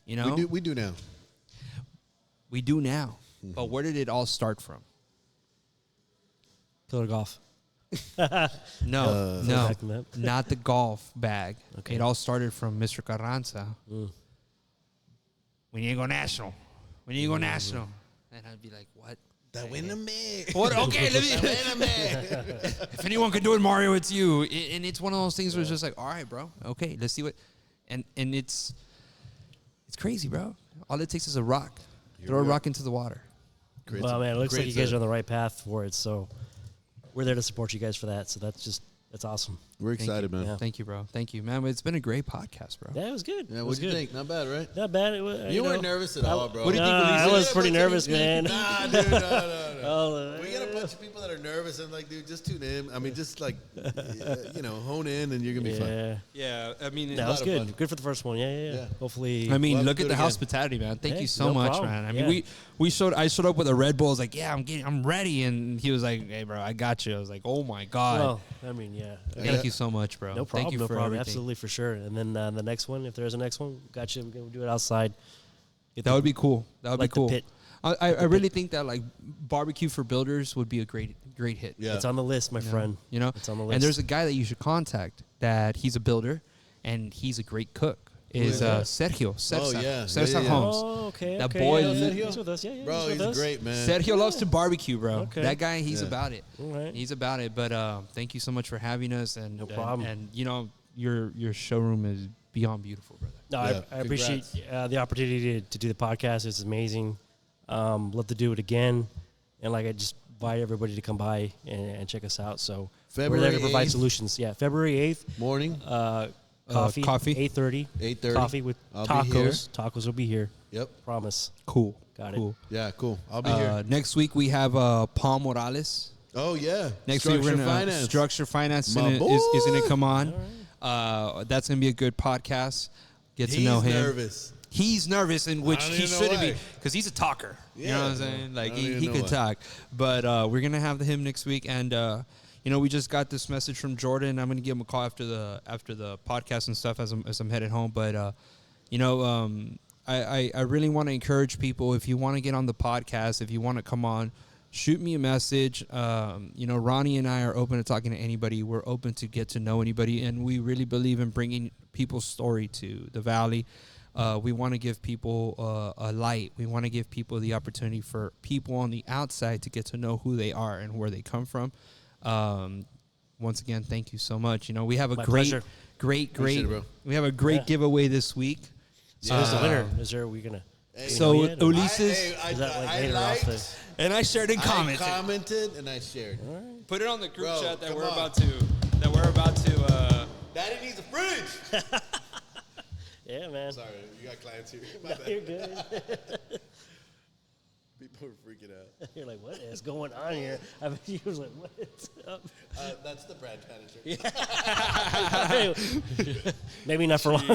You know, We do now. We do now. But where did it all start from? Pillar golf. No, back to that. not the golf bag. Okay. It all started from Mr. Carranza. We need to go national. We need to go national. And I'd be like, what? That win a man. What? Okay, let me. If anyone can do it, Mario, it's you. And it's one of those things where it's just like, all right, bro. Okay, let's see what. And it's crazy, bro. All it takes is a rock. Throw a rock into the water. Well, man, it looks like you guys are on the right path for it. So we're there to support you guys for that. So that's awesome. We're excited, man. Yeah. Thank you, bro. Thank you, man. It's been a great podcast, bro. Yeah, it was good. Yeah, It what was do you good. think? Not bad, right? Not bad. It was, You weren't nervous at all, bro. What do you think, I Reece? was pretty nervous, man. Nah, dude, no. Oh, We got a bunch of people that are nervous and like, dude, just tune in. I mean, just like, hone in and you're gonna be fine. yeah. Yeah, I mean, That was of good. fun. Good for the first one. Yeah. Yeah. Hopefully. I mean, We'll have look to at do the it again. hospitality, man. Thank Hey, you so no much, problem. man. I mean, Yeah. I showed up with a Red Bull. I was like, yeah, I'm ready, and he was like, hey, bro, I got you. I was like, oh my god. well, I mean, yeah. Thank you so much, bro. No problem. Thank you No for problem. everything. Absolutely, for sure. And then the next one, if there's a next one, gotcha. We're going to do it outside. Get That the- would be cool. That would like be the cool. pit. I really think that like barbecue for builders would be a great hit. Yeah. It's on the list, my friend. You know, It's on the list. and there's a guy that you should contact. That he's a builder, and he's a great cook. Is Sergio? Oh, yeah. Sergio Yeah, yeah. Holmes. Oh, okay. That okay, boy yeah, li- he's with us. Yeah, Bro, with he's us. great, man. Sergio loves to barbecue, bro. Okay. That guy, he's Yeah. about it. All right. He's about it. But thank you so much for having us. And No problem. And you know, your showroom is beyond beautiful, brother. No, Yeah, I appreciate congrats. the opportunity to do the podcast. It's amazing. Love to do it again. And like I just invite everybody to come by and check us out. So we're there to February provide 8th. solutions. Yeah, February 8th. Morning, Coffee. coffee. 8:30. 8:30. Coffee with I'll be here. tacos. Tacos will be here. Yep. Promise. Cool. Got it. Cool. Yeah, cool. I'll be here. Next week we have Paul Morales. Oh, yeah. Next Structure week we're gonna finance. Structure Finance My is going boy. to come on. That's going to be a good podcast. Get to know him. Nervous. He's nervous, in which I don't he even know shouldn't be, why. because he's a talker. You know Yeah, what I'm bro. saying? Like I don't even he know could why. talk. But we're gonna have him next week, and we just got this message from Jordan. I'm gonna give him a call after the podcast and stuff as I'm headed home. But I really want to encourage people, if you want to get on the podcast, if you want to come on, shoot me a message. Ronnie and I are open to talking to anybody. We're open to get to know anybody, and we really believe in bringing people's story to the Valley. We want to give people a light. We want to give people the opportunity for people on the outside to get to know who they are and where they come from. Once again, thank you so much. We have a My great, pleasure. great, Appreciate it, bro. we have a great Yeah. giveaway this week. So who's the winner? Is there? We gonna? Hey, do we So know yet, or- Ulises, Is that like I later off liked, and I shared in I comments. commented and I shared. Put it on the group Bro, chat that come we're on. about to. Daddy needs a fridge. Yeah, man. Sorry, you got clients here. My No, bad. you're good. People are freaking out. You're like, what is going on here? I bet you was like, what's up? That's the brand manager. Maybe not for long.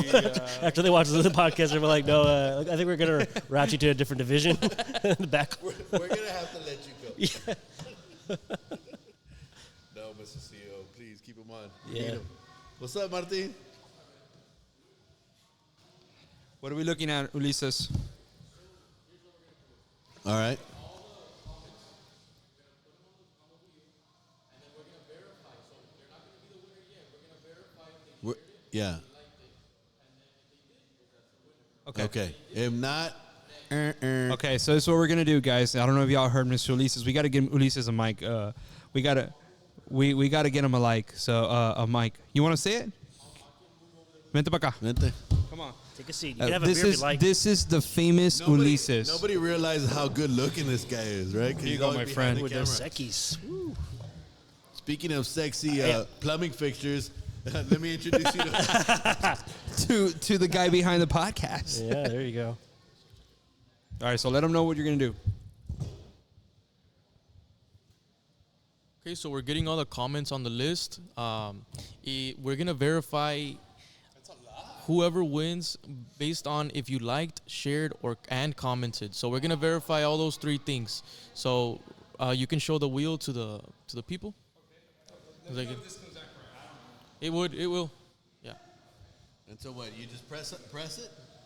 After they watch the podcast, they're like, no, I think we're gonna route you to a different division in the back. We're gonna have to let you go. No, Mr. CEO, please keep him on. Yeah. Need him. What's up, Martin? What are we looking at, Ulises? All right. Yeah. Okay. Okay. If not, Okay, so this is what we're gonna do, guys. I don't know if y'all heard Mr. Ulises. We gotta give Ulises a mic. We gotta get him a a mic. You want to say it? Vente pa acá. Vente. Come on. Take a seat. You can have a beer This if is you like. this is the famous Ulises. Nobody realizes how good looking this guy is, right? 'Cause Here you he's go, always my behind friend. the With camera. those Sekis. Woo. Speaking of sexy Yeah. plumbing fixtures, let me introduce you to. to the guy behind the podcast. Yeah, there you go. All right, so let him know what you're gonna do. Okay, so we're getting all the comments on the list. We're gonna verify whoever wins based on if you liked, shared, and commented. So we're gonna verify all those three things. So you can show the wheel to the people. Is that good? It will. Yeah. And so what? You just press it,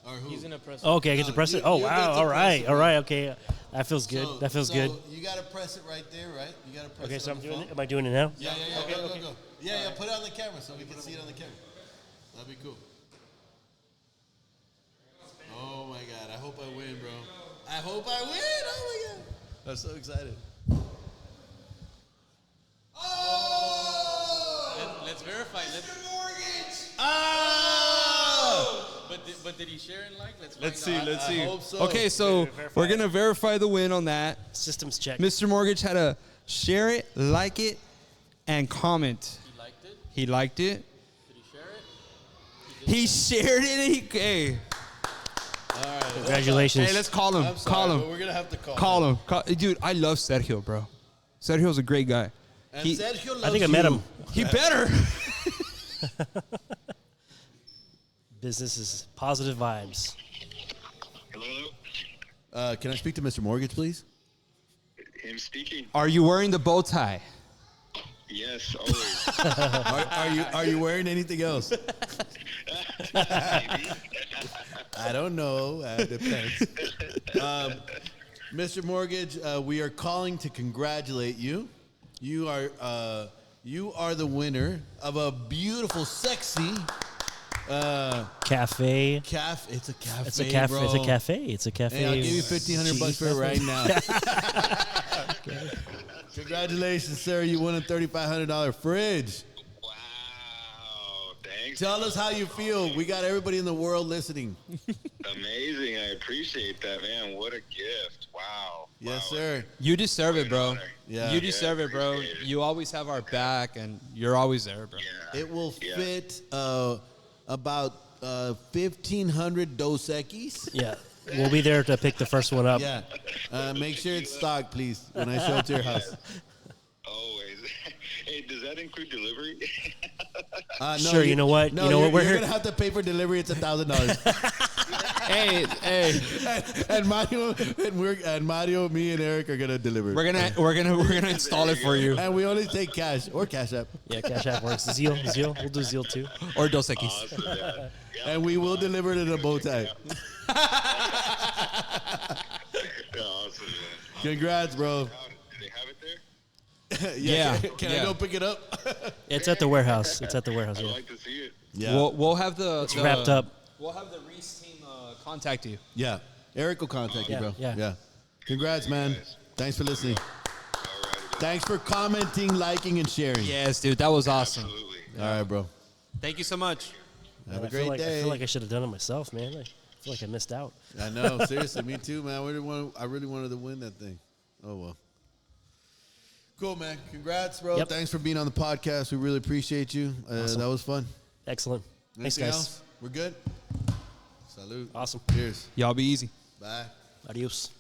or who? He's gonna press. Okay, I get to press it. Oh you wow! get to All press right, it, all right? right. Okay, that feels good. That feels good. You gotta press it right there, right? You gotta press Okay, it. so on I'm the doing phone. it. Am I doing it now? Yeah. Go. Yeah. Put it on the camera so we can see it on the camera. That'd be cool. Oh my God! I hope I win, bro. I hope I win. Oh my God! I'm so excited. Oh! Let's verify. Mortgage! Oh! But did he share and like? Let's see. Let's see. I hope so. Okay, so we're gonna verify the win on that. Systems check. Mr. Mortgage had to share it, like it, and comment. He liked it. He liked it. Did he share it? He shared it. Hey, All right. Congratulations. hey, let's call him. I'm sorry, Call but him. we're gonna have to Call him. Dude, I love Sergio, bro. Sergio's a great guy. And He- Sergio loves I think I met you. him. He better. Business is positive vibes. Hello? Can I speak to Mr. Mortgage, please? Him speaking? Are you wearing the bow tie? Yes, always. Are you wearing anything else? Maybe. I don't know. Depends. Mr. Mortgage, we are calling to congratulate you. You are the winner of a beautiful, sexy Cafe. It's a cafe. It's a cafe. Bro. It's a cafe. It's a cafe. Hey, I'll give you $1,500 for it right now. Congratulations, sir! You won a $3,500 fridge. Wow, thanks. Tell us how you feel. We got everybody in the world listening. Amazing. I appreciate that, man. What a gift. Wow. Yes, Wow. sir. You deserve it, bro. honor. Yeah. You deserve it, bro. appreciate it. You always have our back, and you're always there, bro. Yeah. It will Yeah. fit about 1,500 Dos Equis. Yeah. We'll be there to pick the first one up. Yeah. Make sure it's stocked, please, when I show it to your house. Always. Hey, does that include delivery? No, Sure, you know what? No, You know what? We're you're here- gonna have to pay for delivery. It's $1,000. Hey, and Mario, me and Eric are gonna deliver. we're gonna install it for you, And we only take cash or Cash App, Yeah, Cash App works. Zeal. We'll do Zeal too. or Dos Equis. Awesome, man. Yeah. and we will deliver it in a bow tie. Yeah, awesome, man. Congrats, bro. Do they have it there? Yeah, Can yeah. I go pick it up? It's at the warehouse. It's at the warehouse. I'd Yeah. like to see it. Yeah. We'll have the Wrapped up. We'll have the Reece team contact you. Yeah. Eric will contact you, Yeah, bro. yeah. Congrats, man. Thanks for listening. All right. Thanks for commenting, liking, and sharing. Yes, dude, that was awesome. Absolutely. All right, bro. Thank you so much. Have a I feel great like, day. I feel like I should have done it myself, man. I feel like I missed out. I know. Seriously, me too, man. I really wanted to win that thing. Oh, well. Cool, man. Congrats, bro. Yep. Thanks for being on the podcast. We really appreciate you. Awesome. That was fun. Excellent. Thanks, Anything guys. else? We're good? Salute. Awesome. Cheers. Y'all be easy. Bye. Adios.